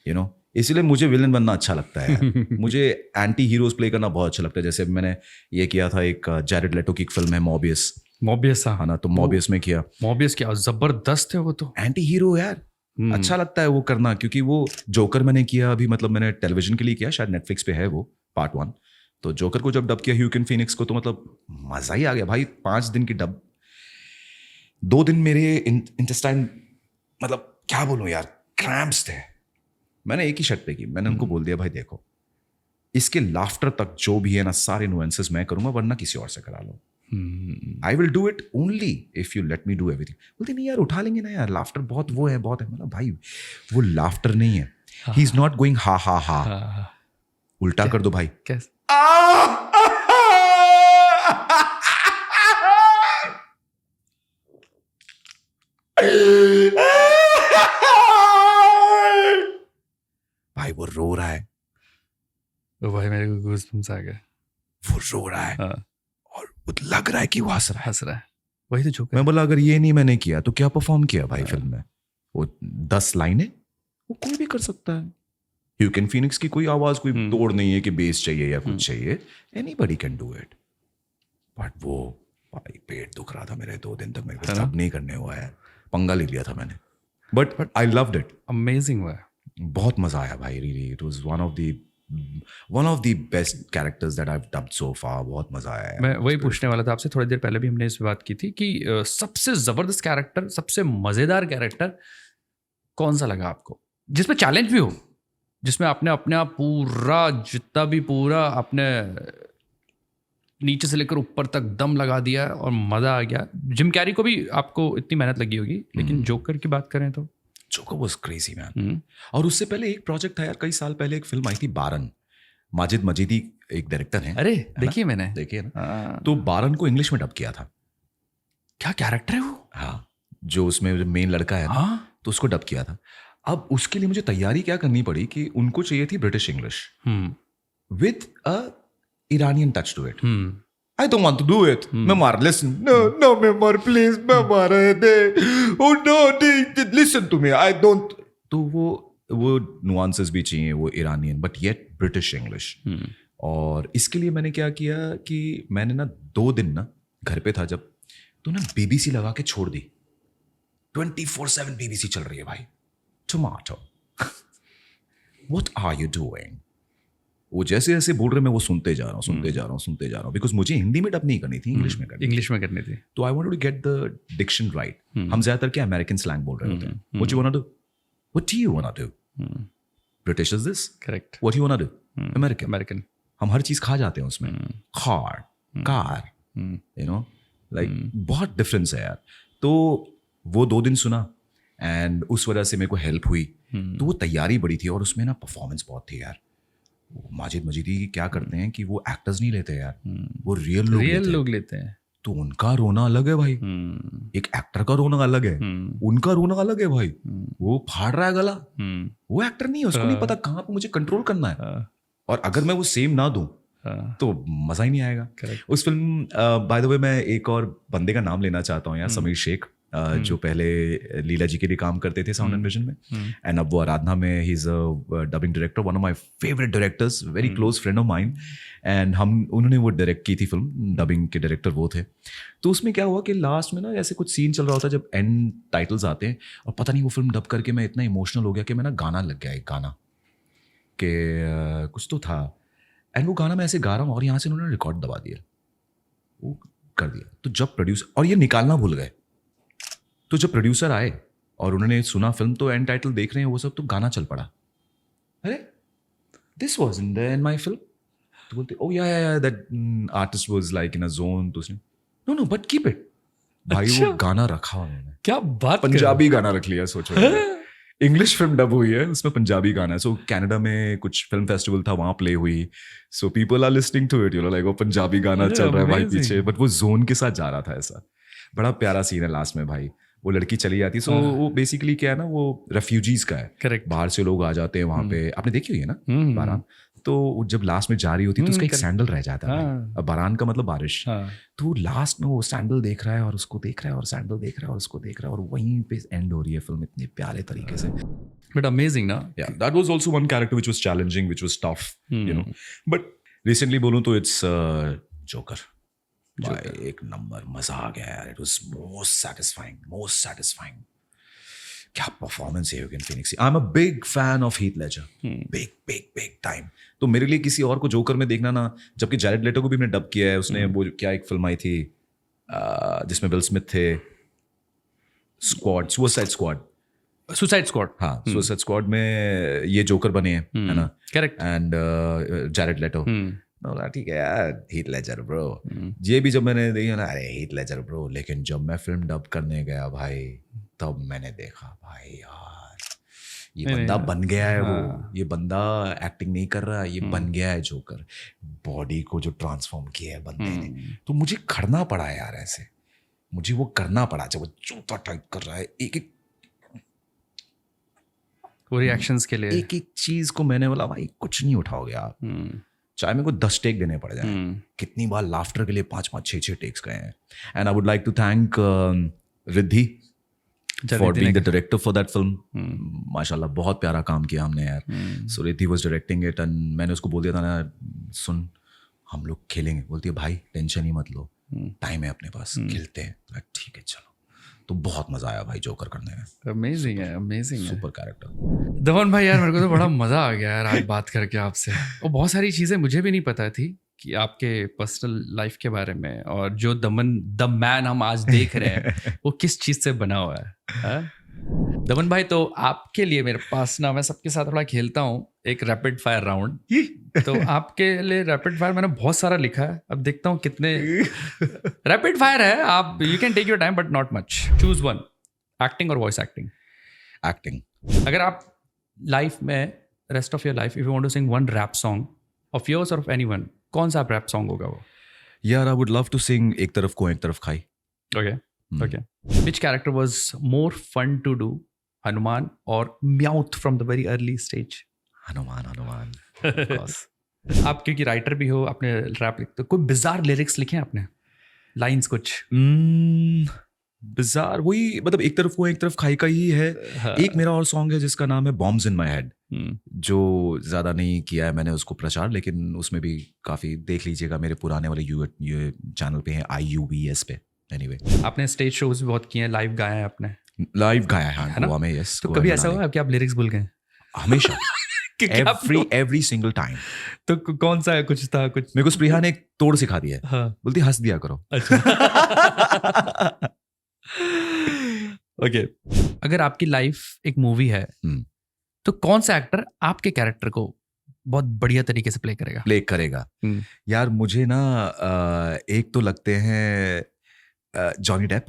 you know. इसलिए मुझे villain बनना अच्छा लगता है। मुझे anti heroes play करना बहुत अच्छा लगता है। जैसे मैंने ये किया था, एक जैरेड लेटो की एक फिल्म है मॉबियस है ना, तो मॉबियस में किया। मॉबियस क्या जबरदस्त है, वो तो एंटी हीरो यार, अच्छा लगता है वो करना। क्योंकि वो जोकर मैंने किया अभी, मतलब मैंने टेलीविजन के लिए किया, शायद नेटफ्लिक्स पे है वो पार्ट 1। तो जोकर को जब डब किया ह्यूकिन फीनिक्स को, तो मतलब मजा ही आ गया भाई। 5 दिन की डब, 2 दिन मेरे इंटेस्टाइन, मतलब क्या बोलूं यार, क्रैम्प्स थे। मैंने एक ही शर्ट पे की, मैंने उनको बोल दिया भाई देखो, इसके लाफ्टर तक जो भी है ना, सारे नुएंसेस मैं करूंगा, वरना किसी और से करा लो। I will do it only if you let me do everything। बोलते नहीं यार, उठा लेंगे ना यार, लाफ्टर बहुत वो है, बहुत है। मतलब भाई वो लाफ्टर नहीं है, ही इज नॉट गोइंग हा हा हा, उल्टा कर दो भाई। कैसे? भाई वो रो रहा है, भाई मेरे को गूज़बम्स आ गए। वो रो रहा है और लग रहा है कि वो हंस रहा है। वही तो जोकर। मैं बोला अगर ये नहीं मैंने किया तो क्या परफॉर्म किया भाई फिल्म में? वो 10 लाइनें वो कोई भी कर सकता है। ह्यूकिन फीनिक्स की कोई आवाज कोई तोड़ नहीं है कि बेस चाहिए या कुछ चाहिए, anybody can do it. But वो भाई पेट दुख रहा था मेरे 2 दिन तक, मेरे को स्टॉप नहीं करने हुआ है, पंगा ले लिया था मैंने। But I loved it, amazing हुआ, बहुत मजा आया भाई। Really it was one of the best characters that I have dubbed so far. बहुत मजा आया। मैं वही पूछने वाला था आपसे, थोड़ी देर पहले भी हमने इस बात की थी कि सबसे जबरदस्त कैरेक्टर, सबसे मजेदार कैरेक्टर कौन सा लगा आपको, जिसमें चैलेंज भी हो, जिसमें आपने अपने आप पूरा जितना भी पूरा अपने नीचे से लेकर ऊपर तक दम लगा दिया और मजा आ गया। जिम कैरी को भी आपको इतनी मेहनत लगी होगी, लेकिन जोकर की बात करें तो जोकर वाज क्रेजी मैन। और उससे पहले एक प्रोजेक्ट था यार, कई साल पहले एक फिल्म आई थी बारन, माजिद मजीदी एक डायरेक्टर हैं। अरे देखिए मैंने देखिए ना, तो बारन को इंग्लिश में डब किया था। क्या कैरेक्टर है वो? हाँ, जो उसमें मेन लड़का है ना, तो उसको डब किया था। अब उसके लिए मुझे तैयारी क्या करनी पड़ी कि उनको चाहिए थी British English with a Iranian touch to it. I don't want to do it. Memar, listen. No, Memar, please, Memar, oh no, listen to me. I don't. तो वो nuances भी चाहिए, वो Iranian but yet British English. और इसके लिए मैंने क्या किया कि मैंने ना 2 दिन ना घर पे था जब, तो ना BBC लगा के छोड़ दी। 24/7 BBC चल रही है भाई। Tomato. What are you doing? वो जैसे जैसे बोल रहे मैं वो सुनते जा रहा हूँ बिकॉज मुझे हिंदी में डब नहीं करनी थी, इंग्लिश में करनी थी। तो I wanted to get the diction right. हम ज्यादातर क्या अमेरिकन स्लैंग बोल रहे होते हैं। What you want to do, what do you want to do, British is this, correct, what you want to do, American. हम हर चीज खा जाते हैं उसमें, कार, यू नो, लाइक बहुत डिफरेंस है यार। तो वो 2 दिन सुना एंड उस वजह से मेरे को हेल्प हुई। तो वो तैयारी बड़ी थी और उसमें ना परफॉर्मेंस बहुत थी यार। माजिद मजीदी क्या करते हैं कि वो एक्टर्स नहीं लेते यार, वो रियल लोग लेते हैं। तो उनका रोना अलग है भाई, एक एक्टर का रोना अलग है, उनका रोना अलग है भाई। वो फाड़ रहा है गला, वो एक्टर नहीं है, उसको नहीं पता कहाँ पे मुझे कंट्रोल करना है। और अगर मैं वो सेम ना दूं तो मजा ही नहीं आएगा। उस फिल्म बाय द वे मैं एक और बंदे का नाम लेना चाहता हूँ यार, समीर शेख, जो पहले लीला जी के लिए काम करते थे साउंड एंड विजन में, एंड अब वो आराधना में ही is a dubbing director, one of my favourite directors, very close friend of mine. And उन्होंने वो डायरेक्ट की थी फिल्म, डबिंग के डायरेक्टर वो थे। तो उसमें क्या हुआ कि लास्ट में ना ऐसे कुछ सीन चल रहा होता है जब एंड टाइटल्स आते हैं, और पता नहीं वो फिल्म डब करके मैं इतना इमोशनल हो गया कि मैं ना गाना लग गया, एक गाना के कुछ तो था, एंड वो गाना मैं ऐसे गा रहा हूँ और यहाँ से उन्होंने रिकॉर्ड दबा दिया, वो कर दिया। तो जब प्रोड्यूसर, और ये निकालना भूल गए, तो जब प्रोड्यूसर आए और उन्होंने सुना फिल्म, तो एंड टाइटल देख रहे हैं वो सब, तो गाना चल पड़ा। अरे this was in my film. तो बोलते ओ या that artist was like in a zone. तो उसने नो बट कीप इट भाई। अच्छा? वो गाना रखा उन्होंने, क्या बात, पंजाबी गाना रख लिया। सोचो इंग्लिश फिल्म डब हुई है, उसमें पंजाबी गाना है। सो कनाडा में कुछ फिल्म फेस्टिवल था, वहाँ प्ले हुई। So people are listening to it, you know, like वो पंजाबी गाना चल रहा है भाई पीछे, बट वो जोन के साथ जा रहा था। ऐसा बड़ा प्यारा सीन है लास्ट में भाई। वो लड़की चली जाती है। सो वो बेसिकली क्या है ना, वो रेफ्यूजीज का है, करेक्ट, बाहर से लोग आ जाते हैं वहाँ पे। आपने देखी हुई है ना बारान? तो जब लास्ट में जा रही होती है तो उसका एक सैंडल रह जाता है। अब बारान का मतलब बारिश। तो लास्ट में वो सैंडल देख रहा है और उसको देख रहा है और सैंडल देख रहा है और उसको देख रहा है, और वहीं पे एंड हो रही है फिल्म इतने प्यारे तरीके से। बट अमेजिंग ना। Yeah, that was also one character which was challenging, which was tough, you know. But recently बोलूँ तो it's Joker. भाई एक नंबर, मजा आ गया यार। It was most satisfying. क्या परफॉर्मेंस है Joaquin Phoenix. I am a big fan of Heath Ledger, big time. तो मेरे लिए किसी और को जोकर में देखना ना, जबकि जैरेड लेटो को भी मैंने डब किया है। उसने वो क्या एक फिल्म आई थी जिसमें विल स्मिथ थे, सुसाइड स्क्वाड। हाँ, सुसाइड स्क्वाड में ये जोकर बने हैं, है ना, करेक्ट। एंड जैरेड लेटो, ठीक है यार, हीथ लेजर ब्रो। ये भी जब मैंने देखा ना, अरे हीथ लेजर ब्रो। लेकिन जब मैं फिल्म डब करने गया भाई, तब मैंने देखा भाई यार, ये बंदा बन गया है। वो ये बंदा एक्टिंग नहीं कर रहा, ये बन गया है जोकर। बॉडी को जो ट्रांसफॉर्म किया है बंदे ने, तो मुझे करना पड़ा है यार ऐसे, मुझे वो करना पड़ा। जब वो जूता टाइप कर रहा है, एक वो रिएक्शंस के लिए, एक चीज को मैंने बोला भाई कुछ नहीं उठाओगे आप, चाहे मेरे को 10 टेक देने पड़ जाए, कितनी बार लाफ्टर के लिए 5-5, 6-6 टेक्स गए हैं. And I would like to thank Riddhi for being the director for that film. माशाल्लाह बहुत प्यारा काम किया हमने यार. So Riddhi was directing it and मैंने उसको बोल दिया था ना, सुन हम लोग खेलेंगे. बोलती है भाई टेंशन ही मत लो, टाइम है अपने पास, खेलते हैं. ठीक है चलो. तो बहुत मजा आया भाई जोकर करने में. अमेजिंग है. Super character. दमन भाई यार मेरे को तो बड़ा मजा आ गया यार आज बात करके आपसे. और बहुत सारी चीजें मुझे भी नहीं पता थी कि आपके पर्सनल लाइफ के बारे में, और जो दमन द मैन हम आज देख रहे हैं वो किस चीज से बना हुआ है. दमन भाई तो आपके लिए मेरे पास ना, मैं सबके साथ थोड़ा खेलता हूँ एक रैपिड फायर राउंड. तो आपके लिए रैपिड फायर मैंने बहुत सारा लिखा है, अब देखता हूँ कितने रैपिड फायर है. आप you can take your time but not much. Choose one, acting और वॉइस एक्टिंग. एक्टिंग. अगर आप लाइफ में rest of your life if you want to sing one rap song of yours और of anyone, कौन सा rap song होगा वो? यार I would love to sing एक तरफ को एक तरफ खाई. Okay. Which character was more fun to do, Hanuman or Meowth from the very early stage? Hanuman. Of course. आप क्योंकि राइटर भी हो, आपने रैप लिखते हो, कोई बिजार लिरिक्स लिखे हैं आपने? लाइंस कुछ? बिजार वही, मतलब एक तरफ को एक तरफ खाई का ही है. एक मेरा और सॉन्ग है जिसका नाम है बॉम्ब्स इन माई हेड, जो ज़्यादा नहीं किया है मैंने उसको प्रचार, लेकिन उसमें भी काफ़ी देख लीजिएगा. मेरे पुराने वाले ये चैनल पे है IUBS पे. Anyway. आपने स्टेज शोज भी बहुत किए हैं, लाइव गाया है आपने? लाइव गाया है गोवा में. यस. तो कभी ऐसा हुआ कि आप लिरिक्स भूल गए? हमेशा. every single time. तो कौन सा है? कुछ था कुछ? मेरे को स्प्रिया ने एक तोड़ सिखा दिया है. हाँ. बोलती हंस दिया करो. अच्छा. ओके. अगर आपकी लाइफ एक मूवी है तो कौन सा एक्टर आपके कैरेक्टर को बहुत बढ़िया तरीके से प्ले करेगा? यार मुझे ना एक तो लगते हैं Johnny Depp.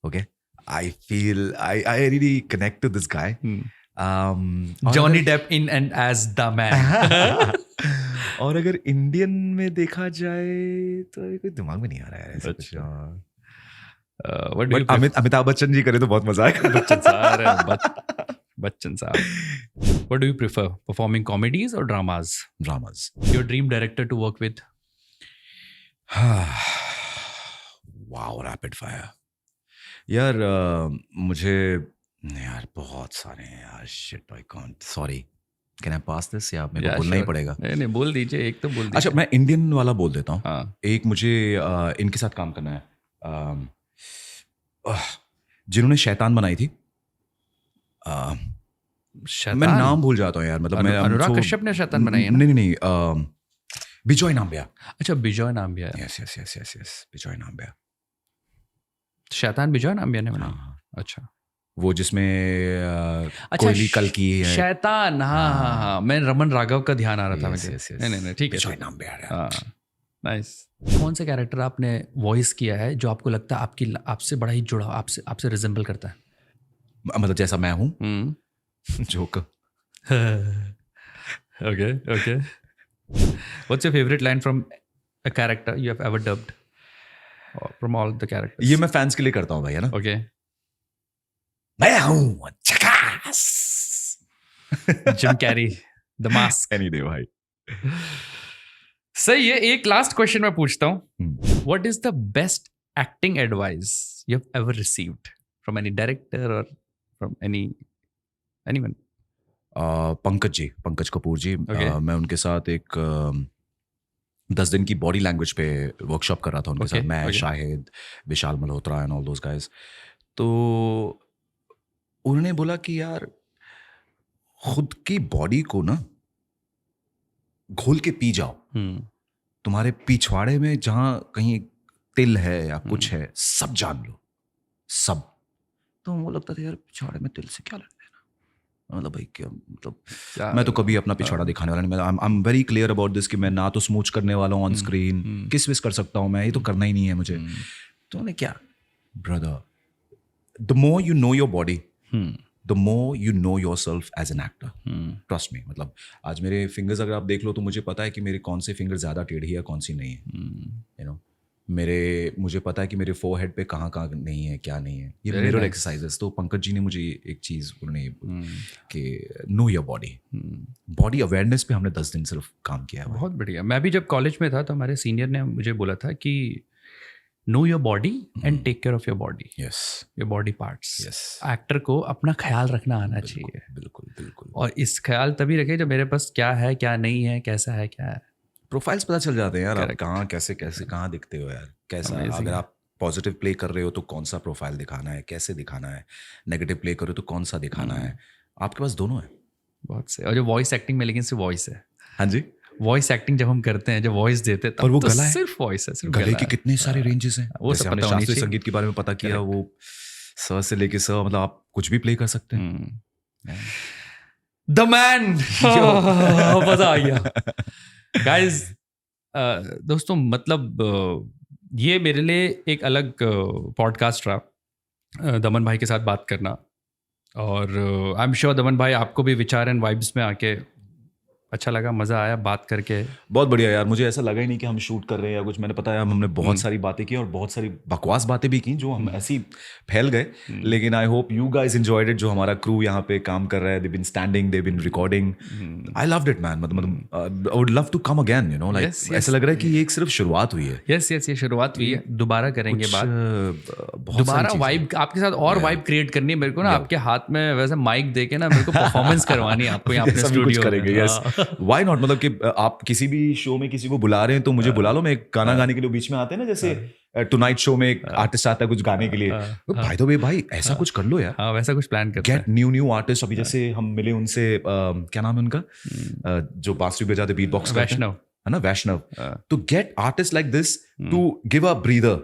Okay. I feel I really connect to this guy. Johnny Depp in and as the man. और अगर इंडियन में देखा जाए तो कोई दिमाग में नहीं आ रहा है ऐसा कुछ. अमिताभ बच्चन जी करे तो बहुत मजा आएगा. बच्चन साहब. What do you prefer, performing comedies or dramas? Dramas. Your dream director to work with? Wow, rapid fire. यार मुझे यार बहुत सारे हैं यार. Shit, I can't. Sorry. Can I pass this? या मेरे को बोलना ही पड़ेगा? नहीं बोल दीजिए, एक तो बोल दीजिए. अच्छा मैं इंडियन वाला बोल देता हूँ. हाँ. एक मुझे इनके साथ काम करना है, जिन्होंने शैतान बनाई थी. मैं नाम भूल जाता हूँ यार. मतलब मैं अनुराग कश्यप ने शैतान बनाई है ना? नहीं बिजॉय नाम्बिया. अच्छा Bijoy Namibia. Yes Bijoy Namibia. शैतान बिजॉय नाम्बिया ने बनाई. अच्छा. वो जिसमें कोयली कल की है शैतान. हाँ. मैं रमन राघव का ध्यान आ रहा था मुझे. नहीं ठीक है. बिजॉय नाम्बिया. नाइस. कौन सा कैरेक्टर आपने वॉइस किया है जो आपको लगता है आपसे बड़ा ही जुड़ा, आपसे रिजेंबल करता है? मतलब जैसा मैं हूँ. Joker. Okay. What's your favorite line from a character you have ever dubbed? Or from all the characters? ये मैं फैंस के लिए करता हूँ भाई, है ना? Okay. मैं हूँ झकास. Jim Carrey, The Mask. Any day भाई. सही है. एक लास्ट क्वेश्चन मैं पूछता हूँ. What is the best acting advice you have ever received from any director or from anyone? Pankaj Kapoor जी. मैं उनके साथ एक 10 दिन की बॉडी लैंग्वेज पे वर्कशॉप कर रहा था उनके साथ. मैं Shahid, Vishal Malhotra and all those guys. तो उन्होंने बोला कि यार खुद की बॉडी को ना घोल के पी जाओ. तुम्हारे पिछवाड़े में जहाँ कहीं तिल है या कुछ है सब जान लो, सब. तो वो लगता था यार पिछवाड़े में तिल से क्या लगता है ना. मतलब भाई क्या मतलब मैं तो कभी अपना पिछवाड़ा दिखाने वाला नहीं. आई am very clear about this कि मैं ना तो स्मूच करने वाला हूँ ऑन स्क्रीन. किस विस कर सकता हूँ मैं, ये तो करना ही नहीं है मुझे. तो उन्होंने क्या brother, the more you know your body the more you know yourself as an actor. Trust me. मतलब आज मेरे फिंगर्स अगर आप देख लो तो मुझे पता है कि मेरे कौन से फिंगर ज़्यादा टेढ़ी है कौन सी नहीं है. यू नो मुझे पता है कि मेरे फोरहेड पे कहाँ कहाँ नहीं है, क्या नहीं है। ये Very मिरर nice. एक्सरसाइजेस। तो पंकज जी ने मुझे एक चीज़ उन्होंने कि नो योर बॉडी अवेयरनेस पे हमने 10 दिन सिर्फ काम किया है। बहुत बढ़िया। मैं भी जब कॉलेज में था तो हमारे सीनियर ने मुझे बोला था कि know your body and take care of your body, yes your body parts. Yes, actor को अपना ख्याल रखना आना चाहिए, बिल्कुल बिल्कुल। और इस ख्याल तभी रखे जब मेरे पास क्या है क्या नहीं है, कैसा है क्या है। प्रोफाइल्स पता चल जाते हैं यार, आप Correct. कहाँ कैसे कैसे कहाँ दिखते हो यार, कैसा। Amazing. अगर आप पॉजिटिव प्ले कर रहे हो तो कौन सा प्रोफाइल दिखाना है, कैसे दिखाना है। नेगेटिव प्ले कर रहे हो तो कौन सा दिखाना है। आपके पास दोनों है। बहुत से। और जो वॉइस एक्टिंग में लेकिन सिर्फ वॉइस है। हाँ जी, वॉइस एक्टिंग जब हम करते हैं, जब वॉइस देते हैं, और वो तो गला है। सिर्फ वॉइस है, सिर्फ गले गला के है। कितने सारे रेंजेस हैं। वो जैसे सब हमने पता होनी शास्त्रीय चाहिए। संगीत के बारे में पता किया, वो स से लेके स, मतलब आप कुछ भी प्ले कर सकते हैं। द मैन, मजा आ गया गाइस। दोस्तों, मतलब ये मेरे लिए एक अलग पॉडकास्ट रहा, दमन भाई के साथ बात करना। और आई एम श्योर दमन भाई आपको भी विचार एंड वाइब्स में आके अच्छा लगा, मज़ा आया बात करके। बहुत बढ़िया यार, मुझे ऐसा लगा ही नहीं कि हम शूट कर रहे हैं या कुछ। मैंने पता है हमने बहुत सारी बातें की और बहुत सारी बकवास बातें भी की जो हम ऐसी फैल गए। लेकिन I hope you guys enjoyed it. जो हमारा क्रू यहाँ पे काम कर रहा है, they been standing, they been recording. I loved it man. मतलब I would love to come again, you know, like ऐसा लग रहा है कि ये एक सिर्फ शुरुआत हुई है। यस, ये शुरुआत हुई है, दोबारा करेंगे बात। बहुत दोबारा वाइब आपके साथ और वाइब क्रिएट करनी है मेरे को ना। आपके हाथ में वैसे माइक देके ना मेरे को परफॉर्मेंस करवानी है आपको यहाँ अपने स्टूडियो करेंगे। Yes, why not. मतलब कि आप किसी भी शो में किसी को बुला रहे हैं तो मुझे बुला लो। मैं एक गाना गाने के लिए बीच में आते हैं ना, जैसे टुनाइट शो में एक आर्टिस्ट आता है कुछ गाने के लिए। भाई तो भाई ऐसा कुछ कर लो यार। हाँ, वैसा कुछ प्लान करते हैं। Get new artist. अभी जैसे हम मिले उनसे, क्या नाम है उनका, जो बांसुरी बजाते बीट बॉक्स करते हैं, वैष्णव है ना, वैष्णव। तो get artist like this to give a breather,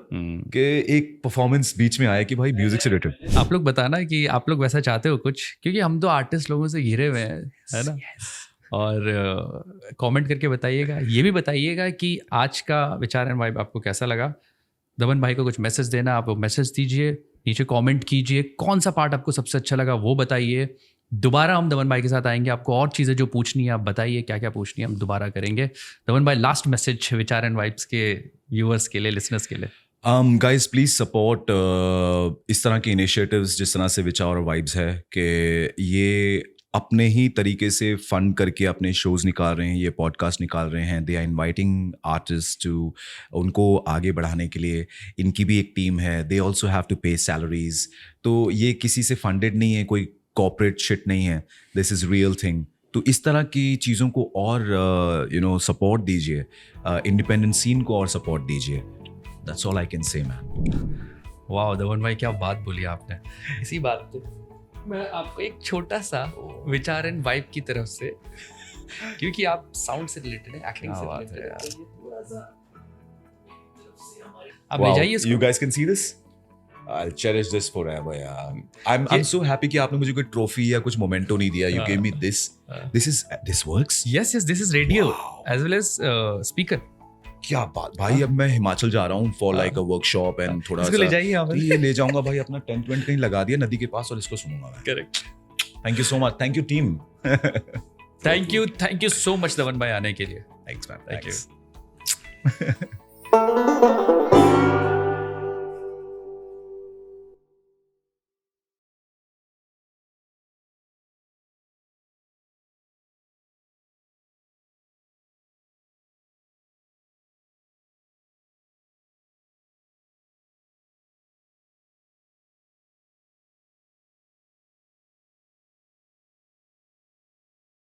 के एक परफॉर्मेंस बीच में आया कि भाई म्यूजिक से रिलेटेड। आप लोग बताना कि आप लोग वैसा चाहते हो कुछ, क्योंकि हम तो आर्टिस्ट लोगों से घिरे हुए हैं, है ना। और कमेंट करके बताइएगा। ये भी बताइएगा कि आज का विचार एंड वाइब आपको कैसा लगा। दमन भाई को कुछ मैसेज देना, आप मैसेज दीजिए, नीचे कमेंट कीजिए। कौन सा पार्ट आपको सबसे अच्छा लगा वो बताइए। दोबारा हम दमन भाई के साथ आएंगे। आपको और चीज़ें जो पूछनी है आप बताइए, क्या क्या पूछनी है, हम दोबारा करेंगे। दमन भाई, लास्ट मैसेज विचार एंड वाइब्स के व्यूअर्स के लिए, लिसनर्स के लिए। गाइज प्लीज सपोर्ट इस तरह के इनिशिएटिव्स जिस तरह से विचार और वाइब्स है, कि ये अपने ही तरीके से फंड करके अपने शोज निकाल रहे हैं, ये पॉडकास्ट निकाल रहे हैं। They are inviting artist to, उनको आगे बढ़ाने के लिए इनकी भी एक टीम है। दे ऑल्सो हैव टू पे सैलरीज। तो ये किसी से फंडेड नहीं है, कोई कॉर्पोरेट शिट नहीं है। This is real thing. तो इस तरह की चीज़ों को और यू नो सपोर्ट दीजिए, इंडिपेंडेंट सीन को और सपोर्ट दीजिए। That's all I can say man. वाह दमन भाई, क्या बात बोली आपने। इसी बात पे मैं आपको एक छोटा सा विचार एंड वाइब की तरफ से, क्योंकि आप साउंड से रिलेटेड है, एक्टिंग से रिलेटेड है, थोड़ा सा आप ले जाइए इसको। You guys can see this? I'll cherish this forever, यार। I'm so happy कि आपने मुझे कोई ट्रॉफी या कुछ मोमेंटो नहीं दिया। You gave me this. This works? Yes, this is radio as well as speaker. क्या बात भाई। अब मैं हिमाचल जा रहा हूँ for like a workshop and थोड़ा इसको ले जाइए आप। ये ले जाऊंगा भाई, अपना टेंट वेंट कहीं लगा दिया नदी के पास और इसको सुनूंगा मैं। Correct. Thank you so much. Thank you team. Thank you so much दमन भाई आने के लिए। Thanks man. Thank you.